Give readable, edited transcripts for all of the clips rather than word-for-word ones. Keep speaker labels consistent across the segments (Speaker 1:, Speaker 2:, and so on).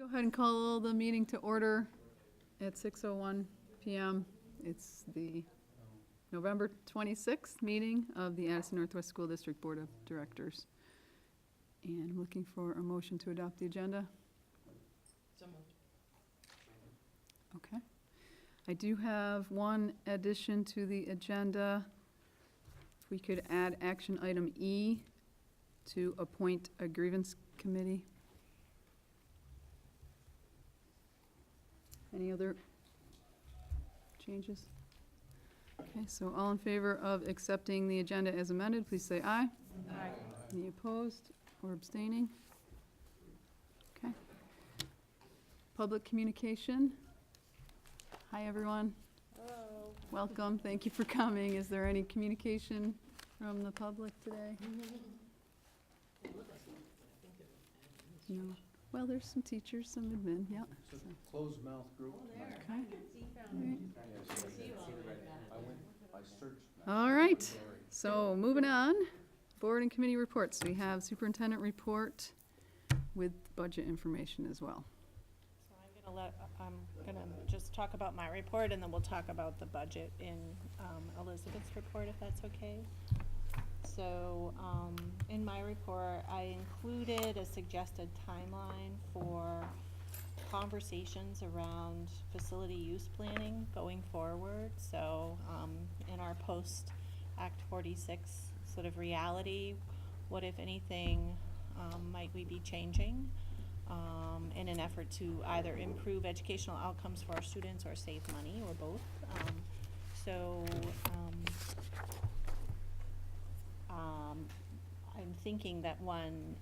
Speaker 1: Go ahead and call the meeting to order at 6:01 PM. It's the November 26th meeting of the Addison Northwest School District Board of Directors. And I'm looking for a motion to adopt the agenda.
Speaker 2: So moved.
Speaker 1: Okay. I do have one addition to the agenda. If we could add action item E to appoint a grievance committee. Any other changes? Okay, so all in favor of accepting the agenda as amended, please say aye.
Speaker 2: Aye.
Speaker 1: Any opposed or abstaining? Okay. Public communication. Hi, everyone.
Speaker 2: Hello.
Speaker 1: Welcome. Thank you for coming. Is there any communication from the public today? No. Well, there's some teachers, some admin, yeah.
Speaker 3: It's a closed mouth group.
Speaker 1: Okay.
Speaker 3: I searched.
Speaker 1: All right, so moving on, board and committee reports. We have superintendent report with budget information as well.
Speaker 2: So I'm gonna just talk about my report, and then we'll talk about the budget in Elizabeth's report, if that's okay. So in my report, I included a suggested timeline for conversations around facility use planning going forward. So in our post-Act 46 sort of reality, what, if anything, might we be changing in an effort to either improve educational outcomes for our students or save money, or both. I'm thinking that one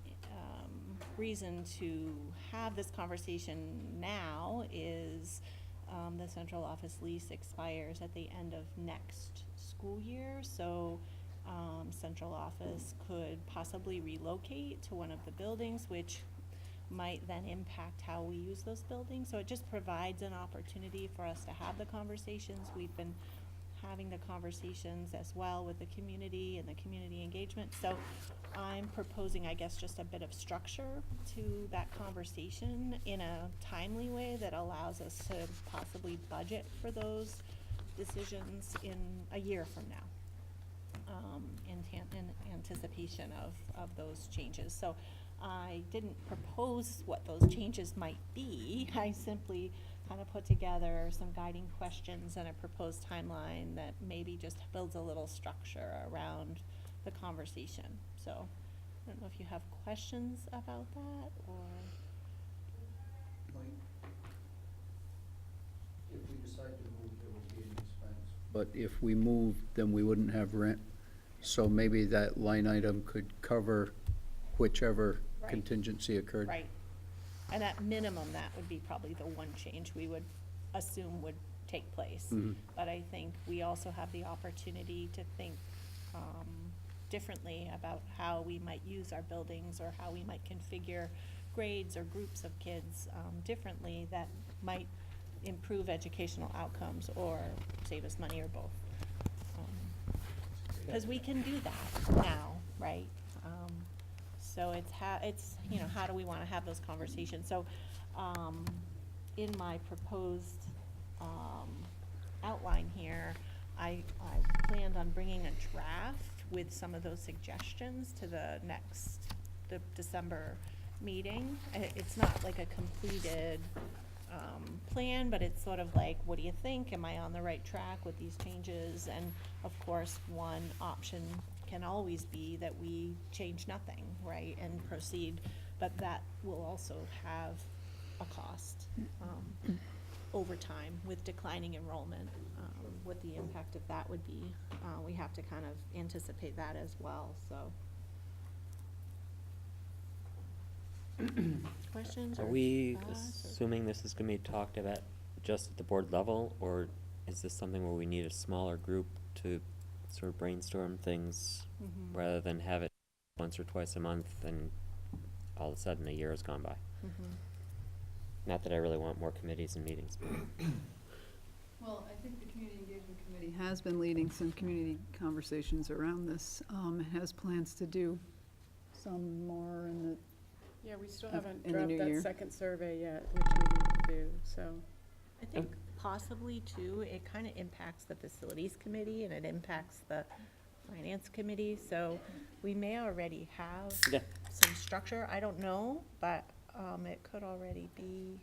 Speaker 2: reason to have this conversation now is the central office lease expires at the end of next school year. So central office could possibly relocate to one of the buildings, which might then impact how we use those buildings. So it just provides an opportunity for us to have the conversations. We've been having the conversations as well with the community and the community engagement. So I'm proposing, I guess, just a bit of structure to that conversation in a timely way that allows us to possibly budget for those decisions in a year from now, in anticipation of those changes. So I didn't propose what those changes might be. I simply kind of put together some guiding questions and a proposed timeline that maybe just builds a little structure around the conversation. So I don't know if you have questions about that, or.
Speaker 3: If we decide to move, there will be an expense. But if we move, then we wouldn't have rent. So maybe that line item could cover whichever
Speaker 2: Right.
Speaker 3: contingency occurred.
Speaker 2: Right. And at minimum, that would be probably the one change we would assume would take place.
Speaker 3: Mhm.
Speaker 2: But I think we also have the opportunity to think differently about how we might use our buildings, or how we might configure grades or groups of kids differently that might improve educational outcomes or save us money, or both. Because we can do that now, right? So it's how do we want to have those conversations? So in my proposed outline here, I planned on bringing a draft with some of those suggestions to the December meeting. It's not like a completed plan, but it's sort of like, what do you think? Am I on the right track with these changes? And of course, one option can always be that we change nothing, right, and proceed, but that will also have a cost over time with declining enrollment. What the impact of that would be, we have to kind of anticipate that as well. So, questions?
Speaker 4: Are
Speaker 2: or
Speaker 4: we
Speaker 2: thoughts, or-
Speaker 4: assuming this is gonna be talked about just at the board level, or is this something where we need a smaller group to sort of brainstorm things,
Speaker 2: Mhm.
Speaker 4: rather than have it once or twice a month and all of a sudden a year has gone by?
Speaker 2: Mhm.
Speaker 4: Not that I really want more committees and meetings, but
Speaker 1: Well, I think the Community Engagement Committee has been leading some community conversations around this. It has plans to do some more in the
Speaker 5: Yeah, we still
Speaker 1: Of-
Speaker 5: haven't
Speaker 1: in the
Speaker 5: dropped
Speaker 1: new
Speaker 5: that
Speaker 1: year.
Speaker 5: second survey yet, which we need to do, so.
Speaker 2: I think possibly too, it kind of impacts the facilities committee and it impacts the finance committee, so we may already have
Speaker 4: Yeah.
Speaker 2: some structure, I don't know, but, it could already be.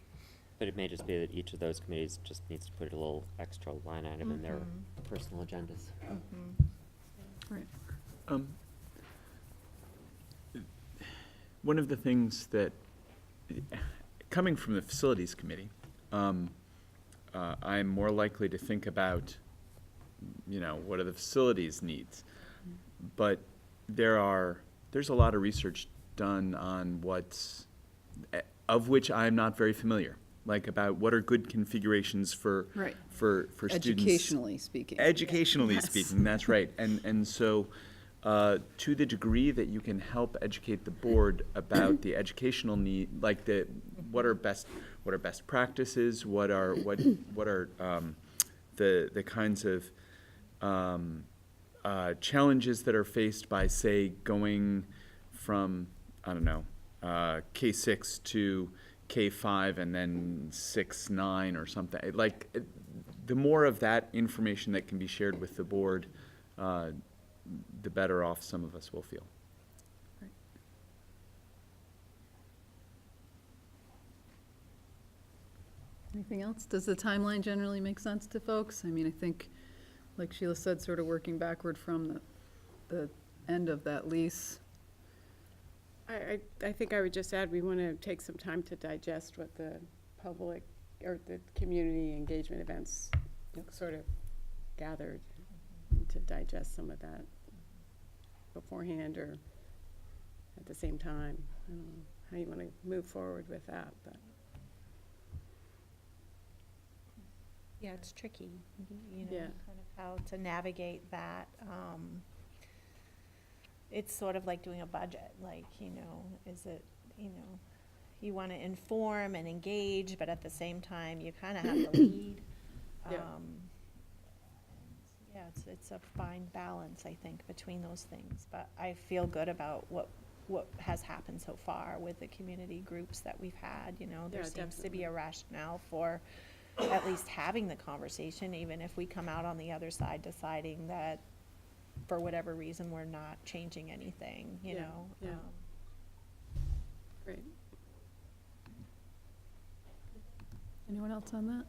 Speaker 4: But it may just be that each of those committees just needs to put a little extra line item in their personal agendas.
Speaker 1: Right.
Speaker 6: One of the things that, coming from the facilities committee, I'm more likely to think about, what are the facilities needs? But there's a lot of research done on of which I'm not very familiar, like about what are good configurations for
Speaker 1: Right.
Speaker 6: for students.
Speaker 1: Educationally speaking.
Speaker 6: Educationally
Speaker 1: Yes.
Speaker 6: speaking, that's right. And so, to the degree that you can help educate the board about the educational need, like what are best practices, what are the kinds of challenges that are faced by, say, going from, I don't know, K6 to K5 and then 6-9 or something. Like, the more of that information that can be shared with the board, the better off some of us will feel.
Speaker 1: Anything else? Does the timeline generally make sense to folks? I mean, I think, like Sheila said, sort of working backward from the end of that lease.
Speaker 5: I think I would just add, we want to take some time to digest what the public, or the community engagement events sort of gathered, to digest some of that beforehand or at the same time. I don't know how you want to move forward with that, but.
Speaker 2: Yeah, it's tricky,
Speaker 5: Yeah.
Speaker 2: kind of how to navigate that. It's sort of like doing a budget, like, is it, you want to inform and engage, but at the same time, you kind of have to lead.
Speaker 5: Yeah.
Speaker 2: Yeah, it's a fine balance, I think, between those things, but I feel good about what has happened so far with the community groups that we've had, there
Speaker 5: Yeah,
Speaker 2: seems to be
Speaker 5: definitely.
Speaker 2: a rationale for at least having the conversation, even if we come out on the other side deciding that for whatever reason, we're not changing anything, you
Speaker 5: Yeah,
Speaker 2: know?
Speaker 5: yeah. Great.
Speaker 1: Anyone else on that?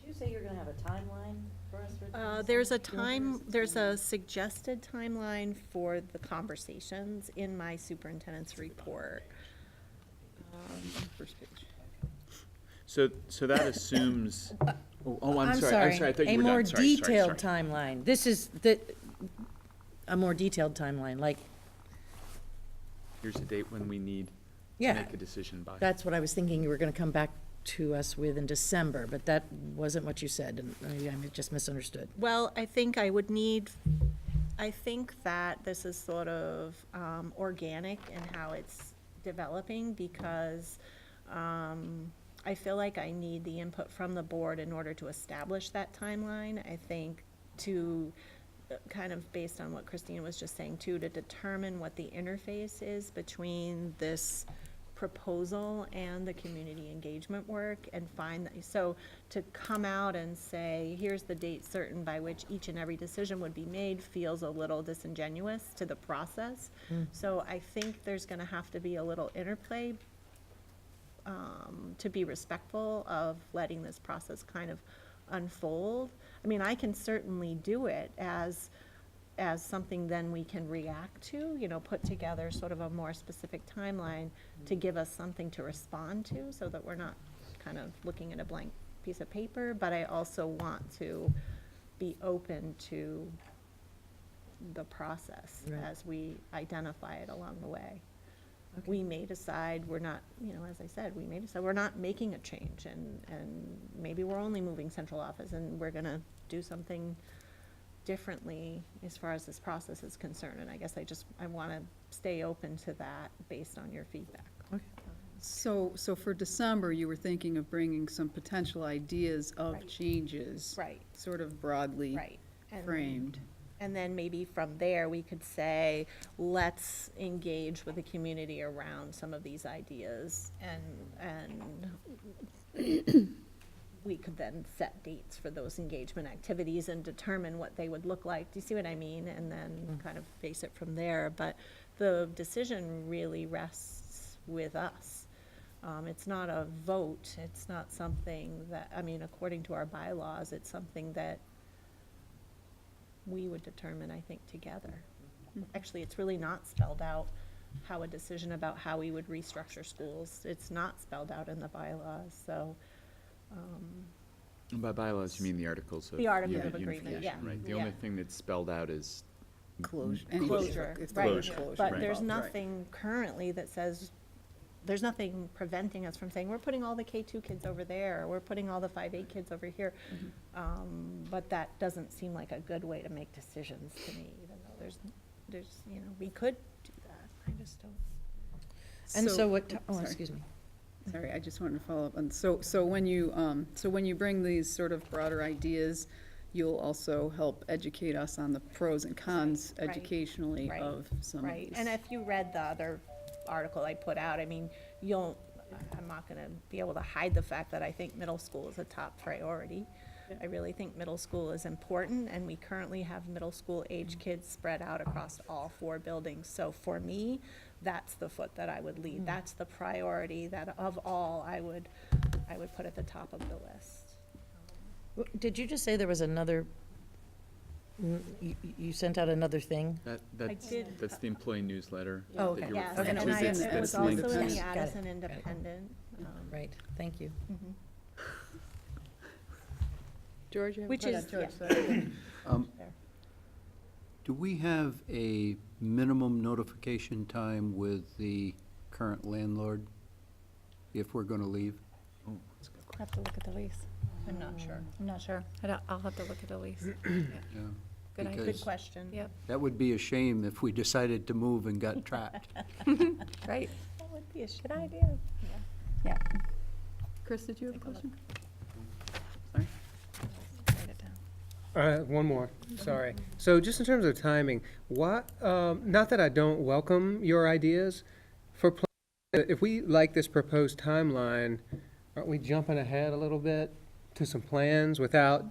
Speaker 7: Did you say you're gonna have a timeline for us?
Speaker 2: There's a suggested timeline for the conversations in my superintendent's report.
Speaker 1: First page.
Speaker 6: So that assumes, I'm sorry, I thought
Speaker 7: A
Speaker 6: you were
Speaker 7: more
Speaker 6: done, sorry.
Speaker 7: detailed timeline. This is a more detailed timeline, like,
Speaker 6: Here's a date when we need to
Speaker 7: yeah,
Speaker 6: make a decision by.
Speaker 7: that's what I was thinking you were gonna come back to us with in December, but that wasn't what you said, and maybe I just misunderstood.
Speaker 2: Well, I think I think that this is sort of organic in how it's developing, because I feel like I need the input from the board in order to establish that timeline. I think to kind of based on what Christine was just saying too, to determine what the interface is between this proposal and the community engagement work, and so to come out and say, here's the date certain by which each and every decision would be made, feels a little disingenuous to the process. So I think there's gonna have to be a little interplay to be respectful of letting this process kind of unfold. I mean, I can certainly do it as something then we can react to, put together sort of a more specific timeline to give us something to respond to, so that we're not kind of looking at a blank piece of paper. But I also want to be open to the process
Speaker 7: Right.
Speaker 2: as we identify it along the way. We may decide we're not, as I said, we may decide we're not making a change, and maybe we're only moving central office, and we're gonna do something differently as far as this process is concerned. And I guess I wanna stay open to that based on your feedback.
Speaker 1: So for December, you were thinking of bringing some potential ideas of
Speaker 2: Right.
Speaker 1: changes.
Speaker 2: Right.
Speaker 1: Sort of broadly
Speaker 2: Right. And then-
Speaker 1: framed.
Speaker 2: And then maybe from there, we could say, let's engage with the community around some of these ideas, and we could then set dates for those engagement activities and determine what they would look like. Do you see what I mean? And then kind of base it from there. But the decision really rests with us. It's not a vote. It's not something that, I mean, according to our bylaws, it's something that we would determine, I think, together. Actually, it's really not spelled out how a decision about how we would restructure schools. It's not spelled out in the bylaws, so.
Speaker 6: And by bylaws, you mean the Articles of
Speaker 2: The Articles
Speaker 6: Uni-
Speaker 2: of Agreement,
Speaker 6: Unification,
Speaker 2: yeah,
Speaker 6: right? The
Speaker 2: yeah.
Speaker 6: only thing that's spelled out is
Speaker 3: Closure.
Speaker 2: Closure,
Speaker 3: If
Speaker 2: right,
Speaker 3: there's closure
Speaker 2: but
Speaker 6: Right.
Speaker 2: there's
Speaker 3: involved, right.
Speaker 2: nothing currently that says, there's nothing preventing us from saying, we're putting all the K2 kids over there, or we're putting all the 5-8 kids over here. But that doesn't seem like a good way to make decisions to me, even though there's, you know, we could do that, I just don't.
Speaker 7: And so what,
Speaker 1: oh,
Speaker 7: oh,
Speaker 1: sorry.
Speaker 7: excuse me.
Speaker 1: Sorry, I just wanted to follow up. And so when you bring these sort of broader ideas, you'll also help educate us on the pros and cons
Speaker 2: Right.
Speaker 1: educationally
Speaker 2: Right.
Speaker 1: of some of
Speaker 2: Right,
Speaker 1: these.
Speaker 2: and if you read the other article I put out, I mean, I'm not gonna be able to hide the fact that I think middle school is a top priority. I really think middle school is important, and we currently have middle school age kids spread out across all 4 buildings. So for me, that's the foot that I would lead. That's the priority that of all I would put at the top of the list.
Speaker 7: Did you just say there was another, you sent out another thing?
Speaker 2: did.
Speaker 6: That's the employee newsletter.
Speaker 7: Oh,
Speaker 6: that
Speaker 7: okay.
Speaker 6: you're
Speaker 2: Yes,
Speaker 6: referring
Speaker 2: and
Speaker 6: to.
Speaker 2: I,
Speaker 6: That's-
Speaker 2: it was
Speaker 6: that's
Speaker 2: also
Speaker 6: linked.
Speaker 2: in the
Speaker 7: Got it.
Speaker 2: Addison Independent.
Speaker 7: Right, thank you.
Speaker 2: Mhm.
Speaker 5: George, you have a
Speaker 2: Which is,
Speaker 5: question?
Speaker 2: yeah.
Speaker 3: Um, Do we have a minimum notification time with the current landlord if we're gonna leave?
Speaker 6: Oh, that's a good
Speaker 8: I'll have to look at the lease.
Speaker 2: I'm not sure.
Speaker 8: I'm not sure. I'll have to look at the lease.
Speaker 3: Yeah,
Speaker 8: Good idea.
Speaker 2: Good
Speaker 3: because
Speaker 2: question.
Speaker 8: Yep,
Speaker 3: that would be a shame if we decided to move and got trapped.
Speaker 8: right.
Speaker 2: That would be a good idea.
Speaker 8: Yeah.
Speaker 1: Chris, did you have a question?
Speaker 8: Write it down.
Speaker 9: One more, sorry. So just in terms of timing, not that I don't welcome your ideas, if we like this proposed timeline, aren't we jumping ahead a little bit to some plans without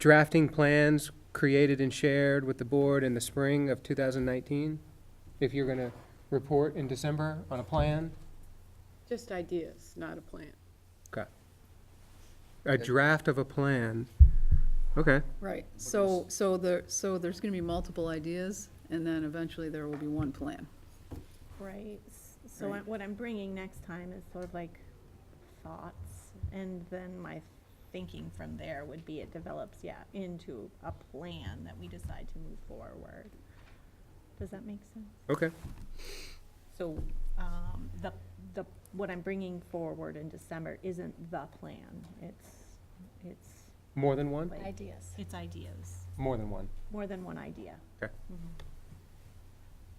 Speaker 9: drafting plans created and shared with the board in the spring of 2019? If you're going to report in December on a plan?
Speaker 5: Just ideas, not a plan.
Speaker 9: Okay. A draft of a plan. Okay.
Speaker 1: Right, so there's gonna be multiple ideas, and then eventually there will be one plan.
Speaker 2: Right, so
Speaker 1: Right.
Speaker 2: what I'm bringing next time is sort of like thoughts, and then my thinking from there would be it develops, into a plan that we decide to move forward. Does that make sense?
Speaker 9: Okay.
Speaker 2: So, what I'm bringing forward in December isn't the plan, it's
Speaker 9: More than one?
Speaker 2: like.
Speaker 8: Ideas.
Speaker 2: It's ideas.
Speaker 9: More than one.
Speaker 2: More than one idea.
Speaker 9: Okay.
Speaker 2: Mhm.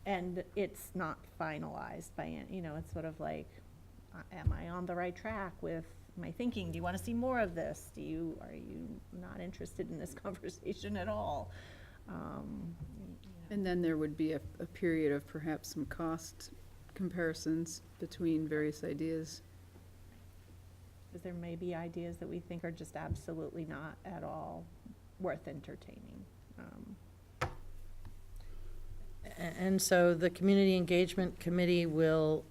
Speaker 2: And it's not finalized by, it's sort of like, am I on the right track with my thinking? Do you want to see more of this? Are you not interested in this conversation at all?
Speaker 1: And then there would be a period of perhaps some cost comparisons between various ideas.
Speaker 2: Because there may be ideas that we think are just absolutely not at all worth entertaining.
Speaker 7: And so the Community Engagement Committee will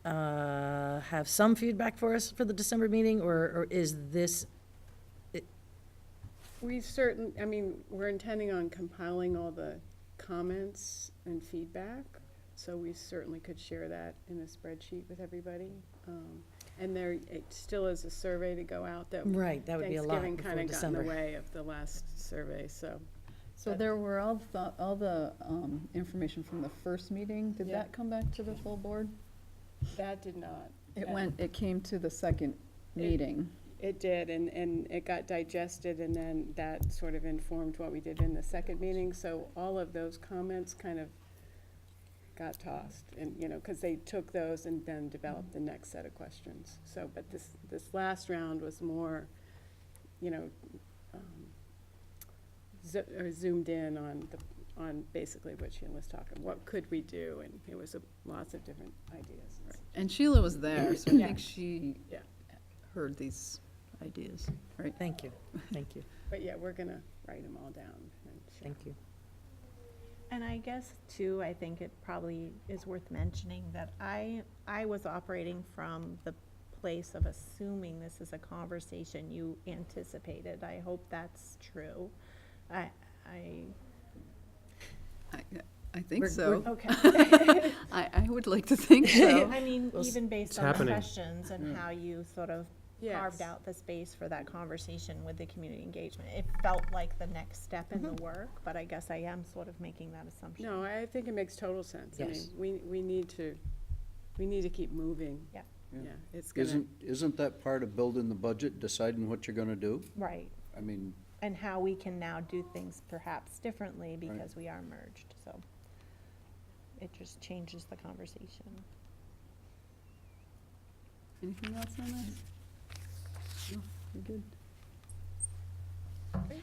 Speaker 7: have some feedback for us for the December meeting, or is this,
Speaker 5: We're intending on compiling all the comments and feedback, so we certainly could share that in a spreadsheet with everybody. And it still is a survey to go out that.
Speaker 7: right, that would be a lot
Speaker 5: Thanksgiving
Speaker 7: before
Speaker 5: kind of got in the
Speaker 7: December.
Speaker 5: way of the last survey, so.
Speaker 1: So there were all the information from the first meeting, did
Speaker 5: Yeah.
Speaker 1: that come back to the full board?
Speaker 5: That did not.
Speaker 1: It came to the second meeting.
Speaker 5: It did, and it got digested, and then that sort of informed what we did in the second meeting. So all of those comments kind of got tossed, and, because they took those and then developed the next set of questions. So, but this last round was more, zoomed in on on basically what Sheila was talking, what could we do? And it was lots of different ideas.
Speaker 1: And Sheila was there, so I
Speaker 5: Yeah.
Speaker 1: think she
Speaker 5: Yeah.
Speaker 1: heard these ideas, right?
Speaker 7: Thank you, thank you,
Speaker 5: But yeah, we're gonna write them all down. And share.
Speaker 7: thank you.
Speaker 2: And I guess too, I think it probably is worth mentioning that I was operating from the place of assuming this is a conversation you anticipated. I hope that's true. I
Speaker 1: I think
Speaker 7: We're-
Speaker 1: so.
Speaker 2: okay.
Speaker 1: I would like to think so.
Speaker 2: I mean,
Speaker 7: Well,
Speaker 2: even based
Speaker 9: it's
Speaker 2: on the
Speaker 9: happening.
Speaker 2: questions and how you sort of carved
Speaker 5: Yes.
Speaker 2: out the space for that conversation with the community engagement. It felt like the next step in the work, but I guess I am sort of making that assumption.
Speaker 5: No, I think it makes total sense. I mean,
Speaker 7: Yes.
Speaker 5: we need to keep moving.
Speaker 2: Yeah.
Speaker 5: Yeah, it's gonna,
Speaker 3: Isn't that part of building the budget, deciding what you're gonna do?
Speaker 2: Right.
Speaker 3: I mean,
Speaker 2: And how we can now do things perhaps differently because we are merged, so it just changes the conversation.
Speaker 1: Anything else on this? No, you're good. Great.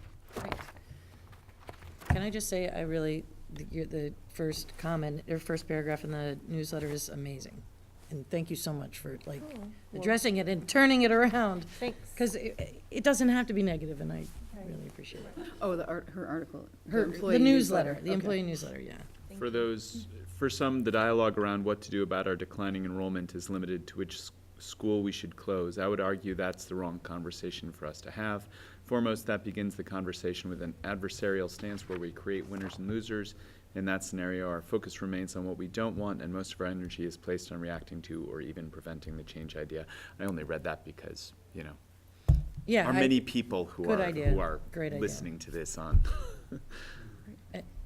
Speaker 7: Can I just say, I really, the first comment, or first paragraph in the newsletter is amazing. And thank you so much for like addressing it and turning it around.
Speaker 2: Thanks.
Speaker 7: Because it doesn't have to be negative, and I really appreciate it.
Speaker 1: Oh, her article.
Speaker 7: The
Speaker 1: employee
Speaker 7: newsletter, the
Speaker 1: Okay.
Speaker 7: employee newsletter, yeah.
Speaker 6: For those, for some, the dialogue around what to do about our declining enrollment is limited to which school we should close. I would argue that's the wrong conversation for us to have. Foremost, that begins the conversation with an adversarial stance where we create winners and losers. In that scenario, our focus remains on what we don't want, and most of our energy is placed on reacting to or even preventing the change idea. I only read that because, you know,
Speaker 7: Yeah.
Speaker 6: are many people who
Speaker 7: good
Speaker 6: are,
Speaker 7: idea.
Speaker 6: who are
Speaker 7: Great idea.
Speaker 6: listening to this on.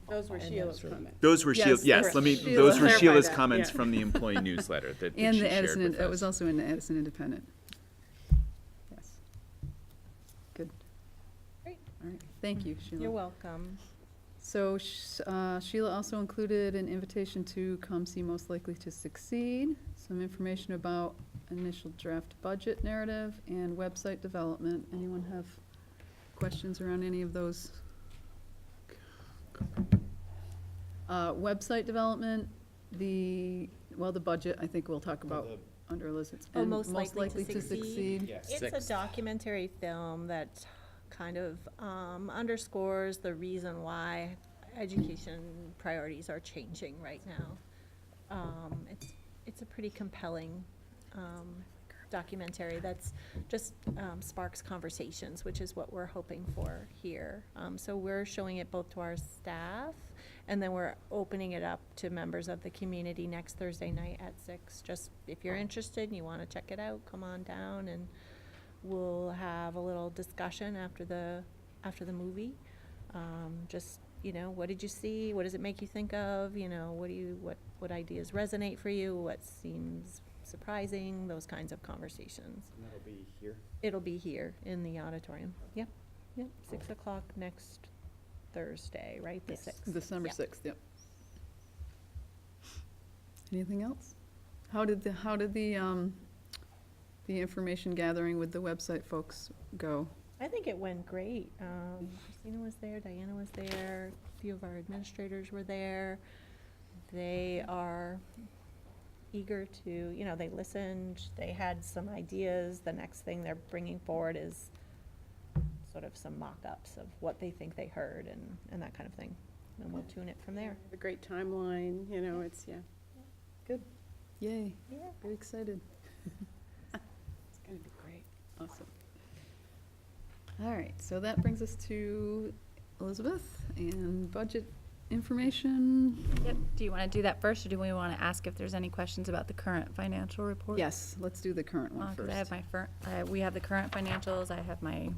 Speaker 5: those were
Speaker 7: And
Speaker 5: Sheila's
Speaker 7: that's really-
Speaker 5: comments.
Speaker 6: Those were
Speaker 1: Yes,
Speaker 6: Sheila, yes,
Speaker 1: correct.
Speaker 6: let me,
Speaker 1: Sheila
Speaker 6: those were
Speaker 5: clarified
Speaker 6: Sheila's
Speaker 5: that,
Speaker 6: comments
Speaker 5: yeah.
Speaker 6: from the employee newsletter that
Speaker 1: And
Speaker 6: she
Speaker 1: the
Speaker 6: shared
Speaker 1: Addison,
Speaker 6: with
Speaker 1: that was
Speaker 6: us.
Speaker 1: also in the Addison Independent. Yes. Good.
Speaker 2: Great.
Speaker 1: All right, thank you, Sheila.
Speaker 2: You're welcome.
Speaker 1: So Sheila also included an invitation to come see Most Likely to Succeed, some information about initial draft budget narrative and website development. Anyone have questions around any of those? Website development, the budget, I think we'll talk about under Elizabeth's.
Speaker 2: Oh,
Speaker 1: and
Speaker 2: Most Likely to Succeed. It's a
Speaker 6: Sixth.
Speaker 2: documentary film that kind of underscores the reason why education priorities are changing right now. It's a pretty compelling documentary that's just sparks conversations, which is what we're hoping for here. So we're showing it both to our staff, and then we're opening it up to members of the community next Thursday night at 6. Just if you're interested and you want to check it out, come on down, and we'll have a little discussion after the movie. Just, you know, what did you see? What does it make you think of? You know, what ideas resonate for you? What seems surprising? Those kinds of conversations.
Speaker 4: And that'll be here?
Speaker 2: It'll be here in the auditorium. Yep, 6 o'clock next Thursday, right? The 6th.
Speaker 1: December
Speaker 2: Yeah.
Speaker 1: 6th, yep. Anything else? How did the information gathering with the website folks go?
Speaker 2: I think it went great. Christina was there, Diana was there, a few of our administrators were there. They are eager to, you know, they listened, they had some ideas. The next thing they're bringing forward is sort of some mock-ups of what they think they heard and that kind of thing. And we'll tune it from there.
Speaker 5: A great timeline, you know, it's, yeah,
Speaker 1: Yay,
Speaker 2: Yeah.
Speaker 1: very excited.
Speaker 5: it's gonna be great.
Speaker 1: Awesome. All right, so that brings us to Elizabeth and budget information.
Speaker 8: Yep. Do you want to do that first, or do we want to ask if there's any questions about the current financial report?
Speaker 1: Yes, let's do the current one
Speaker 8: Because
Speaker 1: first.
Speaker 8: I have my we have the current financials, I have my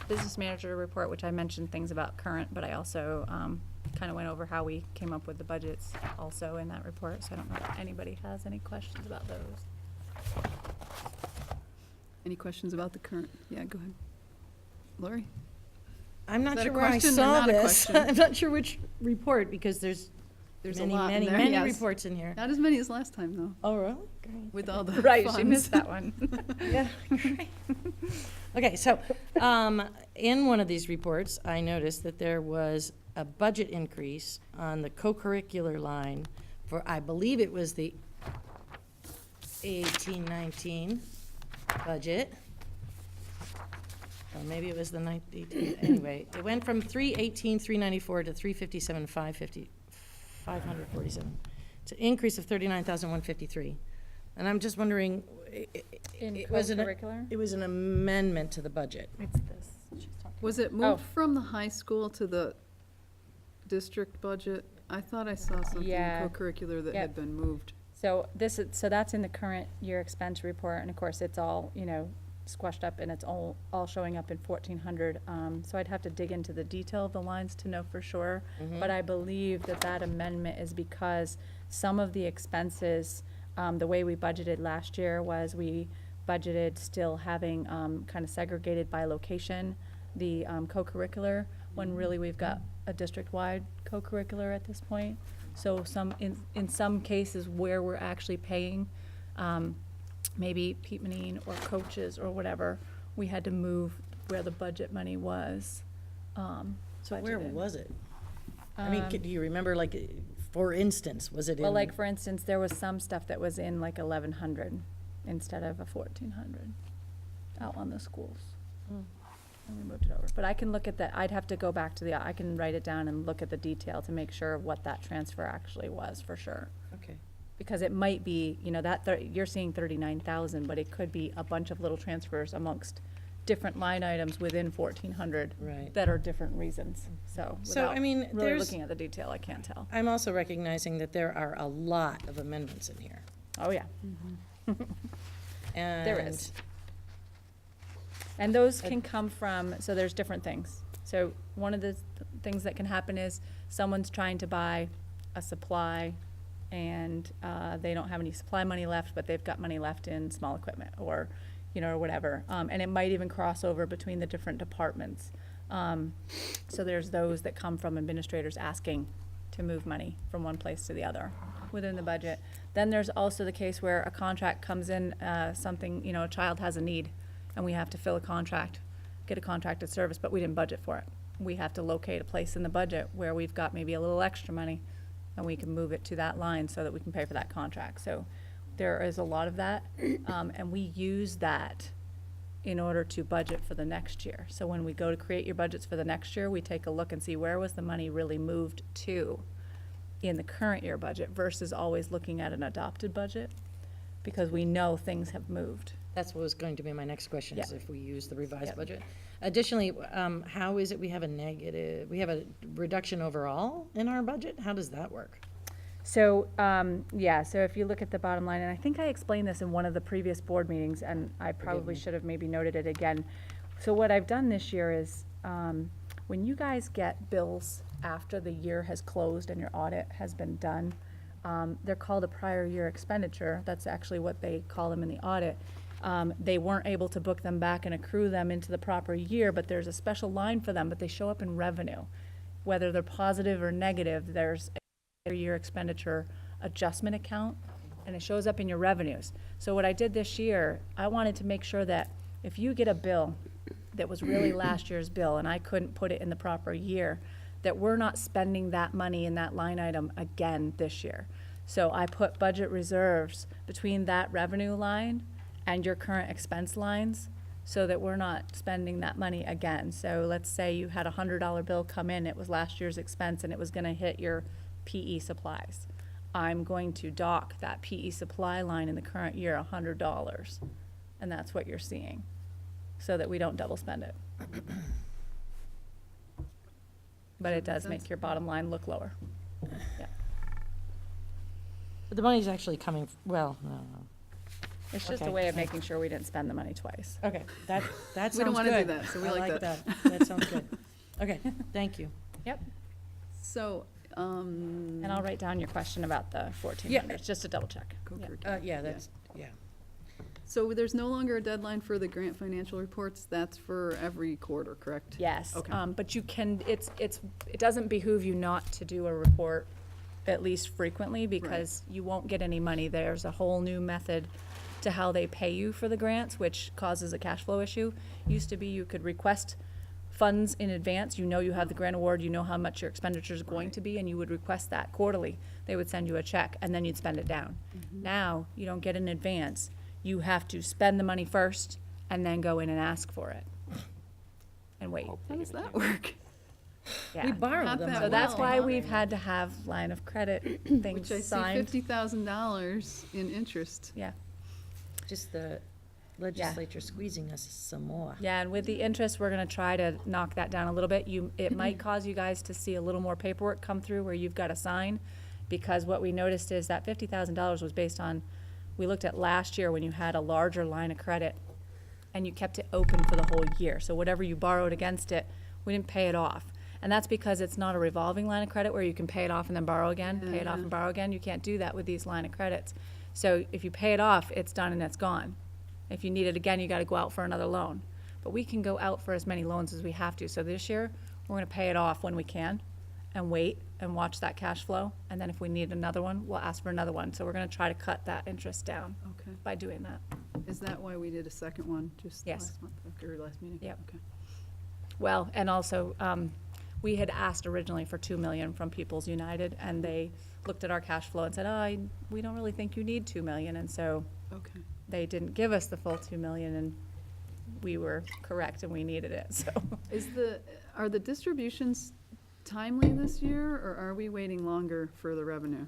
Speaker 8: business manager report, which I mentioned things about current, but I also kind of went over how we came up with the budgets also in that report, so I don't know if anybody has any questions about those.
Speaker 1: Any questions about the current? Yeah, go ahead. Lori?
Speaker 7: I'm not
Speaker 1: that a
Speaker 7: sure where I
Speaker 1: question or
Speaker 7: saw
Speaker 1: not a
Speaker 7: this.
Speaker 1: question?
Speaker 7: I'm not sure which report, because there's
Speaker 1: There's
Speaker 7: many,
Speaker 1: a lot in
Speaker 7: many,
Speaker 1: there,
Speaker 7: many
Speaker 1: yes.
Speaker 7: reports in here.
Speaker 1: Not as many as last time, though.
Speaker 7: Oh, really?
Speaker 1: with all the
Speaker 8: Right,
Speaker 1: funds.
Speaker 8: she missed that one.
Speaker 7: Yeah. Okay, so, in one of these reports, I noticed that there was a budget increase on the co-curricular line for, I believe it was the 18-19 budget. Or maybe it was the 19, anyway, it went from 318,394 to 547. It's an increase of 39,153. And I'm just wondering,
Speaker 8: In
Speaker 7: it was
Speaker 8: co-curricular?
Speaker 7: it was an amendment to the budget.
Speaker 8: It's this. She's talking.
Speaker 1: Was it moved from the high school to the district budget? I thought I saw something
Speaker 8: Yeah.
Speaker 1: co-curricular that
Speaker 8: Yep.
Speaker 1: had been moved.
Speaker 8: So so that's in the current year expense report, and of course, it's all, squashed up, and it's all showing up in 1,400. So I'd have to dig into the detail of the lines to know for sure. But I believe that amendment is because some of the expenses, the way we budgeted last year was we budgeted still having, kind of segregated by location, the co-curricular, when really we've got a district-wide co-curricular at this point. So in some cases where we're actually paying, maybe Pete Manine or coaches or whatever, we had to move where the budget money was.
Speaker 7: So where
Speaker 8: budgeted.
Speaker 7: was it? I mean, do you remember, like, for instance, was it in?
Speaker 8: Well, like, for instance, there was some stuff that was in like 1,100 instead of a 1,400 out on the schools. And we moved it over. But I can look at that, I'd have to go back to I can write it down and look at the detail to make sure of what that transfer actually was, for sure.
Speaker 7: Okay.
Speaker 8: Because it might be, you're seeing 39,000, but it could be a bunch of little transfers amongst different line items within 1,400.
Speaker 7: Right.
Speaker 8: That are different reasons, so.
Speaker 7: So, I mean,
Speaker 8: Really
Speaker 7: there's-
Speaker 8: looking at the detail, I can't tell.
Speaker 7: I'm also recognizing that there are a lot of amendments in here.
Speaker 8: Oh, yeah.
Speaker 7: And
Speaker 8: There is. And those can come from, so there's different things. So one of the things that can happen is someone's trying to buy a supply and they don't have any supply money left, but they've got money left in small equipment or, or whatever. And it might even cross over between the different departments. So there's those that come from administrators asking to move money from one place to the other within the budget. Then there's also the case where a contract comes in, something, a child has a need, and we have to fill a contract, get a contracted service, but we didn't budget for it. We have to locate a place in the budget where we've got maybe a little extra money, and we can move it to that line so that we can pay for that contract. So there is a lot of that, and we use that in order to budget for the next year. So when we go to create your budgets for the next year, we take a look and see where was the money really moved to in the current year budget versus always looking at an adopted budget, because we know things have moved.
Speaker 7: that's what was going to be my next question, is
Speaker 8: Yeah.
Speaker 7: if we use the revised
Speaker 8: Yep.
Speaker 7: budget. Additionally, how is it we have a reduction overall in our budget? How does that work?
Speaker 8: So, so if you look at the bottom line, and I think I explained this in one of the previous board meetings, and I probably should have maybe noted it again. So what I've done this year is, when you guys get bills after the year has closed and your audit has been done, they're called a prior year expenditure. That's actually what they call them in the audit. They weren't able to book them back and accrue them into the proper year, but there's a special line for them, but they show up in revenue. Whether they're positive or negative, there's a year expenditure adjustment account, and it shows up in your revenues. So what I did this year, I wanted to make sure that if you get a bill that was really last year's bill and I couldn't put it in the proper year, that we're not spending that money in that line item again this year. So I put budget reserves between that revenue line and your current expense lines so that we're not spending that money again. So let's say you had a $100 bill come in, it was last year's expense and it was gonna hit your PE supplies. I'm going to dock that PE supply line in the current year $100, and that's what you're seeing, so that we don't double spend it. But it does make your bottom line look lower. Yeah.
Speaker 7: But the money's actually coming, well, no.
Speaker 8: It's just a
Speaker 7: Okay.
Speaker 8: way of making sure we didn't spend the money twice.
Speaker 7: Okay, that sounds
Speaker 1: We don't wanna do
Speaker 7: good.
Speaker 1: that, so we
Speaker 7: I
Speaker 1: like that.
Speaker 7: That sounds good. Okay, thank you.
Speaker 8: Yep.
Speaker 1: So,
Speaker 8: And I'll write down your question about the 1,400, just to double check. Yeah.
Speaker 1: co-curricular.
Speaker 7: Yeah, that's, yeah.
Speaker 1: So there's no longer a deadline for the grant financial reports? That's for every quarter, correct?
Speaker 8: Yes,
Speaker 1: Okay.
Speaker 8: but you can, it doesn't behoove you not to do a report at least frequently, because you won't get any money. There's a whole new method to how they pay you for the grants, which causes a cash flow issue. Used to be you could request funds in advance, you know you have the grant award, you know how much your expenditure is going to be, and you would request that quarterly. They would send you a check, and then you'd spend it down. Now, you don't get in advance. You have to spend the money first, and then go in and ask for it. And wait.
Speaker 1: How does that work?
Speaker 8: Yeah.
Speaker 7: We borrow
Speaker 1: Not
Speaker 7: them.
Speaker 1: that
Speaker 8: So that's
Speaker 1: well,
Speaker 8: why
Speaker 1: huh?
Speaker 8: we've had to have line of credit things
Speaker 1: Which I see
Speaker 8: signed.
Speaker 1: $50,000 in interest.
Speaker 8: Yeah,
Speaker 7: Just the legislature squeezing us some more.
Speaker 8: yeah, and with the interest, we're gonna try to knock that down a little bit. It might cause you guys to see a little more paperwork come through where you've got to sign, because what we noticed is that $50,000 was based on, we looked at last year when you had a larger line of credit, and you kept it open for the whole year. So whatever you borrowed against it, we didn't pay it off. And that's because it's not a revolving line of credit where you can pay it off and then borrow again, pay it off and borrow again. You can't do that with these line of credits. So if you pay it off, it's done and it's gone. If you need it again, you gotta go out for another loan. But we can go out for as many loans as we have to. So this year, we're gonna pay it off when we can and wait and watch that cash flow. And then if we need another one, we'll ask for another one. So we're gonna try to cut that interest down
Speaker 1: Okay.
Speaker 8: by doing that.
Speaker 1: Is that why we did a second one just
Speaker 8: Yes.
Speaker 1: last month, or last meeting?
Speaker 8: Yep.
Speaker 1: Okay.
Speaker 8: Well, and also, we had asked originally for 2 million from People's United, and they looked at our cash flow and said, we don't really think you need 2 million, and so
Speaker 1: Okay.
Speaker 8: they didn't give us the full 2 million, and we were correct and we needed it, so.
Speaker 1: Are the distributions timely this year, or are we waiting longer for the revenue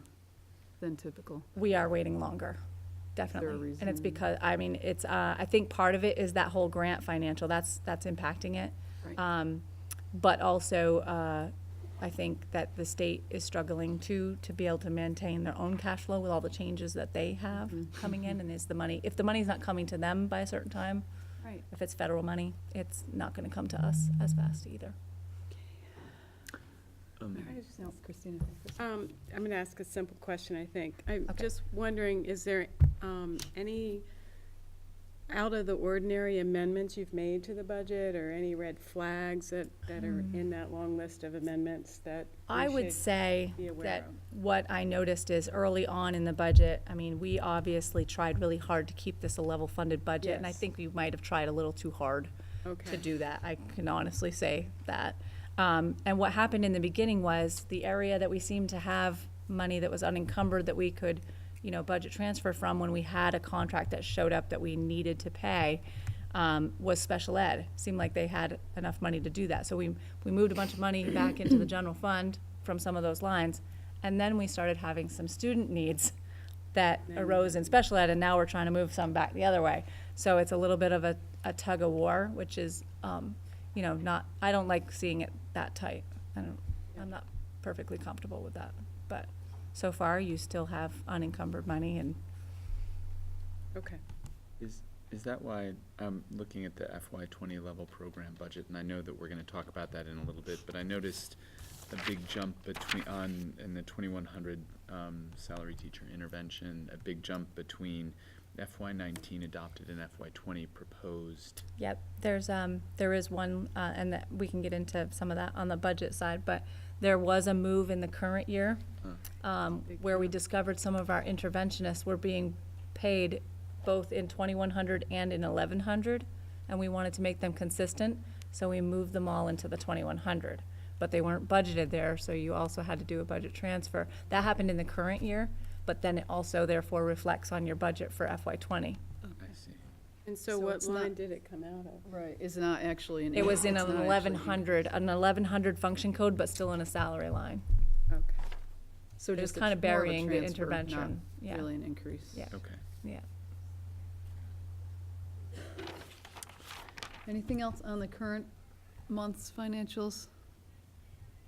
Speaker 1: than typical?
Speaker 8: We are waiting longer, definitely. And it's
Speaker 1: reason?
Speaker 8: because, it's, I think part of it is that whole grant financial, that's impacting it.
Speaker 1: Right.
Speaker 8: But also, I think that the state is struggling to be able to maintain their own cash flow with all the changes that they have coming in, and if the money's not coming to them by a certain time,
Speaker 1: Right.
Speaker 8: if it's federal money, it's not gonna come to us as fast either.
Speaker 1: No, Christina.
Speaker 5: I'm gonna ask a simple question, I think. I'm
Speaker 8: Okay.
Speaker 5: just wondering, is there, any out-of-the-ordinary amendments you've made to the budget, or any red flags that are in that long list of amendments that
Speaker 8: I
Speaker 5: we
Speaker 8: would
Speaker 5: should
Speaker 8: say
Speaker 5: be aware
Speaker 8: that
Speaker 5: of?
Speaker 8: what I noticed is early on in the budget, we obviously tried really hard to keep this a level-funded budget, and I
Speaker 5: Yes.
Speaker 8: think we might have tried a little too hard to
Speaker 5: Okay.
Speaker 8: do that. I can honestly say that. And what happened in the beginning was the area that we seemed to have money that was unencumbered that we could, budget transfer from when we had a contract that showed up that we needed to pay, was special ed. Seemed like they had enough money to do that. So we moved a bunch of money back into the general fund from some of those lines. And then we started having some student needs that arose in special ed, and now we're trying to move some back the other way. So it's a little bit of a tug of war, which is, I don't like seeing it that tight. I'm not perfectly comfortable with that. But so far, you still have unencumbered money, and
Speaker 5: Okay.
Speaker 6: Is that why I'm looking at the FY20 level program budget, and I know that we're gonna talk about that in a little bit, but I noticed a big jump in the 2100 salary teacher intervention, a big jump between FY19 adopted and FY20 proposed.
Speaker 8: yep, there is one, and that we can get into some of that on the budget side, but there was a move in the current year, where we discovered some of our interventionists were being paid both in 2100 and in 1100, and we wanted to make them consistent, so we moved them all into the 2100. But they weren't budgeted there, so you also had to do a budget transfer. That happened in the current year, but then it also therefore reflects on your budget for FY20.
Speaker 6: I see.
Speaker 5: And so
Speaker 1: So
Speaker 5: what
Speaker 1: it's not-
Speaker 5: line did it come out of?
Speaker 1: Right, it's not actually an.
Speaker 8: It was in
Speaker 1: it's
Speaker 8: an
Speaker 1: not actually
Speaker 8: 1100 function code, but still in a salary line.
Speaker 5: Okay.
Speaker 1: So
Speaker 8: Just
Speaker 1: just
Speaker 8: kind of
Speaker 1: more a
Speaker 8: burying the
Speaker 1: transfer, not
Speaker 8: intervention. Yeah,
Speaker 1: really an increase.
Speaker 8: Yeah.
Speaker 6: Okay.
Speaker 8: yeah.
Speaker 1: Anything else on the current month's financials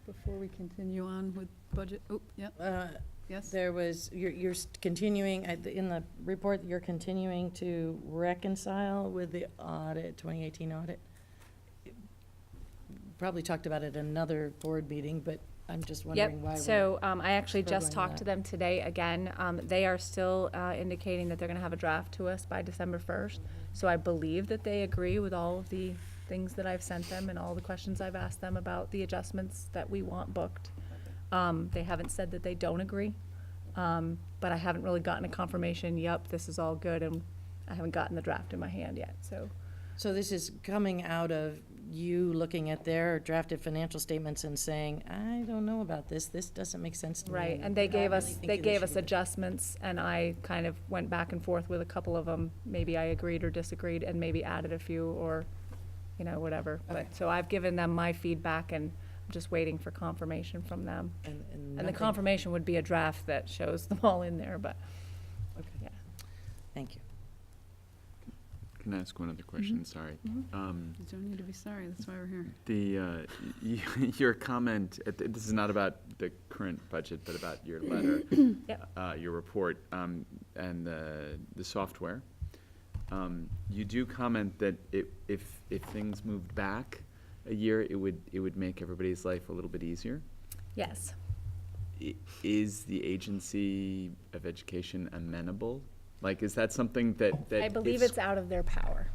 Speaker 1: before we continue on with budget? Oh, yeah, yes?
Speaker 7: There was, you're continuing, in the report, you're continuing to reconcile with the audit, 2018 audit. Probably talked about it at another board meeting, but I'm just wondering why.
Speaker 8: Yep, so I actually just
Speaker 7: struggling with
Speaker 8: talked to
Speaker 7: that.
Speaker 8: them today again. They are still indicating that they're gonna have a draft to us by December 1st. So I believe that they agree with all of the things that I've sent them and all the questions I've asked them about the adjustments that we want booked. They haven't said that they don't agree, but I haven't really gotten a confirmation, yep, this is all good, and I haven't gotten the draft in my hand yet, so.
Speaker 7: So this is coming out of you looking at their drafted financial statements and saying, I don't know about this, this doesn't make sense to me.
Speaker 8: Right, and they gave us adjustments, and I kind of went back and forth with a couple of them. Maybe I agreed or disagreed, and maybe added a few, or, you know, whatever.
Speaker 7: Okay.
Speaker 8: But, so I've given them my feedback, and I'm just waiting for confirmation from them.
Speaker 7: And
Speaker 8: And the
Speaker 7: nothing-
Speaker 8: confirmation would be a draft that shows them all in there, but,
Speaker 7: Okay.
Speaker 8: yeah.
Speaker 7: Thank you.
Speaker 6: Can I ask one other question? Sorry.
Speaker 1: You don't need to be sorry, that's why we're here.
Speaker 6: Your comment, this is not about the current budget, but about your letter,
Speaker 8: Yep.
Speaker 6: your report, and the software. You do comment that if things moved back a year, it would make everybody's life a little bit easier.
Speaker 8: Yes.
Speaker 6: Is the Agency of Education amenable? Like, is that something that
Speaker 8: I believe it's out of their power.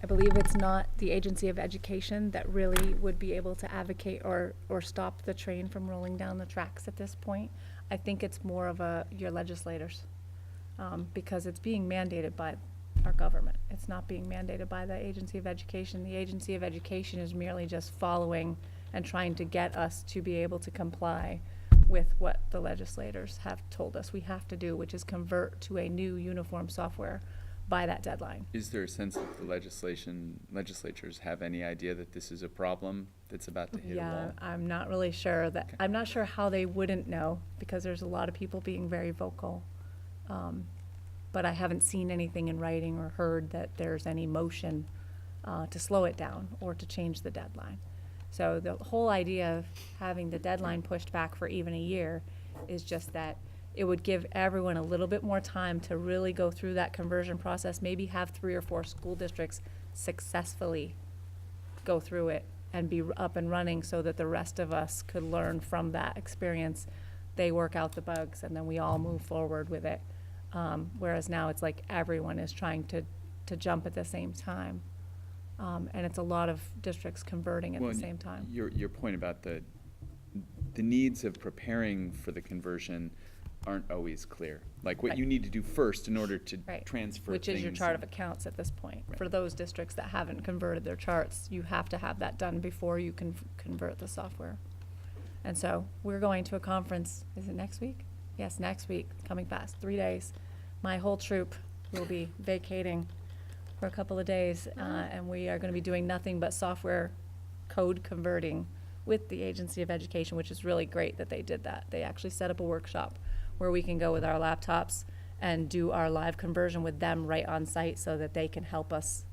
Speaker 8: I believe it's not the Agency of Education that really would be able to advocate or stop the train from rolling down the tracks at this point. I think it's more of your legislators, because it's being mandated by our government. It's not being mandated by the Agency of Education. The Agency of Education is merely just following and trying to get us to be able to comply with what the legislators have told us we have to do, which is convert to a new uniform software by that deadline.
Speaker 6: Is there a sense that the legislatures have any idea that this is a problem that's about to hit a
Speaker 8: Yeah,
Speaker 6: wall?
Speaker 8: I'm not really sure that,
Speaker 6: Okay.
Speaker 8: I'm not sure how they wouldn't know, because there's a lot of people being very vocal. But I haven't seen anything in writing or heard that there's any motion to slow it down or to change the deadline. So the whole idea of having the deadline pushed back for even a year is just that it would give everyone a little bit more time to really go through that conversion process, maybe have 3 or 4 school districts successfully go through it and be up and running, so that the rest of us could learn from that experience. They work out the bugs, and then we all move forward with it. Whereas now it's like everyone is trying to jump at the same time. And it's a lot of districts converting at the same time.
Speaker 6: Your point about the needs of preparing for the conversion aren't always clear. Like what
Speaker 8: Right.
Speaker 6: you need to do first in order to
Speaker 8: Right.
Speaker 6: transfer
Speaker 8: Which is your
Speaker 6: things
Speaker 8: chart of
Speaker 6: and-
Speaker 8: accounts at this point.
Speaker 6: Right.
Speaker 8: For those districts that haven't converted their charts, you have to have that done before you can convert the software. And so we're going to a conference, is it next week? Yes, next week, coming fast, 3 days. My whole troop will be vacating for a couple of days, and we are gonna be doing nothing but software code converting with the Agency of Education, which is really great that they did that. They actually set up a workshop where we can go with our laptops and do our live conversion with them right on site, so that they can help us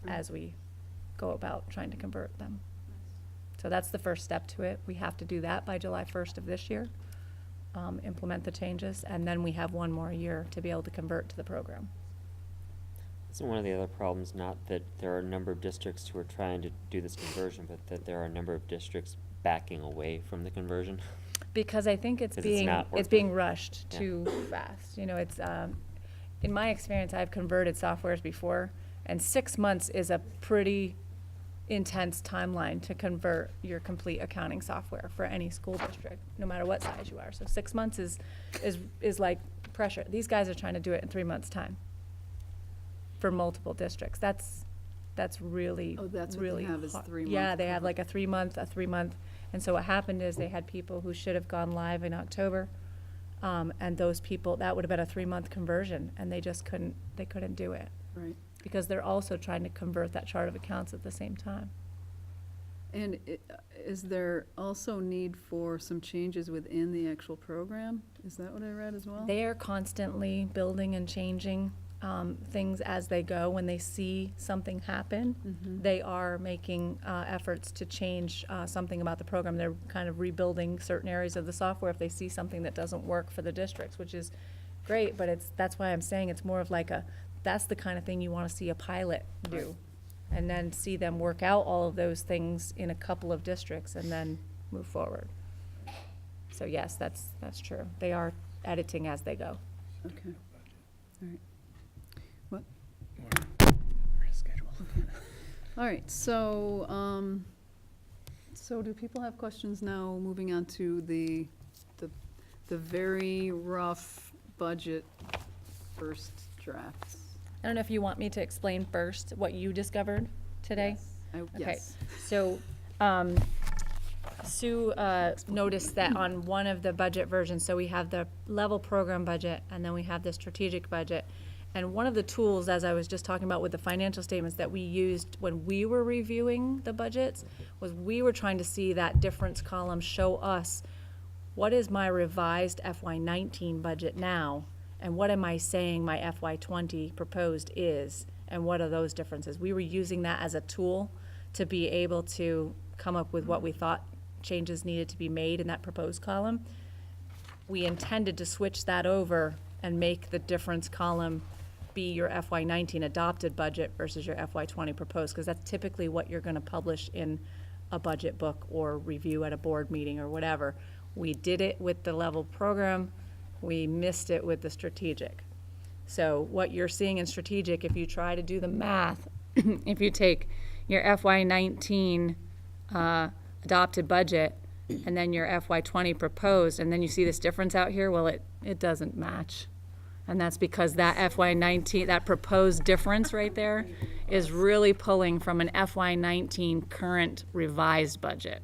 Speaker 8: as we go about trying to convert them. So that's the first step to it. We have to do that by July 1st of this year, implement the changes, and then we have 1 more year to be able to convert to the program.
Speaker 4: Isn't one of the other problems not that there are a number of districts who are trying to do this conversion, but that there are a number of districts backing away from the conversion?
Speaker 8: Because I think it's
Speaker 4: 'Cause it's not
Speaker 8: it's being
Speaker 4: working.
Speaker 8: rushed
Speaker 4: Yeah.
Speaker 8: too fast. You know, it's, in my experience, I've converted softwares before, and 6 months is a pretty intense timeline to convert your complete accounting software for any school district, no matter what size you are. So 6 months is like pressure. These guys are trying to do it in 3 months' time for multiple districts. That's really,
Speaker 1: Oh, that's what they
Speaker 8: really
Speaker 1: have is
Speaker 8: hard.
Speaker 1: 3
Speaker 8: Yeah,
Speaker 1: month
Speaker 8: they have
Speaker 1: cover.
Speaker 8: like a 3-month. And so what happened is they had people who should have gone live in October, and those people, that would have been a 3-month conversion, and they just couldn't do it.
Speaker 1: Right.
Speaker 8: Because they're also trying to convert that chart of accounts at the same time.
Speaker 1: And is there also need for some changes within the actual program? Is that what I read as well?
Speaker 8: They are constantly building and changing things as they go. When they see something happen, they are making efforts to change something about the program. They're kind of rebuilding certain areas of the software if they see something that doesn't work for the districts, which is great, but that's why I'm saying it's more of like that's the kind of thing you want to see a pilot do. And then see them work out all of those things in a couple of districts and then move forward. So yes, that's true. They are editing as they go.
Speaker 1: Okay. All right. What?
Speaker 6: Schedule.
Speaker 1: All right, so do people have questions now, moving on to the the very rough budget first drafts.
Speaker 8: I don't know if you want me to explain first what you discovered today? Okay.
Speaker 1: Yes.
Speaker 8: So, Sue noticed that on one of the budget versions, so we have the level program budget, and then we have the strategic budget. And one of the tools, as I was just talking about with the financial statements that we used when we were reviewing the budgets, was we were trying to see that difference column show us, what is my revised FY19 budget now? And what am I saying my FY20 proposed is? And what are those differences? We were using that as a tool to be able to come up with what we thought changes needed to be made in that proposed column. We intended to switch that over and make the difference column be your FY19 adopted budget versus your FY20 proposed, because that's typically what you're gonna publish in a budget book or review at a board meeting or whatever. We did it with the level program, we missed it with the strategic. So what you're seeing in strategic, if you try to do the math, if you take your FY19 adopted budget and then your FY20 proposed, and then you see this difference out here, well, it doesn't match. And that's because that FY19, that proposed difference right there is really pulling from an FY19 current revised budget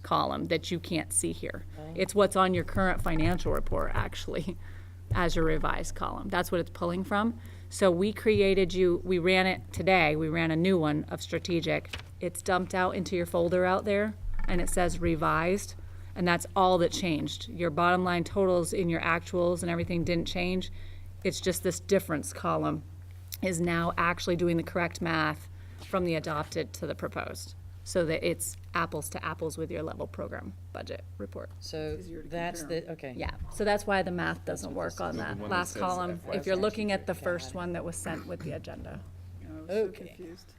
Speaker 8: column that you can't see here. It's what's on your current financial report, actually, as your revised column. That's what it's pulling from. So we ran it today, we ran a new one of strategic. It's dumped out into your folder out there, and it says revised, and that's all that changed. Your bottom line totals in your actuals and everything didn't change. It's just this difference column is now actually doing the correct math from the adopted to the proposed, so that it's apples to apples with your level program budget report.
Speaker 7: So that's the, okay.
Speaker 8: Yeah, so that's why the math doesn't work on
Speaker 6: The
Speaker 8: that
Speaker 6: one that
Speaker 8: last
Speaker 6: says
Speaker 8: column,
Speaker 6: FY
Speaker 8: if you're looking at the first one that was sent with the agenda.
Speaker 1: I was so
Speaker 7: Okay.
Speaker 1: confused.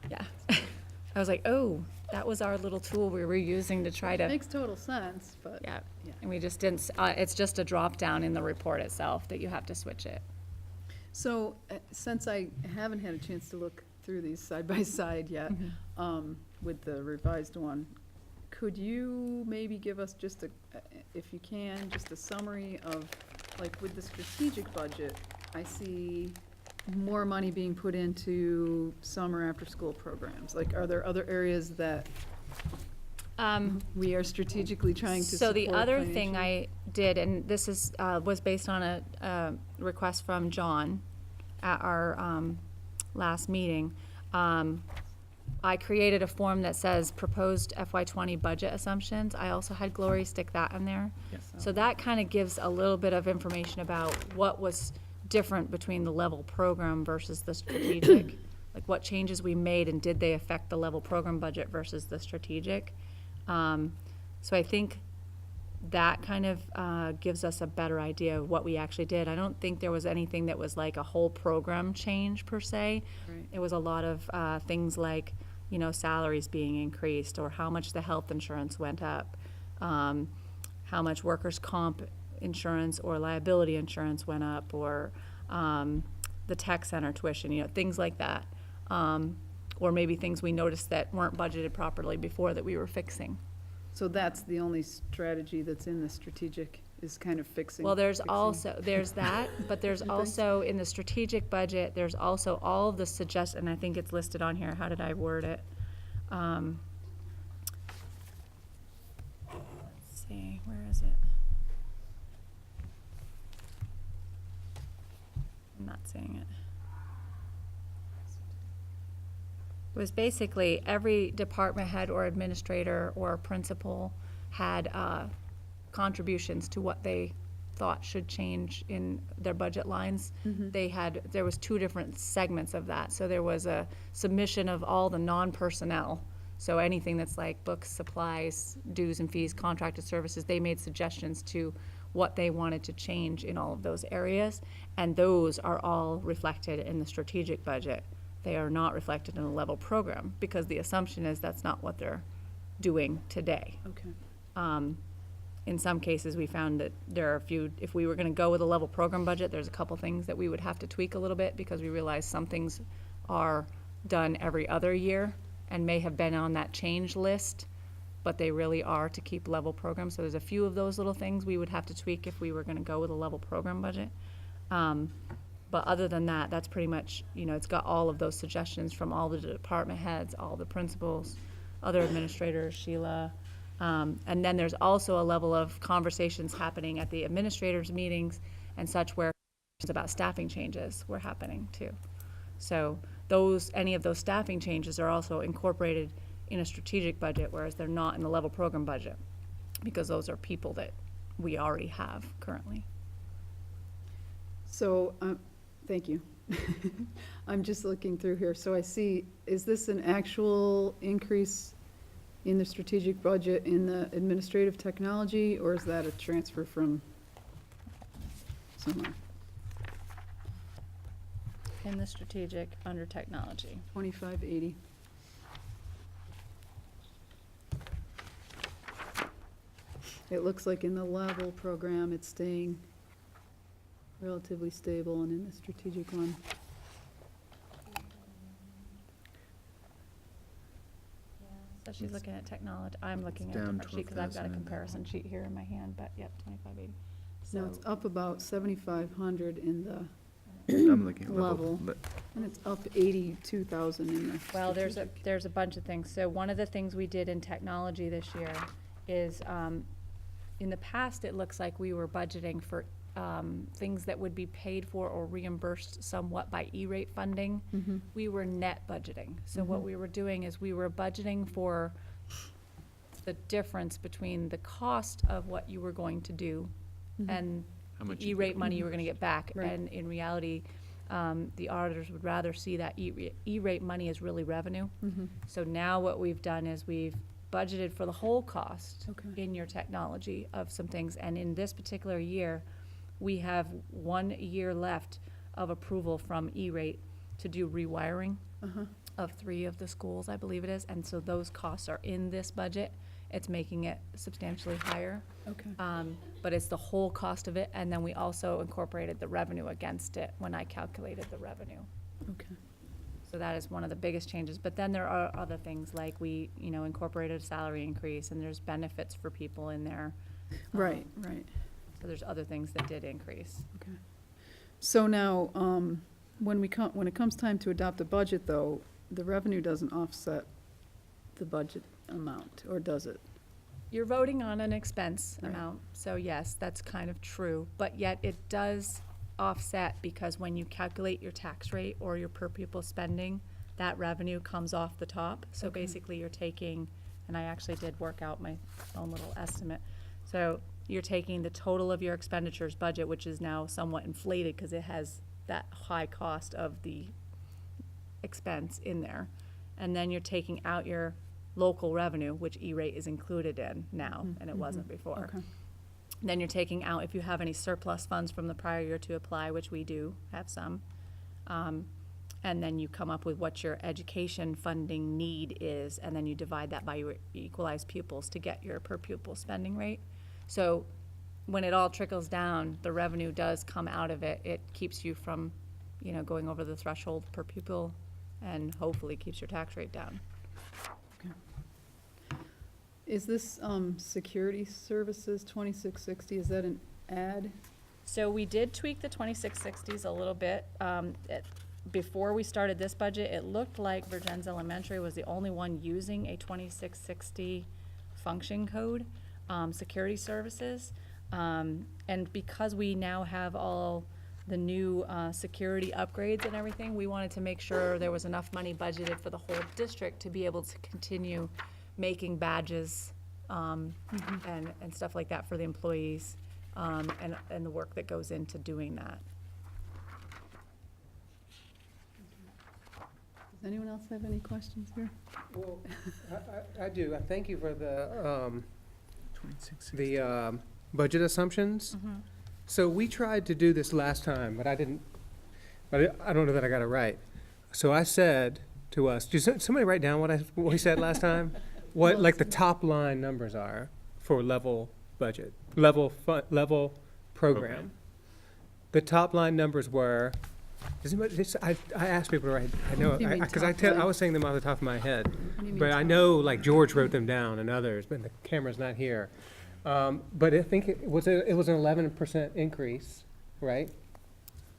Speaker 8: Yeah. I was like, oh, that was our little tool we were using to try to,
Speaker 1: Makes total sense, but.
Speaker 8: yeah.
Speaker 1: Yeah.
Speaker 8: And we just didn't, it's just a drop down in the report itself that you have to switch it.
Speaker 1: So, since I haven't had a chance to look through these side by side yet, with the revised one, could you maybe give us just if you can, just a summary of, like, with the strategic budget, I see more money being put into summer after-school programs. Like, are there other areas that we are strategically trying to
Speaker 8: So
Speaker 1: support
Speaker 8: the other thing
Speaker 1: financially?
Speaker 8: I did, and this is, was based on a request from John at our last meeting, I created a form that says proposed FY20 budget assumptions. I also had Glory stick that in there.
Speaker 1: Yes.
Speaker 8: So that kind of gives a little bit of information about what was different between the level program versus the strategic. Like what changes we made and did they affect the level program budget versus the strategic. So I think that kind of gives us a better idea of what we actually did. I don't think there was anything that was like a whole program change per se.
Speaker 1: Right.
Speaker 8: It was a lot of things like, you know, salaries being increased, or how much the health insurance went up, how much workers' comp insurance or liability insurance went up, or the tech center tuition, you know, things like that. Or maybe things we noticed that weren't budgeted properly before that we were fixing.
Speaker 1: So that's the only strategy that's in the strategic, is kind of fixing.
Speaker 8: Well, there's
Speaker 1: fixing.
Speaker 8: also, there's that, but there's also, in the strategic budget, there's also all of the and I think it's listed on here, how did I word it? Let's see, where is it? I'm not seeing it. It was basically every department head or administrator or principal had contributions to what they thought should change in their budget lines. There was two different segments of that. So there was a submission of all the non-personnel. So anything that's like books, supplies, dues and fees, contracted services, they made suggestions to what they wanted to change in all of those areas. And those are all reflected in the strategic budget. They are not reflected in the level program, because the assumption is that's not what they're doing today.
Speaker 1: Okay.
Speaker 8: In some cases, we found that there are a few, if we were gonna go with a level program budget, there's a couple things that we would have to tweak a little bit, because we realized some things are done every other year and may have been on that change list, but they really are to keep level programs. So there's a few of those little things we would have to tweak if we were gonna go with a level program budget. But other than that, that's pretty much, it's got all of those suggestions from all the department heads, all the principals, other administrators, Sheila. And then there's also a level of conversations happening at the administrators' meetings and such where about staffing changes were happening too. So any of those staffing changes are also incorporated in a strategic budget, whereas they're not in the level program budget, because those are people that we already have currently.
Speaker 1: So, thank you. I'm just looking through here. So I see, is this an actual increase in the strategic budget in the administrative technology, or is that a transfer from somewhere?
Speaker 8: In the strategic, under technology.
Speaker 1: 2580. It looks like in the level program, it's staying relatively stable, and in the strategic one.
Speaker 8: So she's looking at technology, I'm looking at a
Speaker 6: down
Speaker 8: different sheet, because I've got a
Speaker 6: 12,000 in that
Speaker 8: comparison
Speaker 6: one.
Speaker 8: sheet here in my hand, but yep, 2580.
Speaker 1: No,
Speaker 8: So,
Speaker 1: it's up about 7,500 in the
Speaker 6: I'm looking at
Speaker 1: level,
Speaker 6: level.
Speaker 1: and it's up 82,000 in the
Speaker 8: well,
Speaker 1: strategic.
Speaker 8: there's a bunch of things. So one of the things we did in technology this year is, in the past, it looks like we were budgeting for things that would be paid for or reimbursed somewhat by E-rate funding.
Speaker 1: Mhm.
Speaker 8: We were net budgeting. So what we were doing is we were budgeting for the difference between the cost of what you were going to do and
Speaker 6: How much
Speaker 8: the
Speaker 6: you
Speaker 8: E-rate
Speaker 6: get.
Speaker 8: money you were gonna get back.
Speaker 1: Right.
Speaker 8: And in reality, the auditors would rather see that E-rate money as really revenue.
Speaker 1: Mhm.
Speaker 8: So now what we've done is we've budgeted for the whole cost
Speaker 1: Okay.
Speaker 8: in your technology of some things. And in this particular year, we have 1 year left of approval from E-rate to do rewiring
Speaker 1: Uh-huh.
Speaker 8: of 3 of the schools, I believe it is. And so those costs are in this budget. It's making it substantially higher.
Speaker 1: Okay.
Speaker 8: But it's the whole cost of it. And then we also incorporated the revenue against it when I calculated the revenue.
Speaker 1: Okay.
Speaker 8: So that is one of the biggest changes. But then there are other things, like we, incorporated a salary increase, and there's benefits for people in there.
Speaker 1: Right, right.
Speaker 8: So there's other things that did increase.
Speaker 1: Okay. So now, when it comes time to adopt a budget, though, the revenue doesn't offset the budget amount, or does it?
Speaker 8: You're voting on an expense
Speaker 1: Right.
Speaker 8: amount, so yes, that's kind of true. But yet it does offset, because when you calculate your tax rate or your per pupil spending, that revenue comes off the top. So
Speaker 1: Okay.
Speaker 8: basically you're taking, and I actually did work out my own little estimate. So you're taking the total of your expenditures budget, which is now somewhat inflated because it has that high cost of the expense in there. And then you're taking out your local revenue, which E-rate is included in now, and it wasn't before.
Speaker 1: Okay.
Speaker 8: Then you're taking out, if you have any surplus funds from the prior year to apply, which we do have some. And then you come up with what your education funding need is, and then you divide that by your equalized pupils to get your per pupil spending rate. So when it all trickles down, the revenue does come out of it. It keeps you from, going over the threshold per pupil, and hopefully keeps your tax rate down.
Speaker 1: Is this, security services 2660, is that an add?
Speaker 8: So we did tweak the 2660s a little bit. Before we started this budget, it looked like Virgins Elementary was the only one using a 2660 function code, security services. And because we now have all the new security upgrades and everything, we wanted to make sure there was enough money budgeted for the whole district to be able to continue making badges and stuff like that for the employees, and the work that goes into doing that.
Speaker 1: Does anyone else have any questions here?
Speaker 9: Well, I do. I thank you for the
Speaker 6: 2660.
Speaker 9: budget assumptions. So we tried to do this last time, but I don't know that I got it right. So I said to us, did somebody write down what we said last time? What, like, the top line numbers are for level budget, level program.
Speaker 6: Program.
Speaker 9: The top line numbers were Does anybody, I asked people to write, I know,
Speaker 1: You mean
Speaker 9: because
Speaker 1: top
Speaker 9: I
Speaker 1: line?
Speaker 9: was saying them off the top of my head.
Speaker 1: What do you mean
Speaker 9: But I
Speaker 1: top?
Speaker 9: know, like, George wrote them down and others, but the camera's not here. But I think it was an 11% increase, right?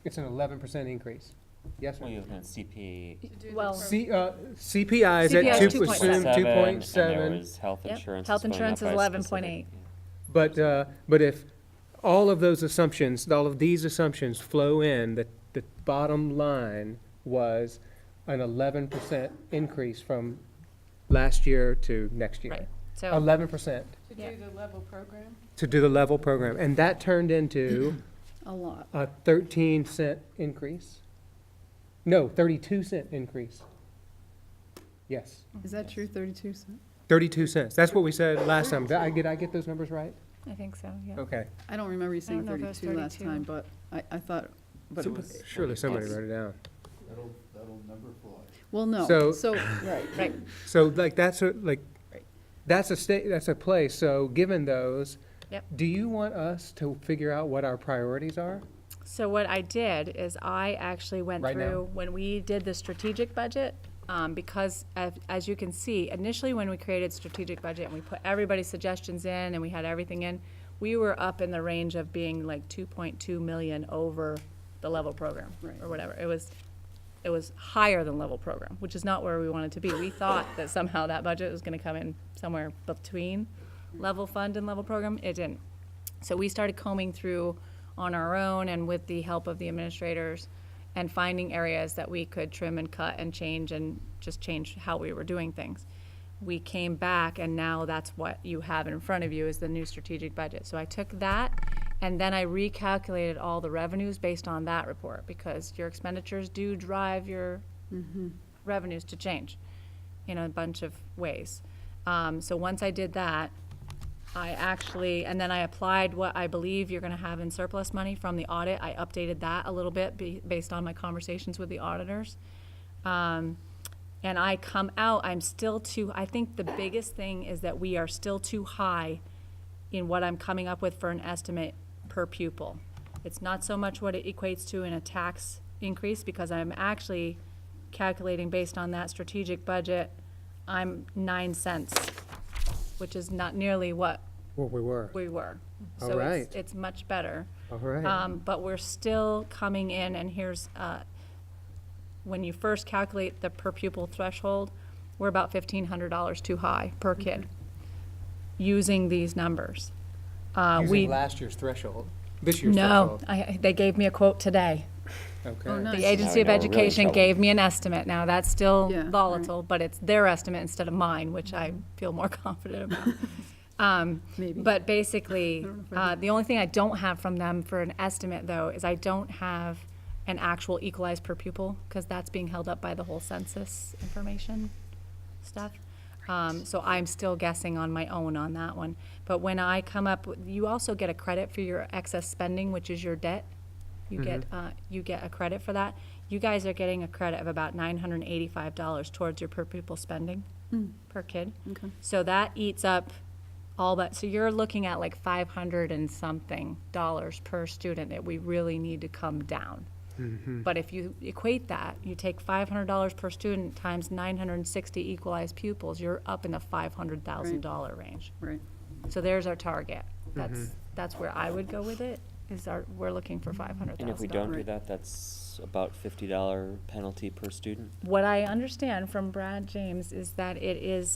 Speaker 9: It's an 11% increase. Yes,
Speaker 4: Well,
Speaker 9: or
Speaker 4: you
Speaker 9: no?
Speaker 4: have CPA.
Speaker 8: Well,
Speaker 9: CPI is
Speaker 8: CPI
Speaker 9: at
Speaker 8: is
Speaker 9: 2%,
Speaker 8: 2.7,
Speaker 4: And there
Speaker 9: 2.7.
Speaker 4: was health
Speaker 8: Yep.
Speaker 4: insurance.
Speaker 8: Health
Speaker 4: going
Speaker 8: insurance
Speaker 4: up
Speaker 8: is
Speaker 4: by
Speaker 8: 11.8.
Speaker 4: specific-
Speaker 9: But if all of those assumptions, all of these assumptions flow in, the bottom line was an 11% increase from last year to next year.
Speaker 8: right, so,
Speaker 9: 11%
Speaker 5: To
Speaker 8: Yeah.
Speaker 5: do the level program?
Speaker 9: to do the level program. And that turned into
Speaker 1: A lot.
Speaker 9: a 13-cent increase. No, 32-cent increase. Yes,
Speaker 1: Is that true, 32 cents?
Speaker 9: 32 cents. That's what we said last time. Did I get those numbers right?
Speaker 8: I think so, yeah.
Speaker 9: Okay.
Speaker 1: I don't remember you saying
Speaker 8: know if it was
Speaker 1: 32 last
Speaker 8: 32.
Speaker 1: time, but I thought, but it was,
Speaker 9: Surely somebody wrote it down.
Speaker 3: That'll never fly.
Speaker 1: well, no,
Speaker 9: So-
Speaker 1: so, right.
Speaker 8: Right,
Speaker 9: So like, that's a
Speaker 8: Right.
Speaker 9: that's a place. So given those,
Speaker 8: Yep.
Speaker 9: do you want us to figure out what our priorities are?
Speaker 8: so what I did is I actually went
Speaker 9: Right now?
Speaker 8: through, when we did the strategic budget, because as you can see, initially when we created strategic budget and we put everybody's suggestions in and we had everything in, we were up in the range of being like 2.2 million over the level program,
Speaker 1: Right.
Speaker 8: or whatever. It was higher than level program, which is not where we wanted to be. We thought that somehow that budget was gonna come in somewhere between level fund and level program. It didn't. So we started combing through on our own and with the help of the administrators and finding areas that we could trim and cut and just change how we were doing things. We came back and now that's what you have in front of you is the new strategic budget. So I took that and then I recalculated all the revenues based on that report because your expenditures do drive your revenues to change in a bunch of ways. So once I did that, and then I applied what I believe you're gonna have in surplus money from the audit. I updated that a little bit based on my conversations with the auditors. And I come out, I think the biggest thing is that we are still too high in what I'm coming up with for an estimate per pupil. It's not so much what it equates to in a tax increase, because I'm actually calculating based on that strategic budget, I'm 9 cents, which is not nearly what
Speaker 9: Well, we were.
Speaker 8: we were.
Speaker 9: All
Speaker 8: So
Speaker 9: right.
Speaker 8: it's much better.
Speaker 9: All right.
Speaker 8: But we're still coming in, and here's, when you first calculate the per pupil threshold, we're about $1,500 too high per kid, using these numbers.
Speaker 9: Using last year's threshold, this year's
Speaker 8: No,
Speaker 9: threshold.
Speaker 8: they gave me a quote today.
Speaker 9: Okay.
Speaker 1: Oh, nice.
Speaker 8: The Agency of
Speaker 4: Now we know we're really in
Speaker 8: Education
Speaker 4: trouble.
Speaker 8: gave me an estimate. Now, that's still
Speaker 1: Yeah, right.
Speaker 8: volatile, but it's their estimate instead of mine, which I feel more confident about.
Speaker 1: Maybe.
Speaker 8: But basically,
Speaker 1: I don't know if I
Speaker 8: the only thing I don't have from them for an estimate, though, is I don't have an actual equalized per pupil, because that's being held up by the whole census information stuff. So I'm still guessing on my own on that one. But when I come up, you also get a credit for your excess spending, which is your debt. You get a credit for that. You guys are getting a credit of about $985 towards your per pupil spending per kid.
Speaker 1: Okay.
Speaker 8: So that eats up all that. So you're looking at like 500 and something dollars per student that we really need to come down. But if you equate that, you take $500 per student times 960 equalized pupils, you're up in the $500,000 range.
Speaker 1: Right.
Speaker 8: So there's our target. That's where I would go with it, we're looking for $500,000.
Speaker 4: And if we don't do
Speaker 1: Right.
Speaker 4: that, that's about $50 penalty per student.
Speaker 8: What I understand from Brad James is that it is,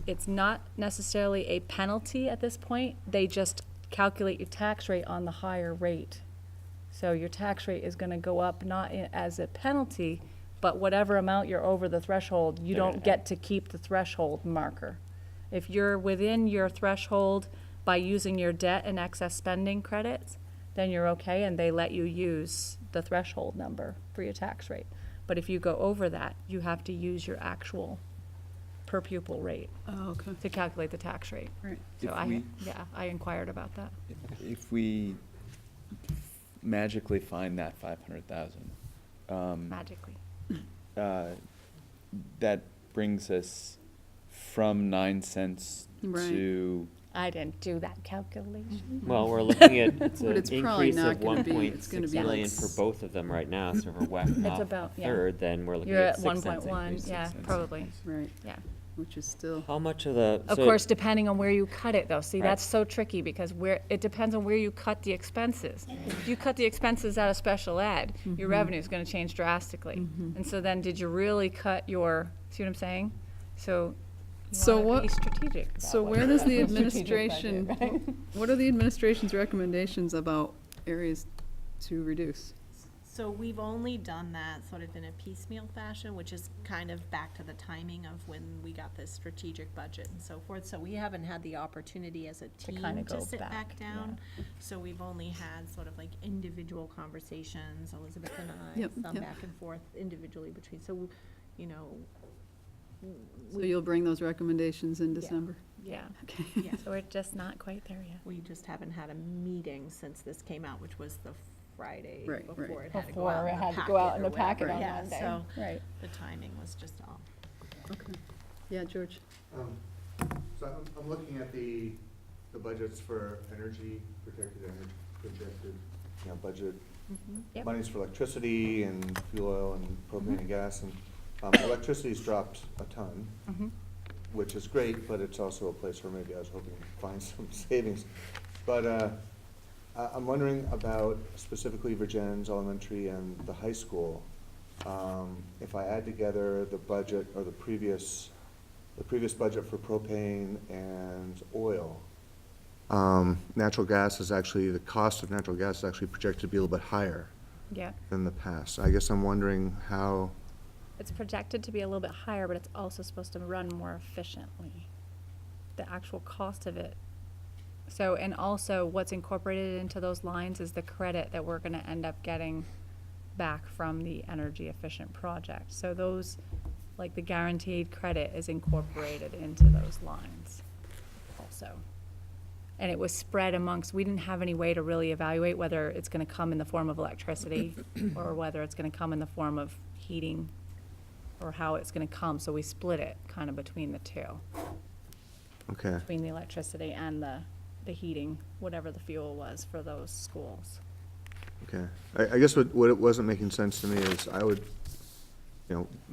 Speaker 8: it's not necessarily a penalty at this point. They just calculate your tax rate on the higher rate. So your tax rate is gonna go up not as a penalty, but whatever amount you're over the threshold, you
Speaker 4: They're
Speaker 8: don't
Speaker 4: gonna
Speaker 8: get to keep the threshold marker. If you're within your threshold by using your debt and excess spending credits, then you're okay, and they let you use the threshold number for your tax rate. But if you go over that, you have to use your actual per pupil rate
Speaker 1: Oh, okay.
Speaker 8: to calculate the tax rate.
Speaker 1: Right.
Speaker 8: So
Speaker 6: If
Speaker 8: I inquired about that.
Speaker 6: If we magically find that 500,000,
Speaker 8: Magically.
Speaker 6: that brings us from 9 cents
Speaker 1: Right.
Speaker 6: to
Speaker 8: I didn't do that calculation.
Speaker 4: Well, we're looking at, it's
Speaker 1: But
Speaker 4: an
Speaker 1: it's probably
Speaker 4: increase
Speaker 1: not
Speaker 4: of
Speaker 1: gonna
Speaker 4: one
Speaker 1: be-
Speaker 4: point
Speaker 1: it's gonna
Speaker 4: six
Speaker 1: be like
Speaker 4: million for both of them right now, so if we're whacking off a
Speaker 8: about- yeah.
Speaker 4: third, then we're looking
Speaker 8: You're
Speaker 4: at
Speaker 8: at
Speaker 4: 6 cents
Speaker 8: 1.1,
Speaker 4: increase.
Speaker 8: yeah,
Speaker 6: 6 cents
Speaker 8: probably,
Speaker 6: increase.
Speaker 1: Right,
Speaker 8: yeah.
Speaker 1: which is still,
Speaker 4: How much of the?
Speaker 8: Of
Speaker 4: so-
Speaker 8: course, depending on where you cut it, though. See,
Speaker 4: Right.
Speaker 8: that's so tricky, because it depends on where you cut the expenses. If you cut the expenses out of special ed, your revenue is gonna change drastically. And so then, did you really cut your, see what I'm saying? So
Speaker 1: So
Speaker 8: you wanna
Speaker 1: what-
Speaker 8: be strategic about
Speaker 1: so
Speaker 8: what
Speaker 1: where
Speaker 8: you
Speaker 1: does
Speaker 8: do.
Speaker 1: the
Speaker 8: Strategic budget,
Speaker 1: administration,
Speaker 8: right?
Speaker 1: what are the administration's recommendations about areas to reduce?
Speaker 2: So we've only done that sort of in a piecemeal fashion, which is kind of back to the timing of when we got this strategic budget and so forth. So we haven't had the opportunity as a team
Speaker 8: kinda
Speaker 2: to
Speaker 8: go
Speaker 2: sit
Speaker 8: back,
Speaker 2: back down. So we've only had sort of like individual conversations, Elizabeth and I,
Speaker 1: Yep,
Speaker 2: some
Speaker 1: yep.
Speaker 2: back and forth individually between, so, you know.
Speaker 1: So you'll bring those recommendations in December?
Speaker 8: Yeah,
Speaker 1: Okay.
Speaker 2: Yeah.
Speaker 8: so we're just not quite there yet.
Speaker 2: We just haven't had a meeting since this came out, which was the Friday
Speaker 1: Right, right.
Speaker 2: before it had to go
Speaker 8: Before
Speaker 2: out
Speaker 8: it
Speaker 2: in the
Speaker 8: had to go out
Speaker 2: packet
Speaker 8: in
Speaker 2: or
Speaker 8: the packet
Speaker 2: whatever.
Speaker 8: on
Speaker 2: Yeah,
Speaker 8: Monday.
Speaker 2: so
Speaker 8: Right.
Speaker 2: the timing was just off.
Speaker 1: Okay. Yeah, George?
Speaker 10: So I'm looking at the budgets for energy, protected energy, projected, budget.
Speaker 8: Yep.
Speaker 10: Monies for electricity and fuel oil and propane and gas, and electricity's dropped a ton, which is great, but it's also a place where maybe I was hoping to find some savings. But I'm wondering about specifically Virgin's Elementary and the high school. If I add together the budget, or the previous budget for propane and oil, natural gas is actually, the cost of natural gas is actually projected to be a little bit higher
Speaker 8: Yeah.
Speaker 10: than the past. I guess I'm wondering how,
Speaker 8: It's projected to be a little bit higher, but it's also supposed to run more efficiently. The actual cost of it. So, and also what's incorporated into those lines is the credit that we're gonna end up getting back from the energy efficient project. So those, like the guaranteed credit is incorporated into those lines also. And it was spread amongst, we didn't have any way to really evaluate whether it's gonna come in the form of electricity or whether it's gonna come in the form of heating or how it's gonna come, so we split it kind of between the two,
Speaker 10: okay.
Speaker 8: between the electricity and the heating, whatever the fuel was for those schools.
Speaker 10: Okay. I guess what it wasn't making sense to me is I would,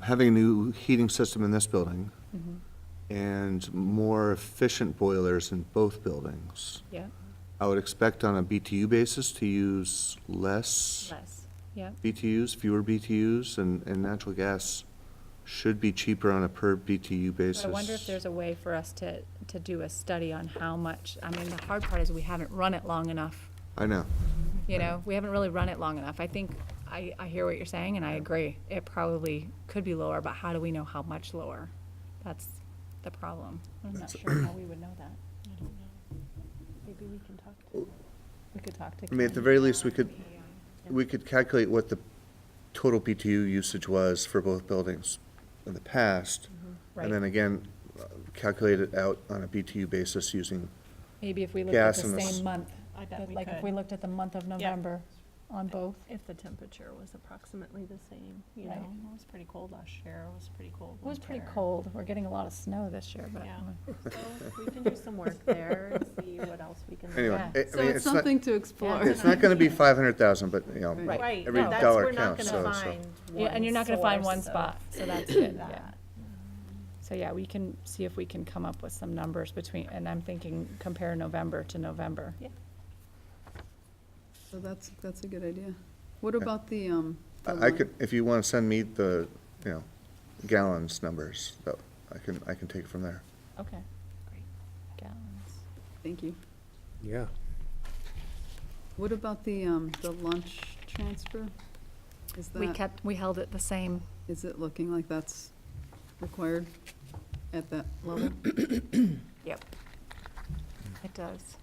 Speaker 10: having a new heating system in this building and more efficient boilers in both buildings,
Speaker 8: Yeah,
Speaker 10: I would expect on a BTU basis to use less
Speaker 8: less, yeah.
Speaker 10: BTUs, fewer BTUs, and natural gas should be cheaper on a per BTU basis.
Speaker 8: But I wonder if there's a way for us to do a study on how much, I mean, the hard part is we haven't run it long enough.
Speaker 10: I know.
Speaker 8: We haven't really run it long enough. I think, I hear what you're saying, and I agree. It probably could be lower, but how do we know how much lower? That's the problem. I'm not sure how we would know that. I don't know. Maybe we can talk to, we could talk to.
Speaker 10: I mean, at the very least, we could calculate what the total BTU usage was for both buildings in the past.
Speaker 8: Right.
Speaker 10: And then again, calculate it out on a BTU basis using,
Speaker 8: Maybe if we looked at
Speaker 10: gas
Speaker 8: the
Speaker 10: in the
Speaker 8: same month,
Speaker 2: I bet we
Speaker 8: like if
Speaker 2: could.
Speaker 8: we looked at the month of November on both.
Speaker 2: If the temperature was approximately the same, you know,
Speaker 8: Right.
Speaker 2: it was pretty cold last year, it was pretty cold
Speaker 8: It was pretty
Speaker 2: winter.
Speaker 8: cold. We're getting a lot of snow this year, but.
Speaker 2: Yeah. So we can do some work there and see what else we can.
Speaker 10: anyway.
Speaker 8: Yeah.
Speaker 10: I
Speaker 1: So
Speaker 10: mean,
Speaker 1: it's
Speaker 10: not-
Speaker 1: something to explore.
Speaker 10: It's not gonna be 500,000, but,
Speaker 1: Right.
Speaker 2: Right,
Speaker 10: every
Speaker 2: no, that's,
Speaker 10: dollar
Speaker 2: we're not
Speaker 10: counts,
Speaker 2: gonna
Speaker 10: so.
Speaker 2: find
Speaker 8: Yeah, and you're not gonna find one
Speaker 2: source of
Speaker 8: spot, so that's good, yeah.
Speaker 2: that.
Speaker 8: So, yeah, we can see if we can come up with some numbers between, and I'm thinking compare November to November.
Speaker 2: Yeah.
Speaker 1: So that's a good idea. What about the,
Speaker 10: I could, if you wanna send me the, gallons numbers, I can take it from there.
Speaker 8: Okay. Great. Gallons.
Speaker 1: Thank you.
Speaker 9: Yeah.
Speaker 1: What about the lunch transfer? Is
Speaker 8: We held it the same.
Speaker 1: is it looking like that's required at that level?
Speaker 8: Yep. It does.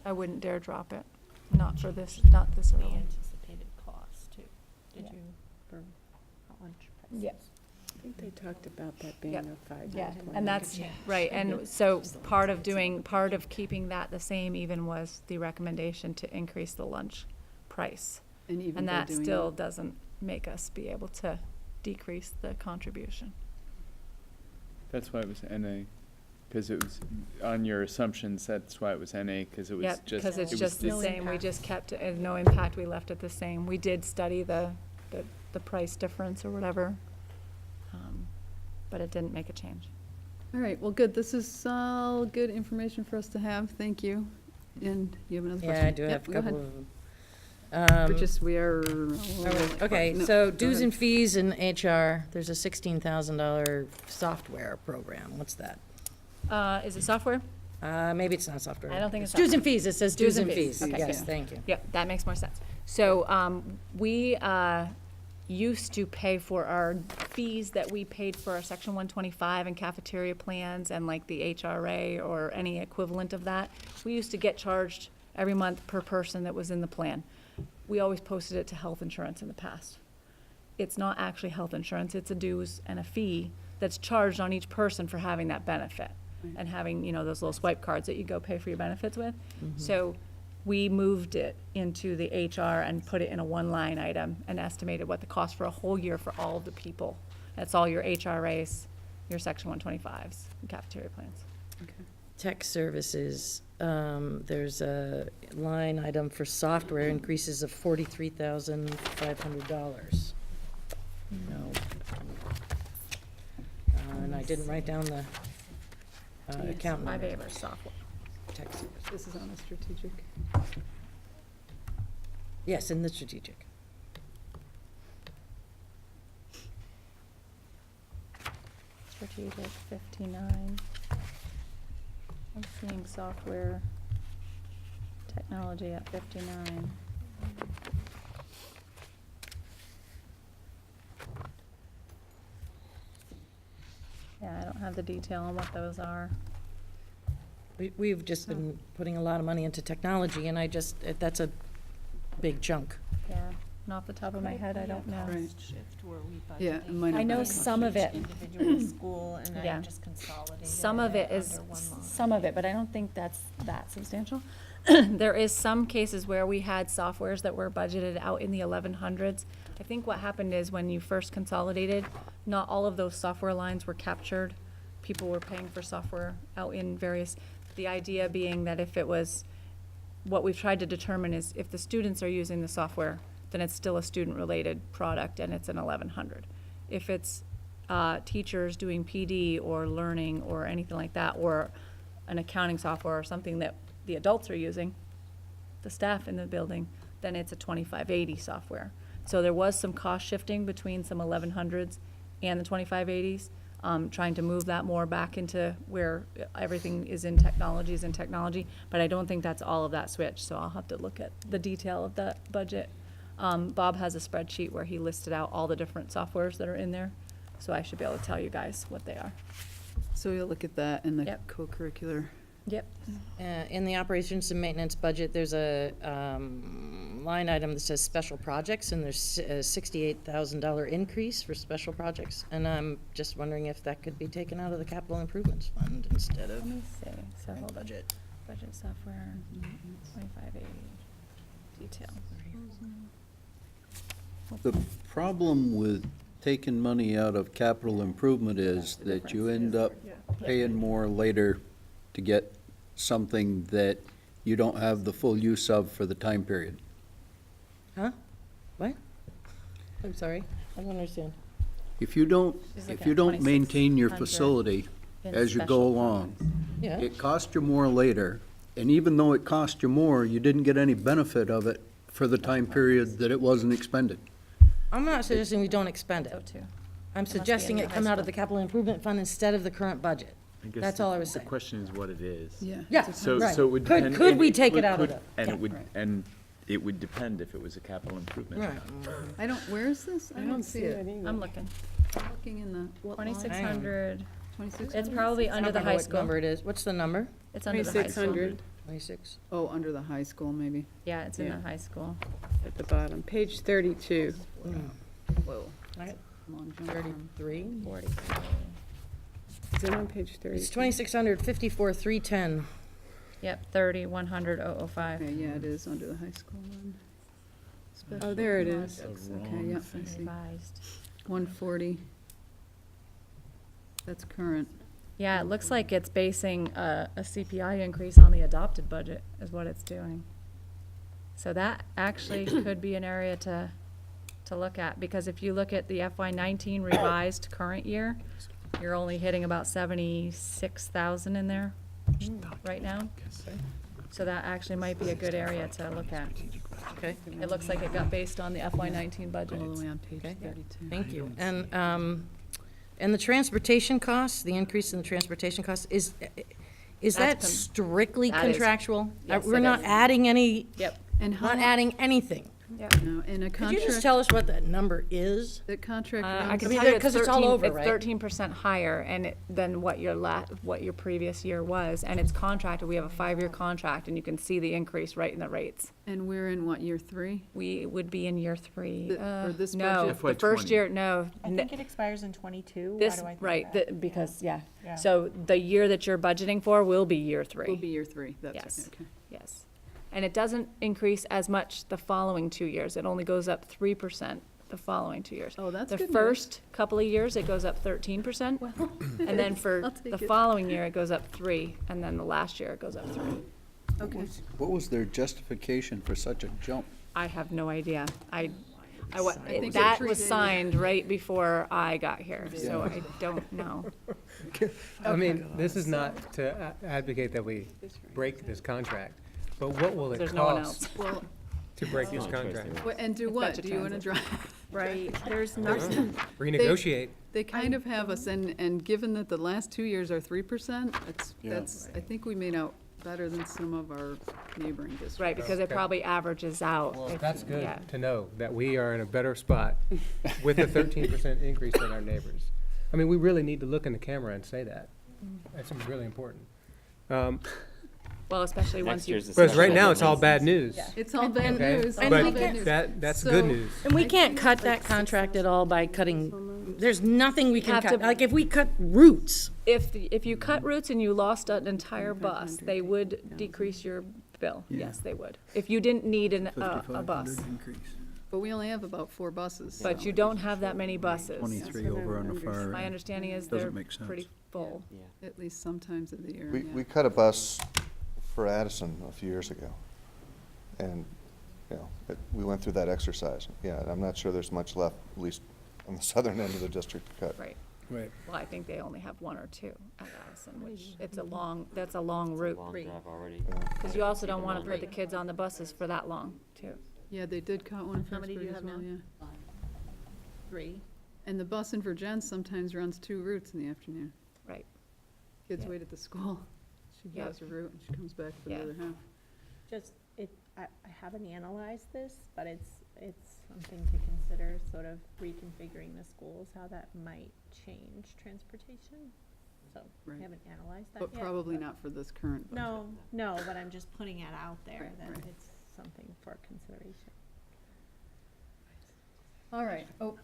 Speaker 8: I wouldn't dare drop it, not for this, not this
Speaker 2: The
Speaker 8: early.
Speaker 2: anticipated cost too, did
Speaker 8: Yeah.
Speaker 2: you, for lunch prices?
Speaker 8: Yeah.
Speaker 5: I think they talked about that being
Speaker 8: Yep.
Speaker 5: a 5-year
Speaker 8: Yeah,
Speaker 5: plan.
Speaker 8: and that's, right, and so part of keeping that the same even was the recommendation to increase the lunch price.
Speaker 1: And even
Speaker 8: And
Speaker 1: by
Speaker 8: that
Speaker 1: doing
Speaker 8: still doesn't make us be able to decrease the contribution.
Speaker 6: That's why it was NA. Because it was, on your assumptions, that's why it was NA, because it was
Speaker 8: Yep,
Speaker 6: just.
Speaker 8: because it's
Speaker 6: it was
Speaker 8: just the
Speaker 6: this-
Speaker 8: same, we just kept, no impact, we left it the same. We did study the price difference or whatever, but it didn't make a change.
Speaker 1: All right, well, good, this is all good information for us to have, thank you. And you have another question?
Speaker 7: Yeah, I do
Speaker 1: Yep,
Speaker 7: have a
Speaker 1: go ahead.
Speaker 7: couple of them.
Speaker 1: We're just, we are.
Speaker 7: Okay,
Speaker 1: No,
Speaker 7: so
Speaker 1: go
Speaker 7: dues
Speaker 1: ahead.
Speaker 7: and fees in HR, there's a $16,000 software program. What's that?
Speaker 8: Is it software?
Speaker 7: Maybe it's not software.
Speaker 8: I don't think it's
Speaker 7: Dues and fees, it says dues and fees.
Speaker 8: Okay,
Speaker 7: Yes,
Speaker 1: yeah.
Speaker 7: thank you.
Speaker 8: Yep, that makes more sense. So, we, used to pay for our fees that we paid for our Section 125 and cafeteria plans and like the HRA or any equivalent of that. We used to get charged every month per person that was in the plan. We always posted it to health insurance in the past. It's not actually health insurance, it's a dues and a fee that's charged on each person for having that benefit and having, you know, those little swipe cards that you go pay for your benefits with. So we moved it into the HR and put it in a one-line item and estimated what the cost for a whole year for all of the people. That's all your HRAs, your Section 125s, and cafeteria plans.
Speaker 7: Tech services, there's a line item for software increases of $43,500. No. And I didn't write down the account
Speaker 8: My
Speaker 7: number.
Speaker 8: favorite software.
Speaker 7: Tech services.
Speaker 1: This is on the strategic.
Speaker 7: Yes, in the strategic.
Speaker 8: Strategic 59. I'm seeing software technology at 59. Yeah, I don't have the detail on what those are.
Speaker 7: We've just been putting a lot of money into technology, and that's a big chunk.
Speaker 8: Yeah, and off the top of my head, I don't know.
Speaker 1: Right.
Speaker 2: Shift where we
Speaker 1: Yeah, it might
Speaker 8: I
Speaker 1: not
Speaker 8: know
Speaker 1: be
Speaker 2: budget
Speaker 8: some of it.
Speaker 2: individual school and
Speaker 8: Yeah.
Speaker 2: I just consolidated
Speaker 8: Some of it is,
Speaker 2: under one line.
Speaker 8: some of it, but I don't think that's that substantial. There is some cases where we had softwares that were budgeted out in the 1100s. I think what happened is when you first consolidated, not all of those software lines were captured. People were paying for software out in various, the idea being that if it was, what we've tried to determine is if the students are using the software, then it's still a student-related product and it's an 1100. If it's teachers doing PD or learning or anything like that, or an accounting software or something that the adults are using, the staff in the building, then it's a 2580 software. So there was some cost shifting between some 1100s and the 2580s, trying to move that more back into where everything is in technology, but I don't think that's all of that switch, so I'll have to look at the detail of that budget. Bob has a spreadsheet where he listed out all the different softwares that are in there, so I should be able to tell you guys what they are.
Speaker 1: So you'll look at that in the
Speaker 8: Yep.
Speaker 1: co-curricular.
Speaker 8: Yep.
Speaker 7: In the operations and maintenance budget, there's a line item that says special projects, and there's a $68,000 increase for special projects. And I'm just wondering if that could be taken out of the capital improvements fund instead of
Speaker 8: Let me see, so hold on.
Speaker 7: budget.
Speaker 8: Budget software, 2580, detail.
Speaker 3: The problem with taking money out of capital improvement is that you end up paying more later to get something that you don't have the full use of for the time period.
Speaker 7: Huh? What? I'm sorry, I don't understand.
Speaker 3: If you don't,
Speaker 8: She's
Speaker 3: if
Speaker 8: looking
Speaker 3: you
Speaker 8: at
Speaker 3: don't maintain your
Speaker 8: 2600
Speaker 3: facility
Speaker 8: in
Speaker 3: as you
Speaker 8: special
Speaker 3: go along,
Speaker 7: Yeah,
Speaker 3: it costs you more later, and even though it cost you more, you didn't get any benefit of it for the time period that it wasn't expended.
Speaker 7: I'm not suggesting we don't expend
Speaker 8: So
Speaker 7: it.
Speaker 8: too.
Speaker 7: I'm
Speaker 8: must be
Speaker 7: suggesting
Speaker 8: in
Speaker 7: it
Speaker 8: the
Speaker 7: come
Speaker 8: high
Speaker 7: out of
Speaker 8: school.
Speaker 7: the capital improvement fund instead of the current budget.
Speaker 6: I guess
Speaker 7: That's all I was
Speaker 6: The
Speaker 7: saying.
Speaker 6: question is what it is.
Speaker 1: Yeah.
Speaker 7: Yeah,
Speaker 6: So,
Speaker 7: right.
Speaker 6: so it would
Speaker 7: Could-
Speaker 6: depend.
Speaker 7: could
Speaker 6: and
Speaker 7: we take it out of
Speaker 6: could-
Speaker 7: the-
Speaker 6: And
Speaker 7: yeah.
Speaker 6: it would,
Speaker 1: Right.
Speaker 6: and it would depend if it was a capital improvement. or
Speaker 7: Right.
Speaker 6: not.
Speaker 1: I don't, where is this?
Speaker 5: I don't see it either.
Speaker 8: I'm looking.
Speaker 1: I'm looking in the, what line?
Speaker 8: 2600,
Speaker 1: 2600?
Speaker 8: it's probably
Speaker 7: I
Speaker 8: under
Speaker 7: don't
Speaker 8: the
Speaker 7: remember
Speaker 8: high
Speaker 7: what
Speaker 8: school.
Speaker 7: number it is. What's the number?
Speaker 8: It's under the high school.
Speaker 5: 2600
Speaker 7: 26?
Speaker 1: Oh, under the high school, maybe.
Speaker 8: Yeah, it's in the
Speaker 5: Yeah.
Speaker 8: high school.
Speaker 5: at the bottom, page 32.
Speaker 1: Whoa.
Speaker 7: I got
Speaker 1: Come on, jump on.
Speaker 7: 33?
Speaker 8: 43.
Speaker 5: Is it on page 30?
Speaker 7: It's 2,600, 54,310.
Speaker 8: Yep, 30, 100, 005.
Speaker 1: Okay, yeah, it is under the high school one.
Speaker 5: Oh, there it is.
Speaker 1: Projects, okay, yeah, I see.
Speaker 8: Revised.
Speaker 1: 140. That's current.
Speaker 8: Yeah, it looks like it's basing a CPI increase on the adopted budget is what it's doing. So that actually could be an area to look at, because if you look at the FY19 revised current year, you're only hitting about 76,000 in there right now. So that actually might be a good area to look at.
Speaker 7: Okay,
Speaker 8: It looks like it got based on the FY19 budget.
Speaker 1: All the way on page
Speaker 7: Okay.
Speaker 1: 32.
Speaker 7: thank you. And the transportation costs, the increase in the transportation costs, is
Speaker 8: That's
Speaker 7: that
Speaker 8: con-
Speaker 7: strictly
Speaker 8: that is-
Speaker 7: contractual?
Speaker 8: yes,
Speaker 7: We're
Speaker 8: it
Speaker 7: not
Speaker 8: is.
Speaker 7: adding any,
Speaker 8: Yep.
Speaker 1: And how,
Speaker 7: not adding anything.
Speaker 1: no, in a
Speaker 7: Could you just
Speaker 1: contract,
Speaker 7: tell us what that number is?
Speaker 1: the contract
Speaker 8: I
Speaker 1: runs
Speaker 8: can
Speaker 7: mean,
Speaker 8: tell you
Speaker 7: because it's all over, right?
Speaker 8: 13% higher than what your previous year was, and it's contracted. We have a 5-year contract, and you can see the increase right in the rates.
Speaker 1: and we're in what, year 3?
Speaker 8: We would be in year 3.
Speaker 1: For this
Speaker 8: No,
Speaker 1: budget?
Speaker 8: the first
Speaker 6: FY20.
Speaker 8: year, no.
Speaker 2: I think it expires in 22.
Speaker 8: This,
Speaker 2: Why do I think
Speaker 8: right,
Speaker 2: that?
Speaker 8: because, yeah.
Speaker 2: Yeah.
Speaker 8: So the year that you're budgeting for will be year 3.
Speaker 1: Will be year 3, that's
Speaker 8: Yes.
Speaker 1: okay.
Speaker 8: Yes. And it doesn't increase as much the following 2 years. It only goes up 3% the following 2 years.
Speaker 1: Oh, that's
Speaker 8: The
Speaker 1: good news.
Speaker 8: first couple of years, it goes up 13%. And then for
Speaker 1: I'll take
Speaker 8: the
Speaker 1: it.
Speaker 8: following year, it goes up 3, and then the last year, it goes up 3.
Speaker 1: Okay.
Speaker 3: What was their justification for such a jump?
Speaker 8: I have no idea.
Speaker 1: think
Speaker 8: That
Speaker 1: it
Speaker 8: was
Speaker 1: predated-
Speaker 8: signed right before I got here, so I don't know.
Speaker 9: I mean, this is not to advocate that we break this contract, but what will it
Speaker 8: There's no one
Speaker 9: cost
Speaker 8: else.
Speaker 1: Well,
Speaker 9: to break this contract?
Speaker 1: and do
Speaker 8: It's
Speaker 1: what?
Speaker 8: budget
Speaker 1: Do you want to
Speaker 8: transit.
Speaker 1: drive?
Speaker 2: Right, there's nothing.
Speaker 9: Renegotiate.
Speaker 1: They kind of have us, and given that the last 2 years are 3%, that's, I think we made out better than some of our neighboring districts.
Speaker 8: Right, because it
Speaker 9: Okay.
Speaker 8: probably averages out.
Speaker 9: Well,
Speaker 8: if-
Speaker 9: that's good
Speaker 8: yeah.
Speaker 9: to know, that we are in a better spot with a 13% increase than our neighbors. I mean, we really need to look in the camera and say that. That's really important.
Speaker 8: Well, especially
Speaker 4: Next
Speaker 8: once you.
Speaker 4: year's a
Speaker 9: Because right
Speaker 4: special
Speaker 9: now, it's all
Speaker 4: release.
Speaker 9: bad news.
Speaker 1: It's all bad
Speaker 9: Okay?
Speaker 1: news.
Speaker 7: And
Speaker 1: It's all
Speaker 7: we
Speaker 1: bad
Speaker 7: can't-
Speaker 1: news.
Speaker 9: That's
Speaker 1: So-
Speaker 9: good news.
Speaker 7: And we can't cut that contract at all by cutting, there's nothing we can
Speaker 8: Have
Speaker 7: cut.
Speaker 8: to-
Speaker 7: Like, if we cut roots,
Speaker 8: If you cut routes and you lost an entire bus, they would decrease your bill. Yes, they would. If you didn't need a bus.
Speaker 1: But we only have about 4 buses.
Speaker 8: But
Speaker 1: so
Speaker 8: you don't have that many buses.
Speaker 3: 23 over on the far
Speaker 8: My
Speaker 3: end.
Speaker 8: understanding is
Speaker 3: Doesn't
Speaker 8: they're
Speaker 3: make sense.
Speaker 8: pretty full.
Speaker 4: Yeah.
Speaker 1: At least sometimes of the year,
Speaker 10: We,
Speaker 1: yeah.
Speaker 10: we cut a bus for Addison a few years ago. And, you know, we went through that exercise. Yeah, and I'm not sure there's much left, at least on the southern end of the district to cut.
Speaker 8: Right.
Speaker 9: Right.
Speaker 8: Well, I think they only have 1 or 2 at Addison, which that's a long
Speaker 4: It's a
Speaker 8: route.
Speaker 4: long drive already.
Speaker 8: Because you also don't want to put the kids on the buses for that long, too.
Speaker 1: Yeah, they did cut one in
Speaker 2: How many do you
Speaker 1: Phillipsburg as
Speaker 2: have
Speaker 1: well,
Speaker 2: now?
Speaker 1: yeah.
Speaker 2: 3.
Speaker 1: And the bus in Virgin sometimes runs 2 routes in the afternoon.
Speaker 8: Right.
Speaker 1: Kids
Speaker 8: Yeah.
Speaker 1: wait at the school. She
Speaker 8: Yeah.
Speaker 1: does her route and she comes back for the
Speaker 8: Yeah.
Speaker 1: other half.
Speaker 11: Just, I haven't analyzed this, but it's something to consider, sort of reconfiguring the schools, how that might change transportation. So,
Speaker 1: Right.
Speaker 11: we haven't analyzed that yet.
Speaker 1: But probably not for this current budget.
Speaker 11: No, but I'm just putting it out there,
Speaker 1: Right,
Speaker 11: that
Speaker 1: right.
Speaker 11: it's something for consideration.
Speaker 1: All right, oh,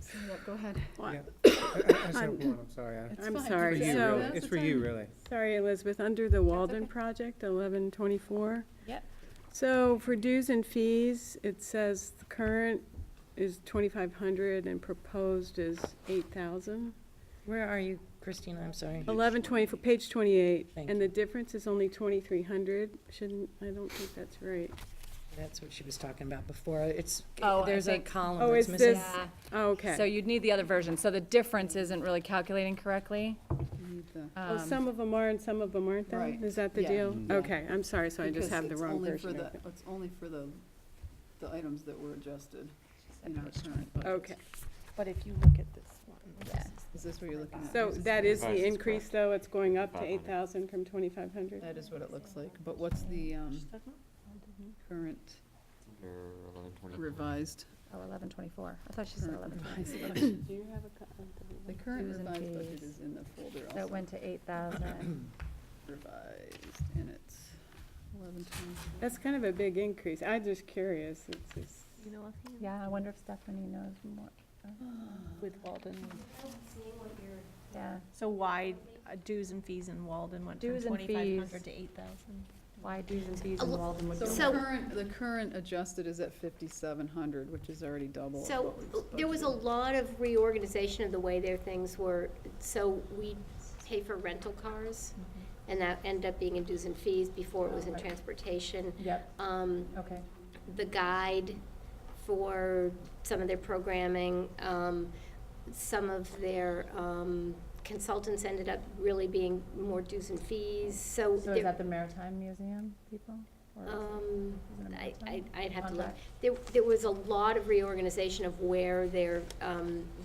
Speaker 1: go ahead.
Speaker 9: Yeah. I just have
Speaker 5: I'm-
Speaker 9: one, I'm sorry.
Speaker 1: It's
Speaker 5: I'm
Speaker 1: fine.
Speaker 5: sorry,
Speaker 9: For you,
Speaker 5: so-
Speaker 9: really. It's for you, really.
Speaker 5: Sorry, Elizabeth, under the Walden project, 1124.
Speaker 8: Yep.
Speaker 5: So for dues and fees, it says the current is 2,500 and proposed is 8,000.
Speaker 7: where are you, Christina? I'm sorry.
Speaker 5: 1124, page 28,
Speaker 7: Thank
Speaker 5: and the difference is only 2,300. I don't think that's right.
Speaker 7: That's what she was talking about before. It's,
Speaker 8: Oh, I
Speaker 7: there's a
Speaker 8: think-
Speaker 7: column
Speaker 5: Oh,
Speaker 7: that's
Speaker 5: is
Speaker 7: missing.
Speaker 5: this-
Speaker 8: Yeah.
Speaker 5: Oh, okay.
Speaker 8: So you'd need the other version. So the difference isn't really calculating correctly.
Speaker 1: You need the-
Speaker 5: Oh, some of them are and some of them aren't then?
Speaker 1: Right.
Speaker 5: Is that the
Speaker 1: Yeah.
Speaker 5: deal?
Speaker 1: Yeah.
Speaker 5: Okay, I'm sorry, so I just
Speaker 1: because
Speaker 5: have the
Speaker 1: it's
Speaker 5: wrong
Speaker 1: only
Speaker 5: version.
Speaker 1: for
Speaker 5: of it.
Speaker 1: It's only for the items that were adjusted in our current budget.
Speaker 5: Okay,
Speaker 11: But if you look at this one,
Speaker 8: Yeah.
Speaker 1: Is this what you're looking at?
Speaker 5: so
Speaker 1: This is-
Speaker 5: that is
Speaker 4: Revised
Speaker 5: the
Speaker 4: is
Speaker 5: increase,
Speaker 4: correct.
Speaker 5: though? It's going up to
Speaker 4: 500.
Speaker 5: 8,000 from 2,500?
Speaker 1: That is what it looks like, but what's the current
Speaker 4: Under 1124.
Speaker 1: revised?
Speaker 8: Oh, 1124. I thought she said
Speaker 1: Current
Speaker 8: 1124.
Speaker 1: revised budget?
Speaker 5: Do you have a
Speaker 1: The current
Speaker 8: Dues and
Speaker 1: revised budget
Speaker 8: fees.
Speaker 1: is in the folder
Speaker 8: So it
Speaker 1: also,
Speaker 8: went to 8,000.
Speaker 1: revised, and it's 1120.
Speaker 5: That's kind of a big increase. I'm just curious. It's just,
Speaker 11: you know, offhand,
Speaker 8: Yeah, I wonder if Stephanie knows more.
Speaker 11: with Walden.
Speaker 8: Yeah.
Speaker 11: So why dues and fees in Walden went from
Speaker 8: Dues and
Speaker 11: 2,500
Speaker 8: fees.
Speaker 11: to 8,000?
Speaker 8: Why dues and fees in Walden would
Speaker 1: So
Speaker 8: go
Speaker 1: the current adjusted is at 5,700, which is already double of
Speaker 12: So
Speaker 1: what was
Speaker 12: there was a
Speaker 1: budgeted.
Speaker 12: lot of reorganization of the way their things were, so we pay for rental cars, and that ended up being in dues and fees before it was in
Speaker 8: Okay.
Speaker 12: transportation.
Speaker 8: Yep,
Speaker 12: Um,
Speaker 8: okay.
Speaker 12: the guide for some of their programming, some of their consultants ended up really being more dues and fees, so.
Speaker 8: So is that the Maritime Museum people? Or is it- is it a Maritime
Speaker 12: I'd have to look.
Speaker 8: contract?
Speaker 12: There was a lot of reorganization of where their,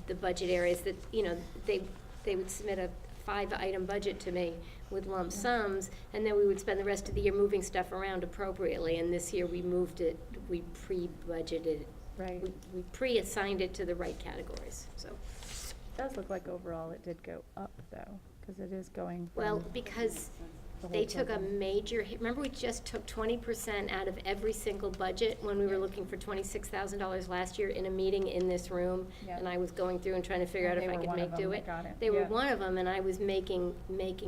Speaker 12: the budget areas that, you know, they would submit a 5-item budget to me with lump sums, and then we would spend the rest of the year moving stuff around appropriately, and this year we moved it, we pre-budgeted.
Speaker 8: Right.
Speaker 12: We pre-assigned it to the right categories, so.
Speaker 8: It does look like overall it did go up, though, because it is going
Speaker 12: Well,
Speaker 8: from
Speaker 12: because
Speaker 8: the whole
Speaker 12: they took a
Speaker 8: program.
Speaker 12: major hit. Remember, we just took 20% out of every single budget when we were looking for $26,000 last year in a meeting in this room?
Speaker 8: Yeah.
Speaker 12: And I was going through and trying to figure out
Speaker 8: They
Speaker 12: if I
Speaker 8: were
Speaker 12: could
Speaker 8: one of
Speaker 12: do
Speaker 8: them
Speaker 12: it.
Speaker 8: that got it.
Speaker 12: They were
Speaker 8: Yeah.
Speaker 12: one of them, and I was making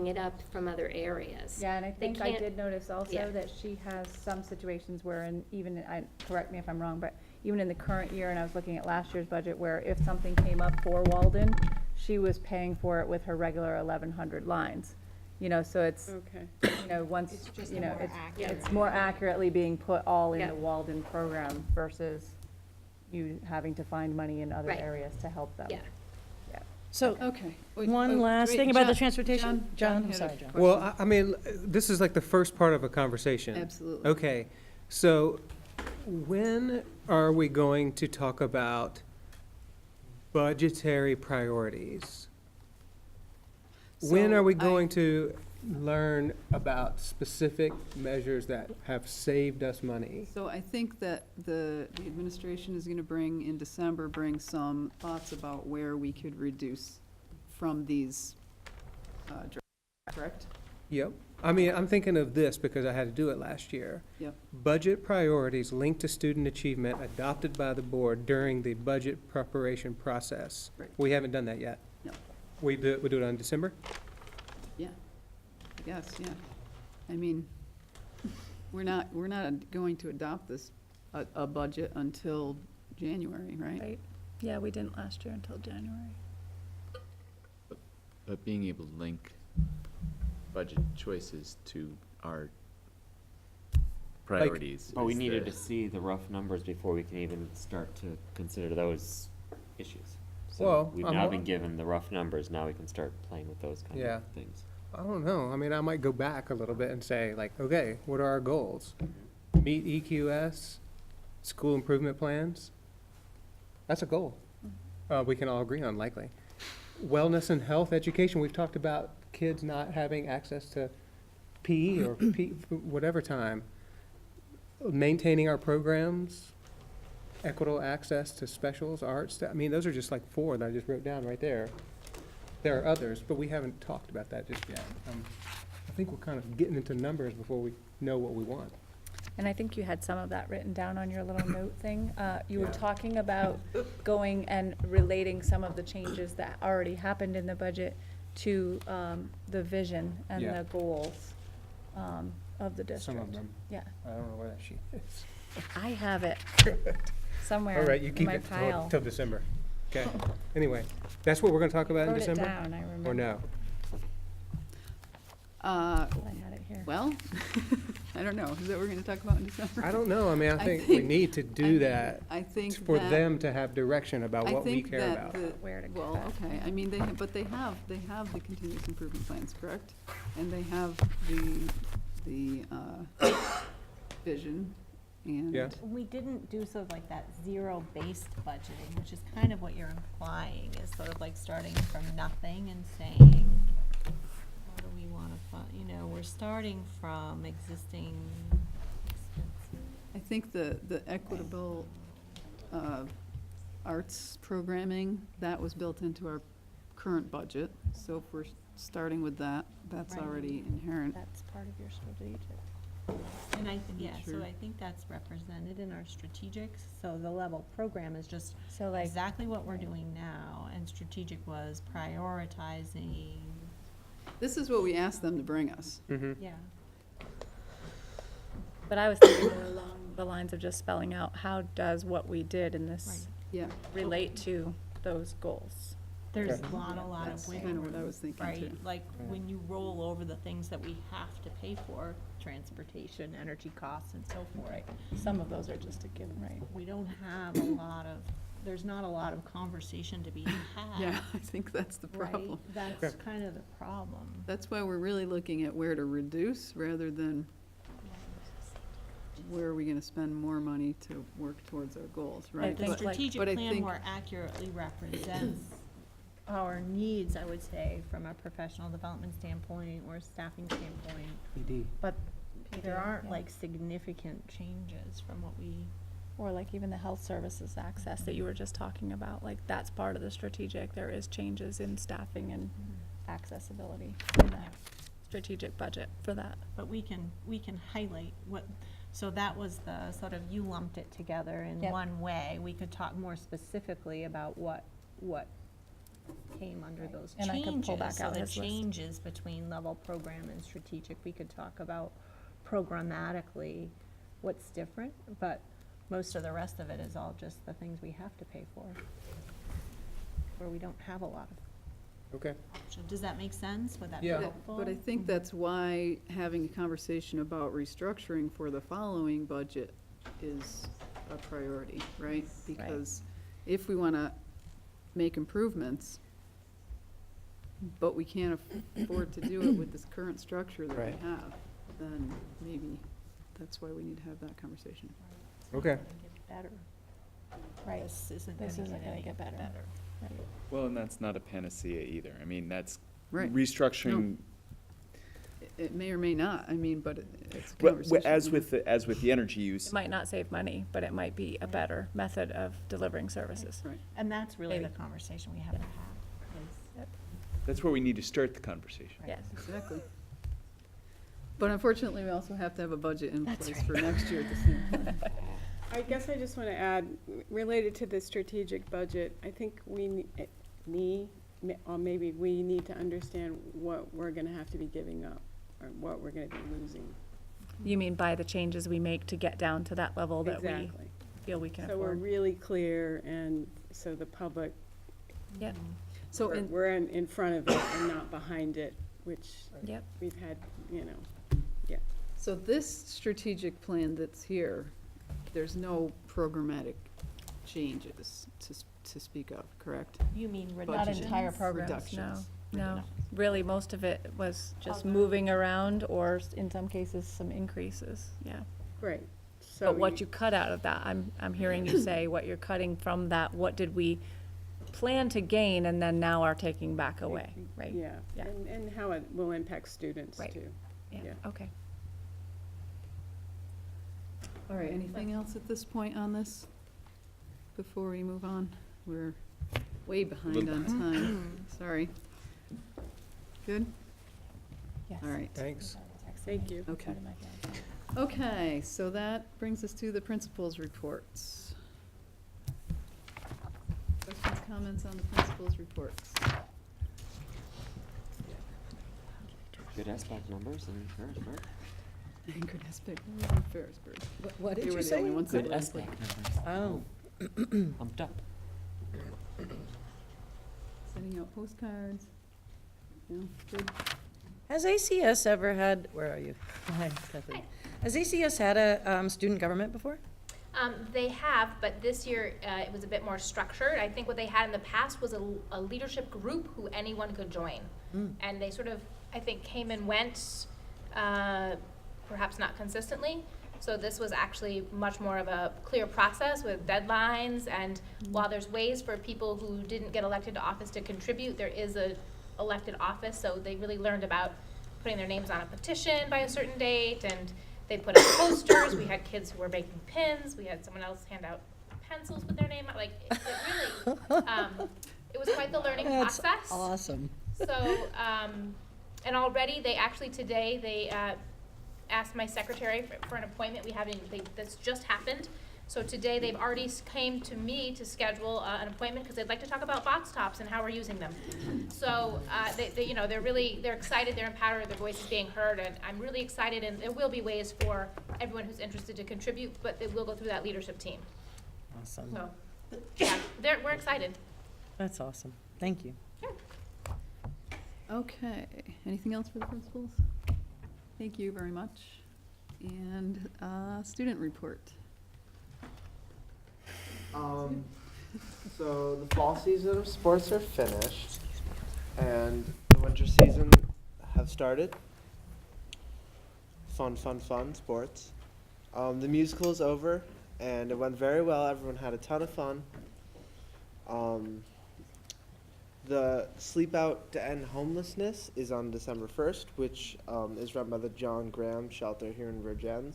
Speaker 12: it up from other areas.
Speaker 8: Yeah, and I
Speaker 12: They
Speaker 8: think I
Speaker 12: can't-
Speaker 8: did notice
Speaker 12: yeah.
Speaker 8: also that she has some situations where, and even, correct me if I'm wrong, but even in the current year, and I was looking at last year's budget, where if something came up for Walden, she was paying for it with her regular 1,100 lines. You know, so it's,
Speaker 5: Okay.
Speaker 8: you know, once,
Speaker 2: It's just
Speaker 8: you know,
Speaker 2: more
Speaker 8: it's,
Speaker 2: accurate.
Speaker 8: it's more accurately being put all in
Speaker 12: Yeah.
Speaker 8: the Walden program versus you having to find money in other
Speaker 12: Right.
Speaker 8: areas to help them.
Speaker 12: Yeah.
Speaker 7: So,
Speaker 1: Okay. Wait,
Speaker 7: one last
Speaker 1: wait,
Speaker 7: thing about the
Speaker 1: John-
Speaker 7: transportation? John, I'm
Speaker 1: had a
Speaker 7: sorry, John.
Speaker 1: question.
Speaker 9: Well, I mean, this is like the first part of a conversation.
Speaker 1: Absolutely.
Speaker 9: Okay, so when are we going to talk about budgetary priorities? When
Speaker 1: So
Speaker 9: are we
Speaker 1: I-
Speaker 9: going to learn about specific measures that have saved us money?
Speaker 1: So I think that the administration is gonna bring some thoughts about where we could reduce from these, correct?
Speaker 9: Yep. I mean, I'm thinking of this because I had to do it last year.
Speaker 1: Yep.
Speaker 9: Budget priorities linked to student achievement adopted by the board during the budget preparation process.
Speaker 1: Right.
Speaker 9: We haven't done that yet.
Speaker 1: No.
Speaker 9: We do it on December?
Speaker 1: Yeah, I guess, yeah. I mean, we're not going to adopt this, a budget until January, right?
Speaker 8: Right, yeah, we didn't last year until January.
Speaker 6: But being able to link budget choices to our priorities.
Speaker 4: But we
Speaker 6: is
Speaker 4: needed
Speaker 6: the-
Speaker 4: to see the rough numbers before we can even start to consider those issues.
Speaker 9: Well,
Speaker 4: So we've
Speaker 9: I'm
Speaker 4: now
Speaker 9: al-
Speaker 4: been given the rough numbers, now we can start playing with those kind
Speaker 9: Yeah.
Speaker 4: of things.
Speaker 9: I don't know. I mean, I might go back a little bit and say, like, okay, what are our goals? Meet EQS, school improvement plans. That's a goal. We can all agree on, likely. Wellness and health education, we've talked about kids not having access to PE or whatever time. Maintaining our programs, equitable access to specials, arts, I mean, those are just like 4 that I just wrote down right there. There are others, but we haven't talked about that just yet. I think we're kind of getting into numbers before we know what we want.
Speaker 8: And I think you had some of that written down on your little note thing. You were
Speaker 9: Yeah.
Speaker 8: talking about going and relating some of the changes that already happened in the budget to the vision and
Speaker 9: Yeah.
Speaker 8: the goals of the district.
Speaker 9: Some of them.
Speaker 8: Yeah,
Speaker 9: I don't know where that sheet is.
Speaker 8: I have it somewhere
Speaker 9: All right, you
Speaker 8: in
Speaker 9: keep
Speaker 8: my
Speaker 9: it
Speaker 8: pile.
Speaker 9: till December. Okay. Anyway, that's what we're gonna talk about in
Speaker 8: Wrote it
Speaker 9: December?
Speaker 8: down, I remember.
Speaker 9: Or no?
Speaker 8: I had it here.
Speaker 1: Well, I don't know, is that what we're gonna talk about in December?
Speaker 9: I don't know. I mean, I
Speaker 1: I
Speaker 9: think we
Speaker 1: think-
Speaker 9: need to do that
Speaker 1: I think
Speaker 9: for
Speaker 1: that-
Speaker 9: them to have direction about
Speaker 1: I
Speaker 9: what we
Speaker 1: think
Speaker 9: care
Speaker 1: that
Speaker 9: about.
Speaker 1: the-
Speaker 8: Where to
Speaker 1: Well,
Speaker 8: cut.
Speaker 1: okay, I mean, they have the continuous improvement plans, correct? And they have the vision and.
Speaker 9: Yeah.
Speaker 2: We didn't do sort of like that zero-based budgeting, which is kind of what you're implying, is sort of like starting from nothing and saying, what do we want to fund, you know, we're starting from existing expenses.
Speaker 1: I think the equitable arts programming, that was built into our current budget. So if we're starting with that, that's
Speaker 2: Right.
Speaker 1: already inherent.
Speaker 8: That's part of your strategic.
Speaker 2: And so
Speaker 1: Sure.
Speaker 2: I think that's represented in our strategics, so the level program is just
Speaker 8: So like,
Speaker 2: exactly what we're doing now, and strategic was prioritizing,
Speaker 1: This is what we asked them to bring us.
Speaker 9: Mhm.
Speaker 2: yeah.
Speaker 8: but I was thinking more along the lines of just spelling out how does what we did in this
Speaker 1: Yeah.
Speaker 8: relate to those goals.
Speaker 11: There's
Speaker 9: Okay.
Speaker 11: not a lot of
Speaker 1: That's
Speaker 11: wiggle
Speaker 1: kind of what I
Speaker 11: room,
Speaker 1: was thinking
Speaker 11: right?
Speaker 1: too.
Speaker 11: Like, when you roll over the things that we have to pay for, transportation, energy costs and so forth,
Speaker 8: Some of those are just a given, right?
Speaker 11: we don't have a lot of, there's not a lot of conversation to be had.
Speaker 1: Yeah, I think that's the
Speaker 11: Right?
Speaker 1: problem.
Speaker 11: That's kind of the problem.
Speaker 1: That's why we're really looking at where to reduce rather than where are we gonna spend more money to work towards our goals, right?
Speaker 11: The
Speaker 1: But-
Speaker 11: strategic
Speaker 1: but I
Speaker 11: plan
Speaker 1: think-
Speaker 11: more accurately represents our needs, I would say, from a professional development standpoint or staffing standpoint.
Speaker 9: PD.
Speaker 11: But there aren't
Speaker 8: yeah.
Speaker 11: like significant changes from what we,
Speaker 8: Or like even the health services access that you were just talking about, like that's part of the strategic, there is changes in staffing and accessibility in that strategic budget for that.
Speaker 11: but we can highlight what, so that was the sort of, you lumped it together in
Speaker 8: Yep.
Speaker 11: one way. We could talk more specifically about what came under those
Speaker 8: And I could pull back
Speaker 11: changes.
Speaker 8: out
Speaker 11: So the
Speaker 8: his list.
Speaker 11: changes between level program and strategic, we could talk about programmatically what's different, but most of the rest of it is all just the things we have to pay for, where we don't have a lot of.
Speaker 9: Okay.
Speaker 11: Does that make sense? Would that be
Speaker 9: Yeah.
Speaker 11: helpful?
Speaker 1: But I think that's why having a conversation about restructuring for the following budget is a priority, right? Because if we wanna make improvements, but we can't afford to do it with this current structure that we
Speaker 9: Right.
Speaker 1: have, then maybe that's why we need to have that conversation.
Speaker 9: Okay.
Speaker 11: Get better.
Speaker 8: Right.
Speaker 11: This isn't
Speaker 8: This
Speaker 11: gonna
Speaker 8: isn't gonna
Speaker 11: any
Speaker 8: get better. Right.
Speaker 6: Well, and that's not a panacea either. I mean, that's
Speaker 1: Right.
Speaker 6: restructuring.
Speaker 1: It may or may not, I mean, but it's a
Speaker 6: Well,
Speaker 1: conversation.
Speaker 6: as with the energy use,
Speaker 8: It might not save money, but it might be a better method of delivering services.
Speaker 1: Right.
Speaker 11: And that's really the
Speaker 8: Maybe.
Speaker 11: conversation we have to have.
Speaker 6: that's where we need to start the conversation.
Speaker 8: Yes.
Speaker 1: Exactly. But unfortunately, we also have to have a budget in
Speaker 8: That's
Speaker 1: place for next year at the same time.
Speaker 5: I guess I just want to add, related to the strategic budget, I think or maybe we need to understand what we're going to have to be giving up, or what we're going to be losing.
Speaker 8: You mean by the changes we make to get down to that level that we
Speaker 5: Exactly.
Speaker 8: feel we can
Speaker 5: So we're
Speaker 8: afford?
Speaker 5: really clear, and so the public,
Speaker 8: Yep,
Speaker 1: So, in-
Speaker 5: we're in front of it and not behind it, which
Speaker 8: yep.
Speaker 5: we've had,
Speaker 1: so this strategic plan that's here, there's no programmatic changes to speak of, correct?
Speaker 11: You mean
Speaker 8: Not
Speaker 1: Budget
Speaker 8: entire programs, no,
Speaker 1: reductions.
Speaker 8: no. Really, most of it was just moving around or in some cases, some increases, yeah.
Speaker 5: right. So
Speaker 8: But what you cut out of that, I'm hearing you say what you're cutting from that, what did we plan to gain and then now are taking back away, right?
Speaker 5: Yeah,
Speaker 8: Yeah.
Speaker 5: and how it will impact students
Speaker 8: Right.
Speaker 5: too.
Speaker 8: Yeah,
Speaker 5: Yeah.
Speaker 8: okay.
Speaker 1: All right, anything else at this point on this? Before we move on? We're way behind on time, sorry. Good?
Speaker 8: Yes.
Speaker 1: All right.
Speaker 9: Thanks.
Speaker 5: Thank you.
Speaker 1: Okay. Okay, so that brings us to the principal's reports. Questions, comments on the principal's reports?
Speaker 4: Good SBAC numbers in Harrisburg.
Speaker 1: Anchored aspect, Ferrisburg.
Speaker 7: What did
Speaker 1: They
Speaker 7: you
Speaker 1: were the
Speaker 7: say?
Speaker 1: only ones that
Speaker 4: Good
Speaker 1: were
Speaker 4: SBAC
Speaker 1: input.
Speaker 4: numbers.
Speaker 7: Oh,
Speaker 4: Pumped up.
Speaker 1: Sending out postcards. Yeah, good.
Speaker 7: has ACS ever had, where are you? Hi, Kathleen. Has ACS had a student government before?
Speaker 13: They have, but this year it was a bit more structured. I think what they had in the past was a leadership group who anyone could join. And they sort of, I think, came and went, perhaps not consistently. So this was actually much more of a clear process with deadlines. And while there's ways for people who didn't get elected to office to contribute, there is a elected office. So they really learned about putting their names on a petition by a certain date, and they put up posters. We had kids who were making pins. We had someone else hand out pencils with their name. Like it really, it was quite the learning
Speaker 7: That's
Speaker 13: process.
Speaker 7: awesome.
Speaker 13: So, and already they actually today they asked my secretary for an appointment. This just happened. So today they've already came to me to schedule an appointment because they'd like to talk about box tops and how we're using them. So they're excited, they're empowered, their voice is being heard, and I'm really excited. And there will be ways for everyone who's interested to contribute, but they will go through that leadership team.
Speaker 7: Awesome.
Speaker 13: So, yeah, we're excited.
Speaker 7: That's awesome. Thank you.
Speaker 1: Okay, anything else for the principals? Thank you very much. And student report.
Speaker 14: So the fall season of sports are finished, and the winter season have started. Fun sports. The musical is over, and it went very well. Everyone had a ton of fun. The Sleepout To End Homelessness is on December 1st, which is run by the John Graham Shelter here in Virgins.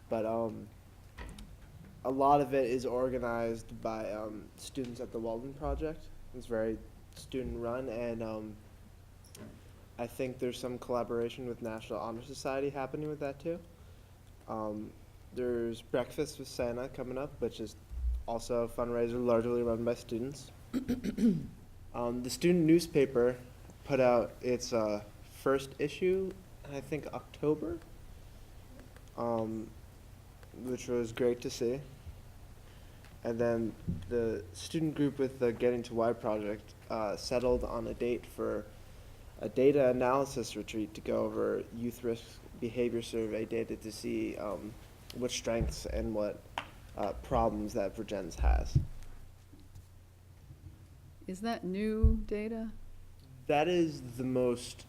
Speaker 14: But a lot of it is organized by students at the Walden Project. It's very student-run, and I think there's some collaboration with National Honor Society happening with that too. There's Breakfast with Santa coming up, which is also a fundraiser largely run by students. The student newspaper put out its first issue, I think October, which was great to see. And then the student group with the Getting to Y project settled on a date for a data analysis retreat to go over youth risk behavior survey data to see what strengths and what problems that Virgins has.
Speaker 1: Is that new data?
Speaker 14: That is the most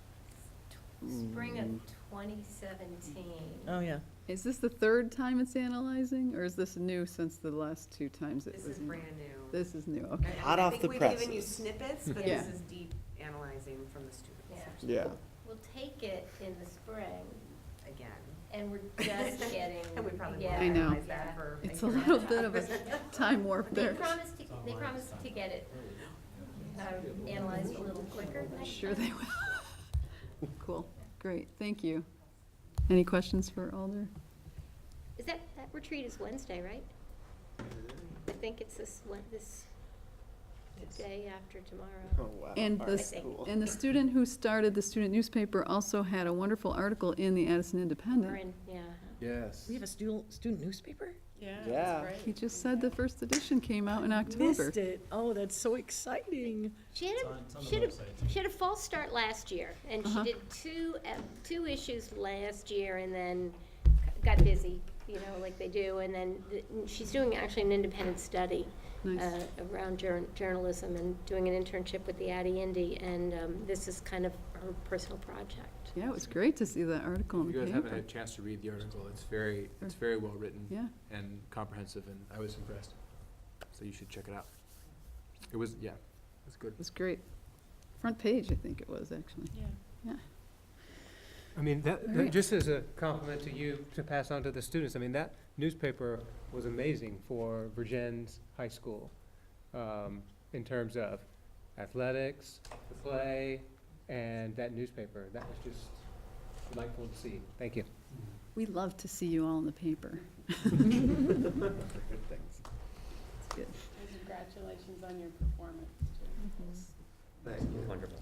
Speaker 12: Spring of 2017.
Speaker 7: Oh, yeah.
Speaker 1: Is this the third time it's analyzing, or is this new since the last two times it was?
Speaker 15: This is brand new.
Speaker 1: This is new, okay.
Speaker 14: hot off the
Speaker 15: I think
Speaker 14: presses.
Speaker 15: we've given you snippets, but
Speaker 1: Yeah.
Speaker 15: this is deep analyzing from the students.
Speaker 14: Yeah.
Speaker 12: We'll take it in the spring,
Speaker 15: Again.
Speaker 12: and we're just getting.
Speaker 15: And we probably
Speaker 12: yeah,
Speaker 1: I know.
Speaker 15: analyze that for
Speaker 1: It's a
Speaker 15: year and
Speaker 1: little
Speaker 15: half.
Speaker 1: bit of a time warp
Speaker 12: They
Speaker 1: there.
Speaker 12: promised to get it analyzed a little quicker next
Speaker 1: Sure
Speaker 12: time.
Speaker 1: they will. Cool, great, thank you. Any questions for Alder?
Speaker 12: Is that retreat is Wednesday, right? I think it's this day after tomorrow.
Speaker 14: Oh, wow.
Speaker 1: And
Speaker 14: All
Speaker 1: the,
Speaker 14: right, cool.
Speaker 1: and the student who started the student newspaper also had a wonderful article in the Addison
Speaker 12: We're
Speaker 1: Independent.
Speaker 12: in, yeah.
Speaker 14: Yes.
Speaker 7: We have a student newspaper?
Speaker 14: Yeah.
Speaker 1: He just said the first edition came out in October.
Speaker 7: Missed it. Oh, that's so exciting.
Speaker 12: She had a false start last year, and she did two issues last year, and then got busy, you know, like they do, and then she's doing actually an independent study
Speaker 1: Nice.
Speaker 12: around journalism and doing an internship with the Addy Indy, and this is kind of her personal project.
Speaker 1: Yeah, it was great to see that article in
Speaker 16: If
Speaker 1: the
Speaker 16: you guys haven't had a
Speaker 1: paper.
Speaker 16: chance to read the article, it's very well written.
Speaker 1: Yeah.
Speaker 16: And comprehensive, and I was impressed. So you should check it out. It was good.
Speaker 1: It was great. Front page, I think it was, actually. Yeah.
Speaker 9: I mean, that,
Speaker 1: All right.
Speaker 9: just as a compliment to you to pass on to the students, I mean, that newspaper was amazing for Virgins High School in terms of athletics, the play, and that newspaper. That was just delightful to see. Thank you.
Speaker 1: We love to see you all in the paper.
Speaker 14: Good things.
Speaker 1: It's good.
Speaker 5: And congratulations on your performance, too.
Speaker 14: Thank you.
Speaker 4: Wonderful.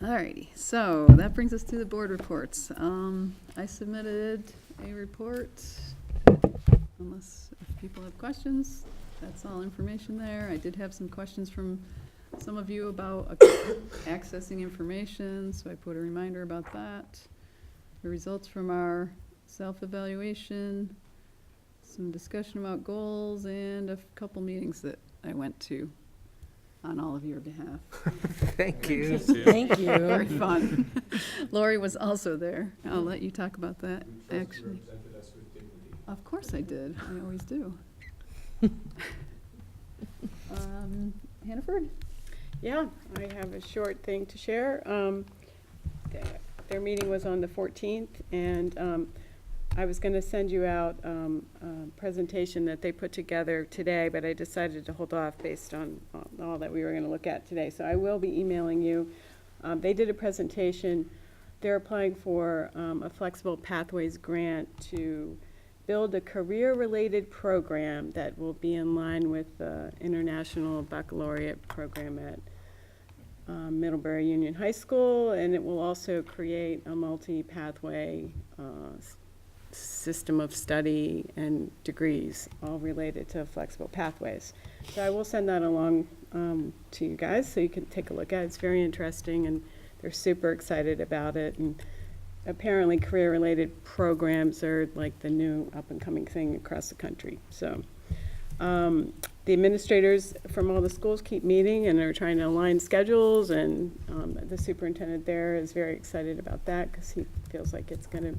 Speaker 1: Alrighty, so that brings us to the board reports. I submitted a report, unless if people have questions, that's all information there. I did have some questions from some of you about accessing information, so I put a reminder about that. The results from our self-evaluation, some discussion about goals, and a couple meetings that I went to on all of your behalf.
Speaker 9: Thank you.
Speaker 7: Thank you.
Speaker 1: Very fun. Lori was also there. I'll let you talk about that, actually. Of course I did. I always do. Hannaford?
Speaker 5: Yeah, I have a short thing to share. Their meeting was on the 14th, and I was going to send you out a presentation that they put together today, but I decided to hold off based on all that we were going to look at today. So I will be emailing you. They did a presentation. They're applying for a Flexible Pathways grant to build a career-related program that will be in line with the International Baccalaureate program at Middlebury Union High School, and it will also create a multi-pathway system of study and degrees, all related to flexible pathways. So I will send that along to you guys so you can take a look at it. It's very interesting, and they're super excited about it. And apparently career-related programs are like the new up-and-coming thing across the country. So the administrators from all the schools keep meeting and are trying to align schedules, and the superintendent there is very excited about that because he feels like it's going to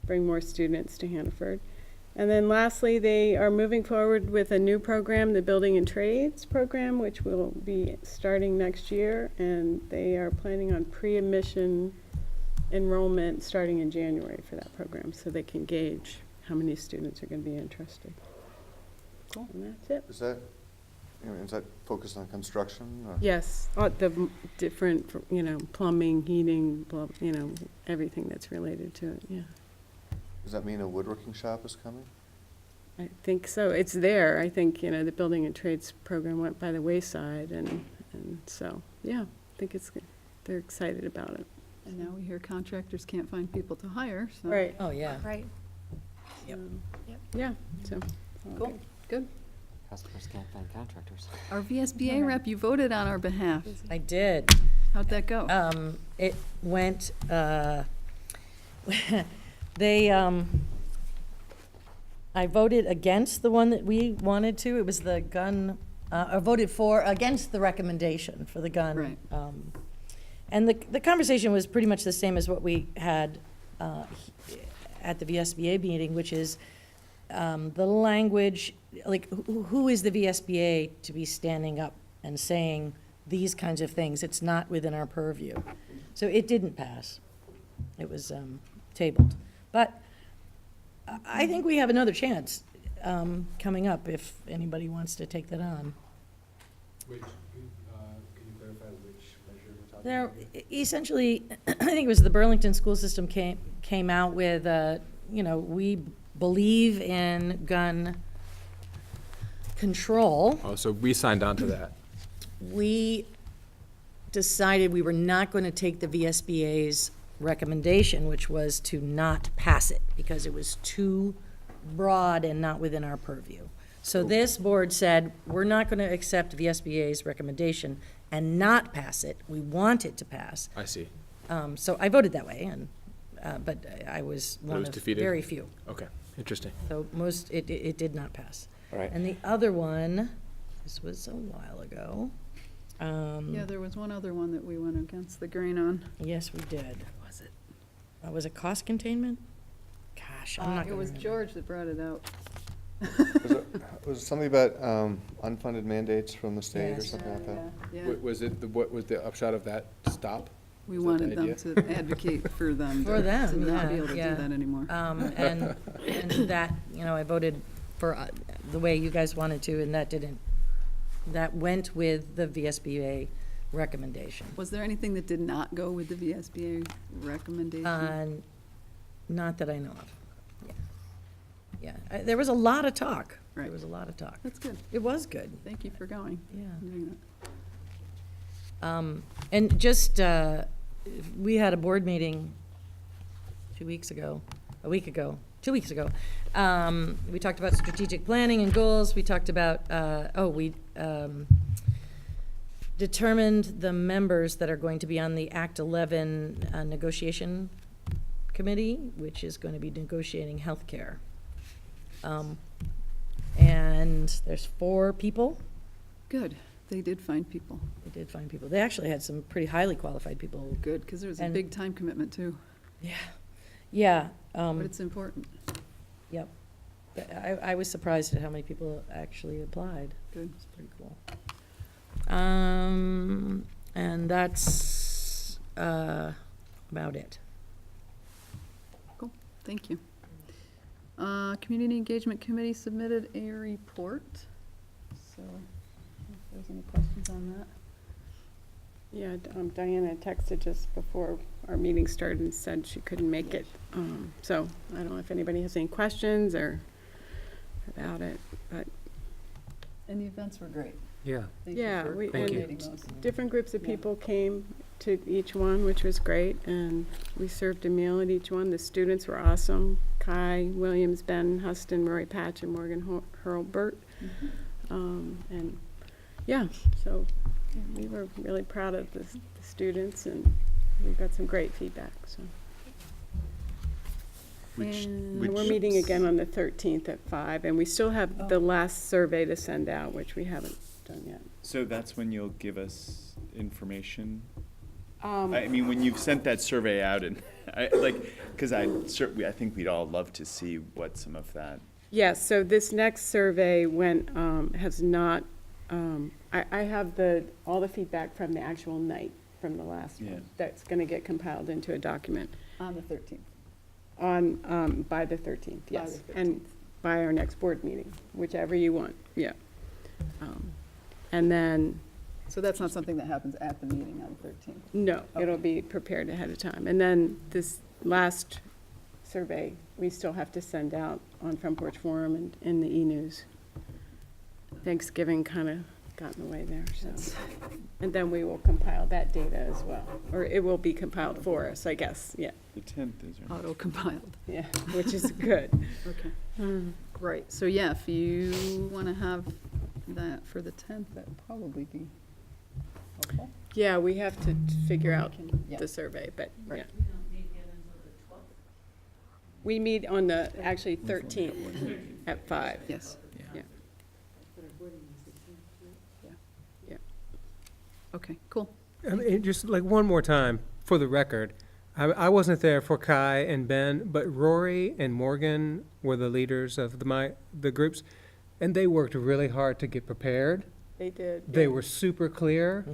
Speaker 5: bring more students to Hannaford. And then lastly, they are moving forward with a new program, the Building and Trades program, which will be starting next year, and they are planning on pre-admission enrollment starting in January for that program, so they can gauge how many students are going to be interested. Cool. And that's it.
Speaker 10: Is that focused on construction? Or?
Speaker 5: Yes, different, plumbing, heating, everything that's related to it, yeah.
Speaker 10: Does that mean a woodworking shop is coming?
Speaker 5: I think so. It's there. I think, the Building and Trades program went by the wayside, and so, yeah, I think they're excited about it.
Speaker 1: And now we hear contractors can't find people to hire, so.
Speaker 5: Right.
Speaker 7: Oh, yeah.
Speaker 8: Right.
Speaker 7: Yep.
Speaker 5: Yeah, so.
Speaker 1: Cool, good.
Speaker 4: Customers can't find contractors.
Speaker 1: Our VSBA rep, you voted on our behalf.
Speaker 7: I did.
Speaker 1: How'd that go?
Speaker 7: It went, I voted against the one that we wanted to. It was the gun, I voted against the recommendation for the gun.
Speaker 1: Right.
Speaker 7: And the conversation was pretty much the same as what we had at the VSBA meeting, which is the language, like who is the VSBA to be standing up and saying these kinds of things? It's not within our purview. So it didn't pass. It was tabled. But I think we have another chance coming up if anybody wants to take that on.
Speaker 16: Which, can you clarify which measure we're talking
Speaker 7: There,
Speaker 16: about?
Speaker 7: essentially, I think it was the Burlington school system came out with, we believe in gun control.
Speaker 16: Oh, so we signed on to that.
Speaker 7: We decided we were not going to take the VSBA's recommendation, which was to not pass it because it was too broad and not within our purview. So this board said, we're not going to accept VSBA's recommendation and not pass it. We want it to pass.
Speaker 16: I see.
Speaker 7: So I voted that way, and but I was
Speaker 16: But it
Speaker 7: one
Speaker 16: was
Speaker 7: of
Speaker 16: defeated?
Speaker 7: very few.
Speaker 16: Okay, interesting.
Speaker 7: So it did not pass.
Speaker 16: All right.
Speaker 7: And the other one, this was a while ago.
Speaker 1: Yeah, there was one other one that we went against the grain on.
Speaker 7: Yes, we did. Was it? Was it cost containment? Gosh, I'm not
Speaker 1: It
Speaker 7: gonna
Speaker 1: was
Speaker 7: remember.
Speaker 1: George that brought it out.
Speaker 10: Was it something about unfunded mandates from the state or
Speaker 7: Yes.
Speaker 10: something like that?
Speaker 1: Yeah,
Speaker 16: Was it, what was the upshot of that stop?
Speaker 1: we
Speaker 16: Is that the
Speaker 1: wanted them
Speaker 16: idea?
Speaker 1: to advocate for them.
Speaker 7: For them,
Speaker 1: To not be
Speaker 7: yeah,
Speaker 1: able to
Speaker 7: yeah.
Speaker 1: do that anymore.
Speaker 7: And that, I voted for the way you guys wanted to, and that went with the VSBA recommendation.
Speaker 1: Was there anything that did not go with the VSBA recommendation?
Speaker 7: Not that I know of. Yeah, there was a lot of talk.
Speaker 1: Right.
Speaker 7: There was a lot of talk.
Speaker 1: That's good.
Speaker 7: It was good,
Speaker 1: Thank you for going.
Speaker 7: yeah.
Speaker 1: and doing that.
Speaker 7: And just, we had a board meeting 2 weeks ago, 2 weeks ago. We talked about strategic planning and goals. We talked about, we determined the members that are going to be on the Act 11 negotiation committee, which is going to be negotiating healthcare. And there's 4 people.
Speaker 1: Good. They did find people.
Speaker 7: They did find people. They actually had some pretty highly qualified people.
Speaker 1: Good, because there was a
Speaker 7: And-
Speaker 1: big time commitment too.
Speaker 7: Yeah.
Speaker 1: But it's important.
Speaker 7: Yep. I was surprised at how many people actually applied.
Speaker 1: Good.
Speaker 7: It's pretty cool. And that's about it.
Speaker 1: Cool. Thank you. Community Engagement Committee submitted a report. So, if there's any questions on that?
Speaker 5: Yeah, Diana texted just before our meeting started and said she couldn't make it. So I don't know if anybody has any questions or about it, but.
Speaker 1: And the events were great.
Speaker 16: Yeah.
Speaker 1: Thank you
Speaker 5: Yeah,
Speaker 1: for
Speaker 5: we-
Speaker 1: coordinating those.
Speaker 5: Different groups of
Speaker 1: Yeah.
Speaker 5: people came to each one, which was great, and we served a meal at each one. The students were awesome. Kai Williams, Ben Huston, Rory Patch, and Morgan Hurlbert. And yeah, so yeah, we were really proud of the students, and we got some great feedback, so. And we're meeting again on the 13th at 5, and we still have the last survey to send out, which we haven't done yet.
Speaker 6: So that's when you'll give us information? I mean, when you've sent that survey out, and because I think we'd all love to see what some of that.
Speaker 5: Yes, so this next survey has not, I have all the feedback from the actual night from the last
Speaker 6: Yeah.
Speaker 5: one. That's gonna get compiled into a document
Speaker 1: On the 13th.
Speaker 5: by the 13th,
Speaker 1: By
Speaker 5: yes.
Speaker 1: the
Speaker 5: And by our next board meeting, whichever you want, yeah. And then,
Speaker 1: So that's not something that happens at the meeting on the 13th?
Speaker 5: no, it'll be prepared ahead of time. And then this last survey, we still have to send out on Front Porch Forum and in the e-news. Thanksgiving kind of got in the way there, so. And then we will compile that data as well, or it will be compiled for us, I guess, yeah,
Speaker 6: The 10th is our
Speaker 1: Auto-compiled.
Speaker 5: yeah, which is good.
Speaker 1: Okay. Right, so yeah, if you want to have that for the 10th, that would probably be helpful.
Speaker 5: Yeah, we have to figure out
Speaker 1: Yeah.
Speaker 5: the survey, but, yeah.
Speaker 1: Right.
Speaker 5: We meet on the, actually 13th at 5.
Speaker 1: Yes.
Speaker 5: Yeah. Yeah.
Speaker 1: Okay, cool.
Speaker 9: I mean, just like one more time, for the record, I wasn't there for Kai and Ben, but Rory and Morgan were the leaders of the groups, and they worked really hard to get prepared.
Speaker 5: They did.
Speaker 9: They
Speaker 5: yeah.
Speaker 9: were super clear,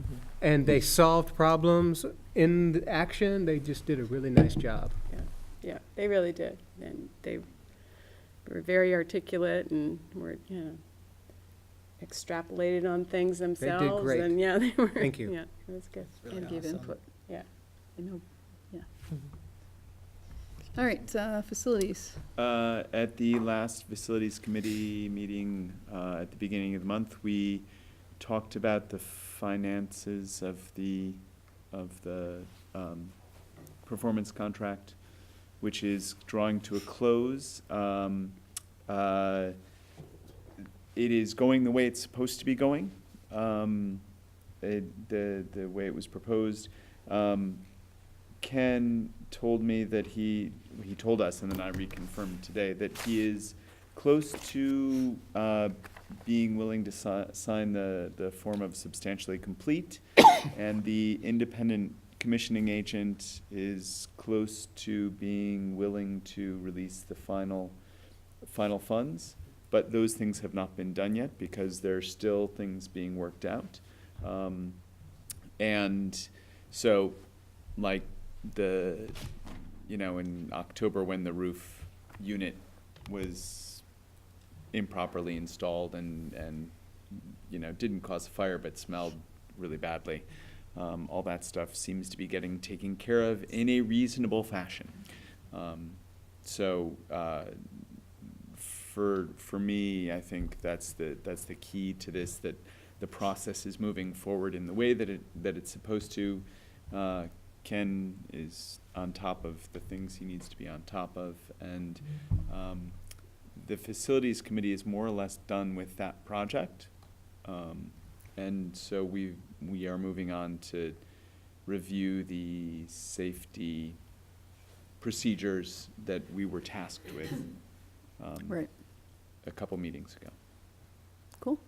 Speaker 9: and they solved problems in the action. They just did a really nice job.
Speaker 5: Yeah, they really did. And they were very articulate and extrapolated on things themselves.
Speaker 9: great.
Speaker 5: And yeah, they were.
Speaker 9: Thank you.
Speaker 5: Yeah, it was good.
Speaker 1: And give input.
Speaker 5: Yeah.
Speaker 1: I know, yeah. All right, facilities.
Speaker 6: At the last facilities committee meeting at the beginning of the month, we talked about the finances of the performance contract, which is drawing to a close. It is going the way it's supposed to be going, the way it was proposed. Ken told me that he told us, and then I reconfirmed today, that he is close to being willing to sign the form of substantially complete, and the independent commissioning agent is close to being willing to release the final funds, but those things have not been done yet because there's still things being worked out. And so, like in October when the roof unit was improperly installed and didn't cause a fire but smelled really badly. All that stuff seems to be getting taken care of in a reasonable fashion. For me, I think that's the key to this, that the process is moving forward in the way that it's supposed to. Ken is on top of the things he needs to be on top of, and the facilities committee is more or less done with that project. And so we are moving on to review the safety procedures that we were tasked with
Speaker 1: Right,
Speaker 6: a couple meetings ago.
Speaker 1: cool.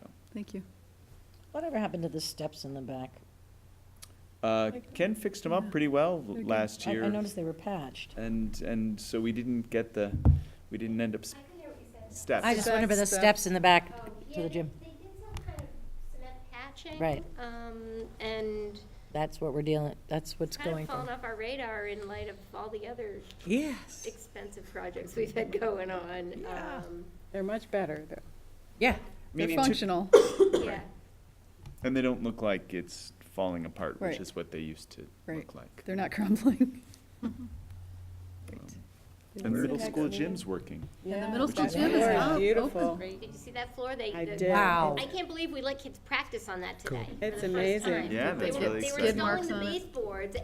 Speaker 6: So.
Speaker 1: Thank you.
Speaker 7: Whatever happened to the steps in the back?
Speaker 6: Ken fixed them up pretty well last year.
Speaker 7: I noticed they were patched.
Speaker 6: And so we didn't end up steps.
Speaker 7: I just wondered about the steps in the back to the gym.
Speaker 12: They did some kind of cement patching.
Speaker 7: Right.
Speaker 12: And
Speaker 7: That's what's
Speaker 12: kind
Speaker 7: going
Speaker 12: of fallen
Speaker 7: for.
Speaker 12: off our radar in light of all the other
Speaker 7: Yes.
Speaker 12: expensive projects we've had going on.
Speaker 5: They're much better, though.
Speaker 7: Yeah.
Speaker 1: They're
Speaker 6: Meaning
Speaker 1: functional.
Speaker 12: Yeah.
Speaker 6: And they don't look like it's falling apart, which
Speaker 1: Right.
Speaker 6: is what they used to
Speaker 1: Right.
Speaker 6: look like.
Speaker 1: They're not crumbling.
Speaker 6: And the middle school gym's working.
Speaker 1: And the middle school
Speaker 5: that
Speaker 1: gym is
Speaker 5: floor
Speaker 1: up,
Speaker 5: beautiful.
Speaker 1: open.
Speaker 12: Did you see that floor?
Speaker 5: I
Speaker 12: the-
Speaker 5: did.
Speaker 7: Wow.
Speaker 12: I can't believe we let kids practice on that today. for
Speaker 5: It's
Speaker 12: the first
Speaker 5: amazing.
Speaker 12: time.
Speaker 6: Yeah,
Speaker 12: They
Speaker 6: that's
Speaker 12: were-
Speaker 6: really
Speaker 12: They were
Speaker 6: exciting.
Speaker 1: Skid marks
Speaker 12: installing the
Speaker 1: on it.
Speaker 12: baseboards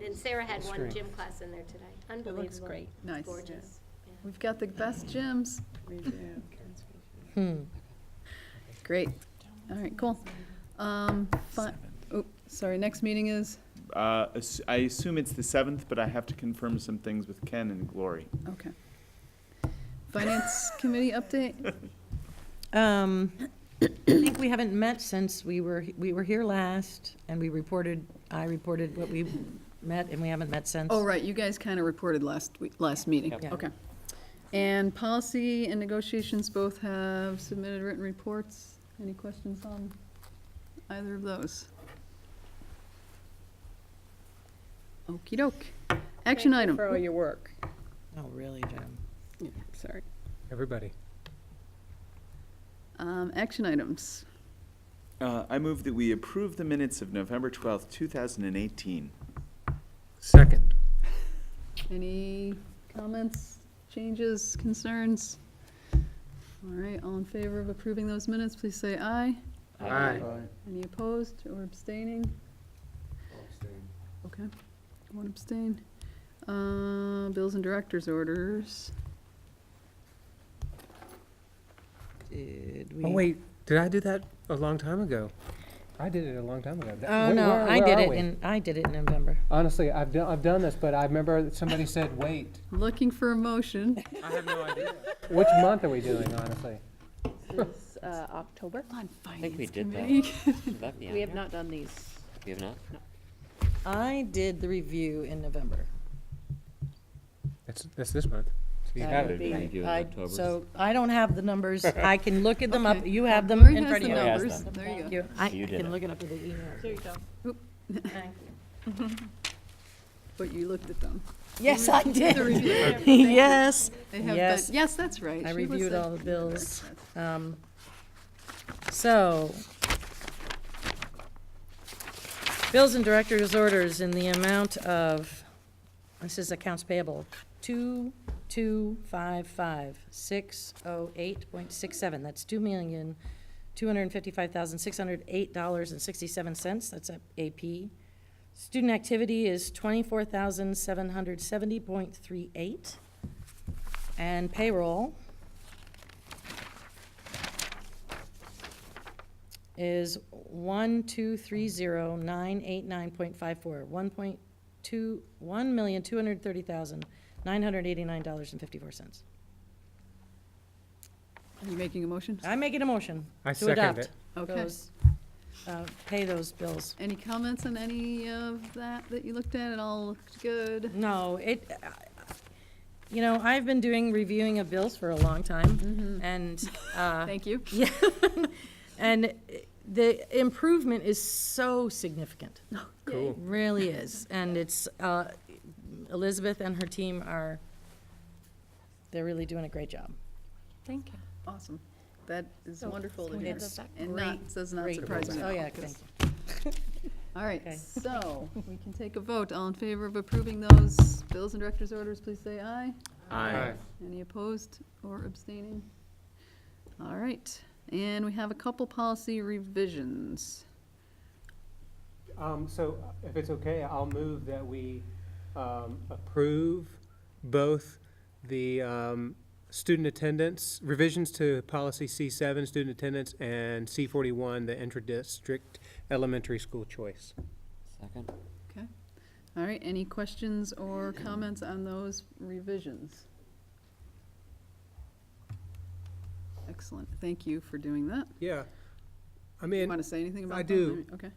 Speaker 12: and Sarah had one
Speaker 9: great.
Speaker 12: gym class in there today. Unbelievable.
Speaker 11: looks great.
Speaker 1: Nice.
Speaker 12: Gorgeous.
Speaker 1: We've got the best gyms.
Speaker 5: We do.
Speaker 7: Hmm.
Speaker 1: Great. All right, cool. Oh, sorry, next meeting is?
Speaker 6: I assume it's the 7th, but I have to confirm some things with Ken and Glory.
Speaker 1: Okay. Finance Committee update?
Speaker 7: I think we haven't met since we were here last, and I reported what we met, and we haven't met since.
Speaker 1: Oh, right, you guys kind of reported last meeting.
Speaker 7: Yep.
Speaker 1: Okay. And policy and negotiations both have submitted written reports. Any questions on either of those? Okey doke. Action item.
Speaker 5: For all your work.
Speaker 7: Oh, really, Jim?
Speaker 5: Yeah, sorry.
Speaker 9: Everybody.
Speaker 1: Action items.
Speaker 6: I move that we approve the minutes of November 12th, 2018.
Speaker 9: Second.
Speaker 1: Any comments, changes, concerns? All right, all in favor of approving those minutes, please say aye.
Speaker 9: Aye.
Speaker 1: Any opposed or abstaining? Okay, one abstain. Bills and directors' orders.
Speaker 7: Did we?
Speaker 9: Oh, wait, did I do that a long time ago? I did it a long time ago.
Speaker 7: Oh, no, I did it in November.
Speaker 9: Honestly, I've done this, but I remember that somebody said, wait.
Speaker 1: Looking for a motion.
Speaker 9: I have no idea. Which month are we doing, honestly?
Speaker 11: This is October.
Speaker 1: On
Speaker 4: I think we
Speaker 1: Finance
Speaker 4: did that.
Speaker 1: Committee.
Speaker 4: Should that be on
Speaker 11: We have
Speaker 4: here?
Speaker 11: not done these.
Speaker 4: We have not?
Speaker 7: I did the review in November.
Speaker 9: That's this month. So you have
Speaker 7: would
Speaker 9: it.
Speaker 7: be- So I don't have the numbers. I can look at them up.
Speaker 1: Okay.
Speaker 7: You have them
Speaker 1: Lori
Speaker 7: in
Speaker 1: has
Speaker 7: front of
Speaker 1: the
Speaker 7: you.
Speaker 4: has
Speaker 1: numbers.
Speaker 4: them.
Speaker 1: There you
Speaker 7: Thank
Speaker 1: go.
Speaker 7: you. I
Speaker 4: You did
Speaker 7: can
Speaker 4: it.
Speaker 7: look it up in the email.
Speaker 11: There you go.
Speaker 7: Thank you.
Speaker 1: But you looked at them.
Speaker 7: Yes, I did.
Speaker 1: The review.
Speaker 7: Yes.
Speaker 1: They have
Speaker 7: Yes.
Speaker 1: been, yes, that's right.
Speaker 7: I
Speaker 1: She was
Speaker 7: reviewed
Speaker 1: the-
Speaker 7: all the bills. So, bills and directors' orders in the amount of, this is accounts payable, 2,255,608.67. That's $2,255,608.67. That's AP. Student activity is 24,770.38. And payroll is 1,230,989.54, $1,230,989.54.
Speaker 1: Are you making a motion?
Speaker 7: I'm making a motion
Speaker 9: I
Speaker 7: to
Speaker 9: second
Speaker 7: adopt
Speaker 9: it.
Speaker 1: Okay.
Speaker 7: those, pay those bills.
Speaker 1: Any comments on any of that you looked at? It all looked good?
Speaker 7: No, I've been doing reviewing of bills for a long time, and,
Speaker 1: Thank you.
Speaker 7: yeah, and the improvement is so significant.
Speaker 9: Cool.
Speaker 7: It really is, and it's, Elizabeth and her team they're really doing a great job.
Speaker 8: Thank you.
Speaker 1: Awesome. That is
Speaker 8: So-
Speaker 1: wonderful to
Speaker 8: so
Speaker 1: hear.
Speaker 8: that's
Speaker 1: And does not
Speaker 7: Great.
Speaker 1: surprise me at
Speaker 7: Oh,
Speaker 1: all,
Speaker 7: yeah,
Speaker 1: 'cause-
Speaker 7: thank you.
Speaker 1: All right,
Speaker 7: Okay.
Speaker 1: so we can take a vote. All in favor of approving those bills and directors' orders, please say aye.
Speaker 6: Aye.
Speaker 1: Any opposed or abstaining? All right, and we have a couple policy revisions.
Speaker 9: So if it's okay, I'll move that we approve both the student attendance, revisions to policy C7, student attendance, and C41, the intra-district elementary school choice.
Speaker 4: Second?
Speaker 1: Okay. All right, any questions or comments on those revisions? Excellent, thank you for doing that.
Speaker 9: Yeah. I
Speaker 1: You
Speaker 9: mean,
Speaker 1: want to say anything about
Speaker 9: I
Speaker 1: that?
Speaker 9: do.
Speaker 1: Okay.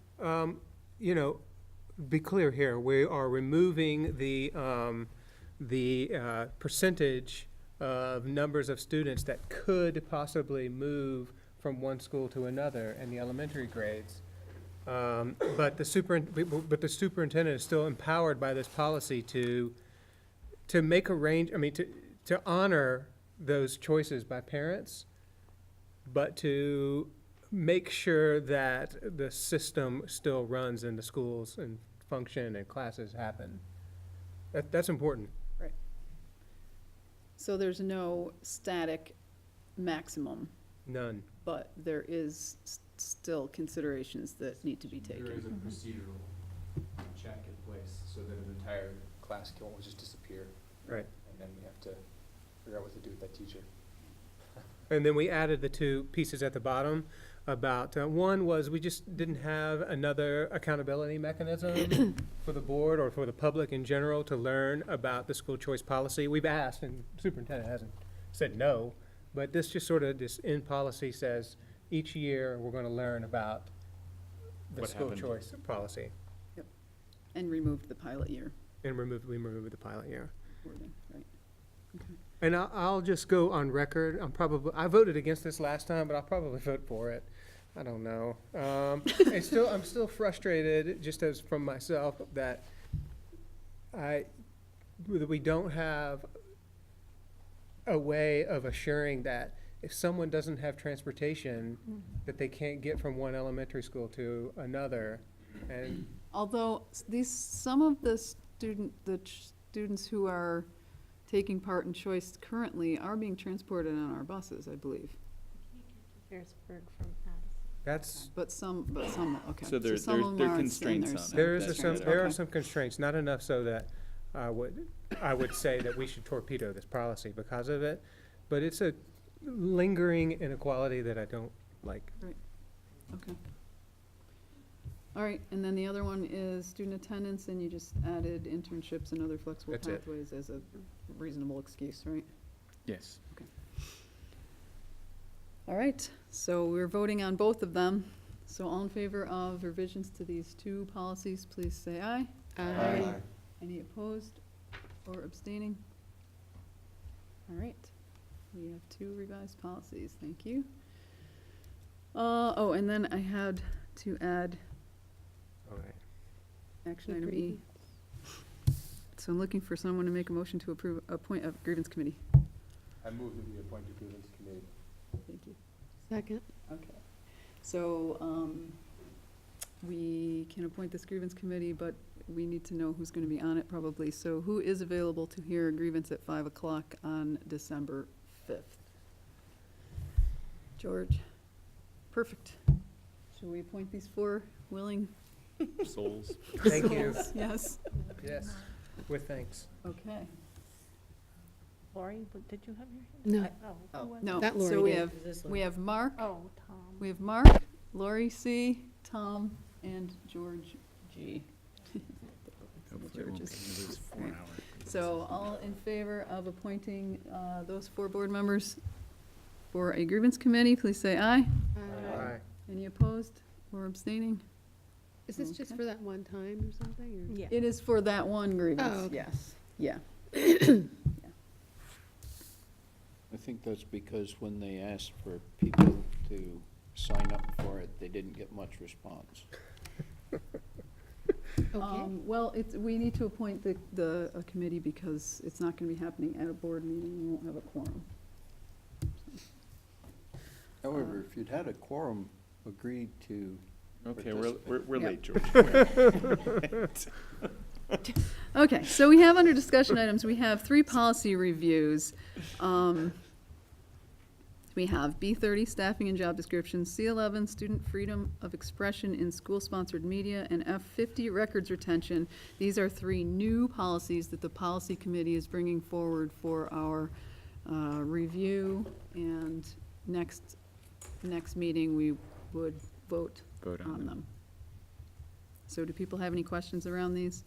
Speaker 9: Be clear here, we are removing the percentage of numbers of students that could possibly move from one school to another in the elementary grades. But the superintendent is still empowered by this policy to make to honor those choices by parents, but to make sure that the system still runs in the schools and function and classes happen. That's important.
Speaker 1: Right. So there's no static maximum,
Speaker 9: None.
Speaker 1: but there is still considerations that need to be taken.
Speaker 16: There is a procedural check in place so that an entire class won't just disappear.
Speaker 9: Right.
Speaker 16: And then we have to figure out what to do with that teacher.
Speaker 9: And then we added the two pieces at the bottom. about, one was we just didn't have another accountability mechanism for the board or for the public in general to learn about the school choice policy. We've asked, and the superintendent hasn't said no, but this just sort of, this in policy says, each year, we're gonna learn about the
Speaker 6: What
Speaker 9: school
Speaker 6: happened.
Speaker 9: choice policy.
Speaker 1: And removed the pilot year
Speaker 9: And we removed the pilot year.
Speaker 1: wording, right? Okay.
Speaker 9: And I'll just go on record, I voted against this last time, but I'll probably vote for it. I don't know. I'm still frustrated, just as from myself, that we don't have a way of assuring that if someone doesn't have transportation, that they can't get from one elementary school to another. And
Speaker 1: Although some of the students who are taking part in choice currently are being transported on our buses, I believe.
Speaker 11: Harrisburg from Addison.
Speaker 9: that's,
Speaker 1: But some, okay.
Speaker 6: So there
Speaker 1: some of them
Speaker 6: are
Speaker 1: are, and
Speaker 6: constraints
Speaker 1: there's
Speaker 6: on it.
Speaker 1: some
Speaker 9: there is
Speaker 1: constraints.
Speaker 9: there are
Speaker 1: Okay.
Speaker 9: some constraints, not enough so that I would say that we should torpedo this policy because of it, but it's a lingering inequality that I don't like.
Speaker 1: Okay. All right, and then the other one is student attendance, and you just added internships and other flexible
Speaker 9: That's it.
Speaker 1: pathways as a reasonable excuse, right?
Speaker 6: Yes.
Speaker 1: All right, so we're voting on both of them. So all in favor of revisions to these two policies, please say aye.
Speaker 10: Aye.
Speaker 1: Any opposed or abstaining? All right, we have two revised policies, thank you. Oh, and then I had to add
Speaker 9: All right.
Speaker 1: action item E. So I'm looking for someone to make a motion to appoint a grievance committee.
Speaker 16: I move that we appoint a grievance committee.
Speaker 1: Thank you.
Speaker 5: Second.
Speaker 1: Okay. So, we can appoint this grievance committee, but we need to know who's gonna be on it probably. So who is available to hear a grievance at 5 o'clock on December 5th? George? Perfect. Should we appoint these four willing
Speaker 6: Souls.
Speaker 9: Thank you.
Speaker 1: souls? Yes,
Speaker 9: Yes, with thanks.
Speaker 1: okay.
Speaker 11: Lori, did you have your hand?
Speaker 5: No.
Speaker 11: Oh, who was it?
Speaker 1: No,
Speaker 5: That Lori
Speaker 1: so we
Speaker 5: did.
Speaker 1: have, we have Mark,
Speaker 11: Oh, Tom.
Speaker 1: we have Mark, Lori C., Tom, and George G.
Speaker 6: Hopefully it won't be
Speaker 1: Georges.
Speaker 6: this
Speaker 1: Right.
Speaker 6: 4 hour.
Speaker 1: So all in favor of appointing those four board members for a grievance committee, please say aye.
Speaker 9: Aye.
Speaker 1: Any opposed or abstaining?
Speaker 5: Is this just
Speaker 1: Okay.
Speaker 5: for that one time or something, or?
Speaker 11: Yeah.
Speaker 1: It is for that one grievance,
Speaker 5: Oh, okay.
Speaker 1: yes, yeah.
Speaker 3: I think that's because when they asked for people to sign up for it, they didn't get much response.
Speaker 5: Okay.
Speaker 1: Well, we need to appoint a committee because it's not gonna be happening at a board meeting, we won't have a quorum.
Speaker 3: However, if you'd had a quorum agreed to
Speaker 6: Okay, we're
Speaker 1: Yeah.
Speaker 6: late, George.
Speaker 1: Okay, so we have under discussion items, we have 3 policy reviews. We have B30, staffing and job descriptions, C11, student freedom of expression in school-sponsored media, and F50, records retention. These are 3 new policies that the policy committee is bringing forward for our review, and next meeting, we would vote
Speaker 6: Vote on
Speaker 1: on
Speaker 6: them.
Speaker 1: them. So do people have any questions around these?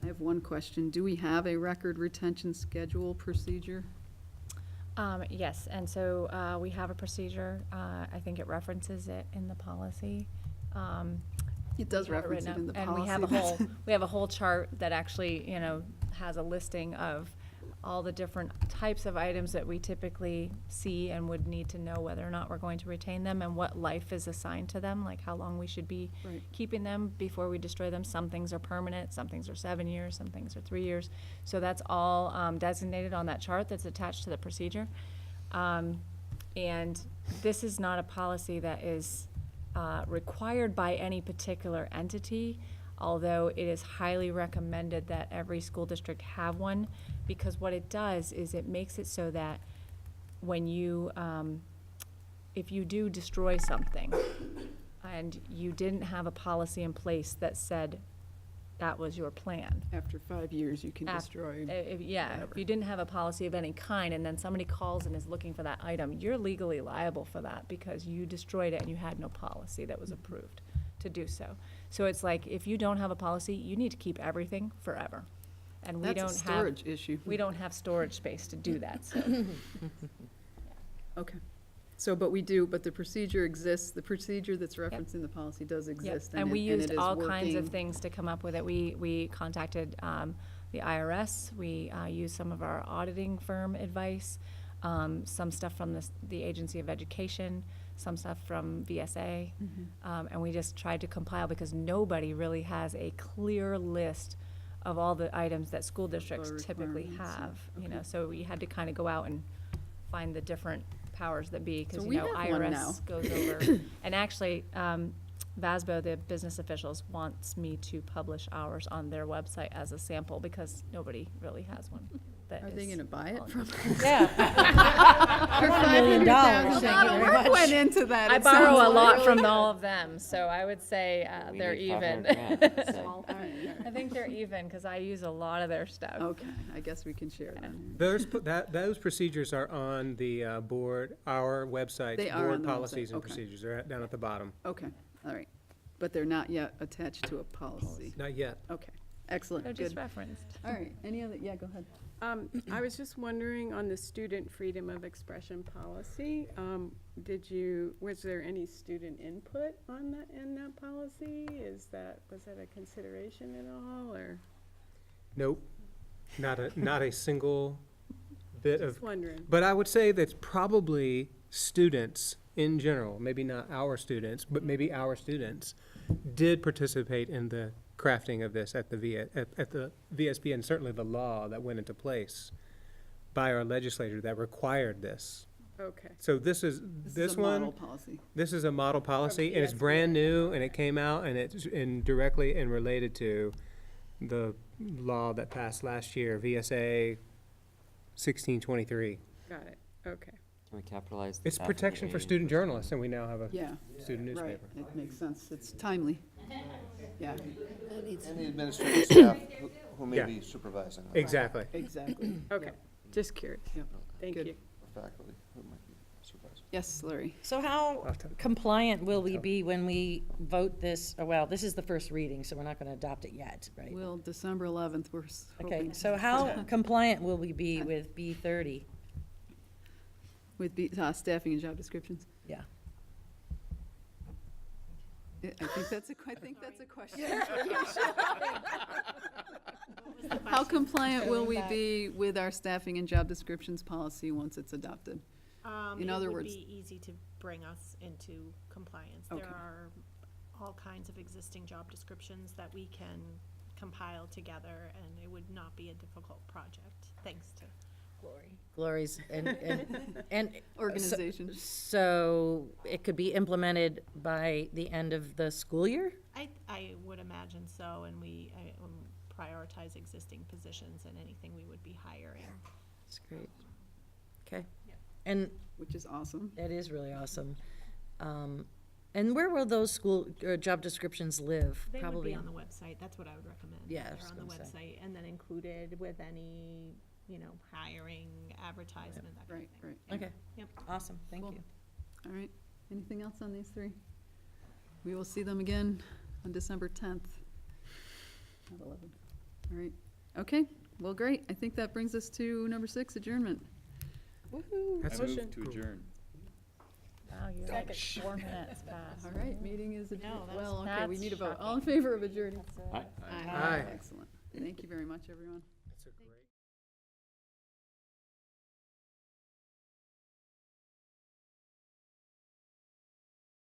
Speaker 1: I have one question. Do we have a record retention schedule procedure?
Speaker 8: Yes, and so we have a procedure. I think it references it in the policy.
Speaker 1: It does
Speaker 8: We have
Speaker 1: reference it
Speaker 8: written
Speaker 1: in the
Speaker 8: up,
Speaker 1: policy.
Speaker 8: And we have a whole chart that actually, has a listing of all the different types of items that we typically see and would need to know whether or not we're going to retain them and what life is assigned to them, like how long we should be
Speaker 1: Right.
Speaker 8: keeping them before we destroy them. Some things are permanent, some things are 7 years, some things are 3 years. So that's all designated on that chart that's attached to the procedure. And this is not a policy that is required by any particular entity, although it is highly recommended that every school district have one, because what it does is it makes it so that when you, if you do destroy something and you didn't have a policy in place that said that was your plan.
Speaker 1: After 5 years, you can destroy.
Speaker 8: Yeah, if you didn't have a policy of any kind, and then somebody calls and is looking for that item, you're legally liable for that because you destroyed it and you had no policy that was approved to do so. So it's like, if you don't have a policy, you need to keep everything forever. And we
Speaker 1: That's a
Speaker 8: don't have.
Speaker 1: storage issue.
Speaker 8: We don't have storage space to do that, so.
Speaker 1: Okay. So, but the procedure exists, the procedure that's referenced in the policy does
Speaker 8: Yep,
Speaker 1: exist.
Speaker 8: and we
Speaker 1: it
Speaker 8: used
Speaker 1: is
Speaker 8: all kinds of
Speaker 1: working.
Speaker 8: things to come up with it. We contacted the IRS, we used some of our auditing firm advice, some stuff from the Agency of Education, some stuff from VSA, and we just tried to compile, because nobody really has a clear list of all the items that school districts typically
Speaker 1: requirements,
Speaker 8: have, you
Speaker 1: okay.
Speaker 8: know, so we had to kind of go out and find the different powers that be, because,
Speaker 1: So
Speaker 8: you
Speaker 1: we
Speaker 8: know,
Speaker 1: have one now.
Speaker 8: IRS goes over. And actually, VASBO, the business officials, wants me to publish ours on their website as a sample, because nobody really has one. that
Speaker 1: Are they
Speaker 8: is
Speaker 1: gonna buy it
Speaker 8: volunteer.
Speaker 1: from?
Speaker 8: Yeah.
Speaker 7: I want $1 million.
Speaker 1: $500,000.
Speaker 7: Thank you
Speaker 1: A lot of
Speaker 7: very
Speaker 1: work
Speaker 7: much.
Speaker 1: went into that.
Speaker 8: I
Speaker 1: it
Speaker 8: borrow
Speaker 1: sounds
Speaker 8: a lot
Speaker 1: like.
Speaker 8: from all of them, so I would say
Speaker 4: We
Speaker 8: they're
Speaker 4: need
Speaker 8: even.
Speaker 4: 500 grand, so.
Speaker 8: I think they're even, because I use a lot of their stuff.
Speaker 1: Okay, I guess we can share that.
Speaker 9: Those procedures are on the our website,
Speaker 1: They are on
Speaker 9: board
Speaker 1: the
Speaker 9: policies
Speaker 1: website,
Speaker 9: and
Speaker 1: okay.
Speaker 9: procedures. They're down at the bottom.
Speaker 1: Okay, all right. But they're not yet attached to a policy.
Speaker 9: Not yet.
Speaker 1: Okay, excellent,
Speaker 8: They're just
Speaker 1: good.
Speaker 8: referenced.
Speaker 1: All right, any other, yeah, go ahead.
Speaker 5: I was just wondering on the student freedom of expression policy, was there any student input on that, in that policy? Was that a consideration at all, or?
Speaker 9: Nope, not a single bit of.
Speaker 5: Just wondering.
Speaker 9: But I would say that probably students in general, maybe not our students, but maybe our students did participate in the crafting of this at the VSB, and certainly the law that went into place by our legislature that required this.
Speaker 5: Okay.
Speaker 9: So this
Speaker 1: is a
Speaker 9: one.
Speaker 1: model policy.
Speaker 9: This is a model policy, and it's brand new, and it came out, and it's directly related to the law that passed last year, VSA 1623.
Speaker 5: Got it, okay.
Speaker 4: Can we capitalize?
Speaker 9: It's
Speaker 4: that
Speaker 9: protection for
Speaker 4: A?
Speaker 9: student journalists, and we now have a
Speaker 1: Yeah,
Speaker 9: student
Speaker 1: right,
Speaker 9: newspaper.
Speaker 1: it makes sense, it's timely. Yeah,
Speaker 10: And the administrative staff who may
Speaker 9: Yeah.
Speaker 10: be supervising. on that,
Speaker 9: Exactly.
Speaker 1: exactly.
Speaker 5: Okay, just curious.
Speaker 1: Yep.
Speaker 5: Thank
Speaker 1: Good.
Speaker 5: you.
Speaker 10: or Faculty who might be supervising.
Speaker 1: Yes, Larry.
Speaker 7: So how compliant will we be when we vote this? Oh, well, this is the first reading, so we're not gonna adopt it yet, right?
Speaker 1: Well, December 11th, we're
Speaker 7: Okay,
Speaker 1: hoping.
Speaker 7: so how compliant will we be with B30?
Speaker 1: With staffing and job descriptions?
Speaker 7: Yeah.
Speaker 1: I think that's a question for you, Shelley. How compliant will we be with our staffing and job descriptions policy once it's adopted? In other words.
Speaker 17: It would be easy to bring us into compliance.
Speaker 1: Okay.
Speaker 17: There are all kinds of existing job descriptions that we can compile together, and it would not be a difficult project, thanks to
Speaker 7: Glory's and
Speaker 1: Organization.
Speaker 7: So it could be implemented by the end of the school year?
Speaker 17: I would imagine so, and we prioritize existing positions and anything we would be hiring.
Speaker 7: That's great. Okay. And
Speaker 1: Which is awesome.
Speaker 7: that is really awesome. And where will those school, job descriptions live?
Speaker 17: They would
Speaker 7: Probably
Speaker 17: be on the website, that's what I would recommend.
Speaker 7: Yeah, I
Speaker 17: They're
Speaker 7: was
Speaker 17: on the
Speaker 7: gonna say.
Speaker 17: website, and then included with any, hiring, advertisement, that kind
Speaker 1: Right,
Speaker 17: of thing.
Speaker 1: right.
Speaker 7: Okay.
Speaker 17: Yep.
Speaker 7: Awesome, thank
Speaker 1: Cool.
Speaker 7: you.
Speaker 1: All right, anything else on these three? We will see them again on December 10th. Not 11th. All right, okay, well, great. I think that brings us to number 6, adjournment.
Speaker 8: Woohoo.
Speaker 9: That's
Speaker 6: I move to adjourn.
Speaker 8: Wow, you're like 4 minutes past.
Speaker 1: All right, meeting is adjourned.
Speaker 8: that
Speaker 1: Well,
Speaker 8: was-
Speaker 1: okay, we
Speaker 8: that's
Speaker 1: need a vote.
Speaker 8: shocking.
Speaker 1: All in favor of adjourning?
Speaker 4: Aye.
Speaker 9: Aye.
Speaker 1: Excellent. Thank you very much, everyone.
Speaker 9: That's a great.